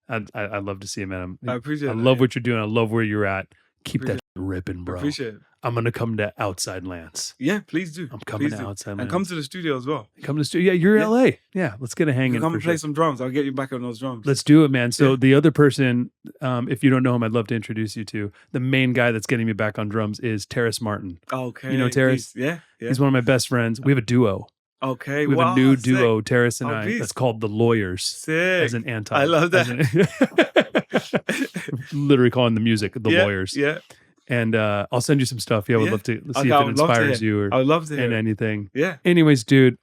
I'd love to see it, man.
I appreciate it.
I love what you're doing. I love where you're at. Keep that ripping, bro.
Appreciate it.
I'm going to come to Outside Lands.
Yeah, please do.
I'm coming to Outside Lands.
And come to the studio as well.
Come to the studio. Yeah, you're in LA. Yeah, let's get a hang in.
Come and play some drums. I'll get you back on those drums.
Let's do it, man. So the other person, if you don't know him, I'd love to introduce you to. The main guy that's getting me back on drums is Terrace Martin.
Okay.
You know Terrace?
Yeah.
He's one of my best friends. We have a duo.
Okay.
We have a new duo,
sick.
Terrace and I. That's called The Lawyers.
Sick.
As an anti.
I love that.
Literally calling the music The Lawyers.
Yeah.
And I'll send you some stuff. Yeah, I would love to see if it inspires you or
I would love to hear
anything.
Yeah.
Anyways, dude,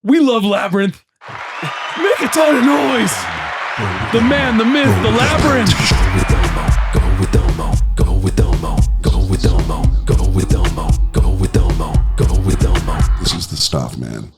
we love Labyrinth. Make a ton of noise. The man, the myth, the Labyrinth.
Go with Elmo. Go with Elmo. Go with Elmo. Go with Elmo. Go with Elmo. Go with Elmo. This is the stuff, man.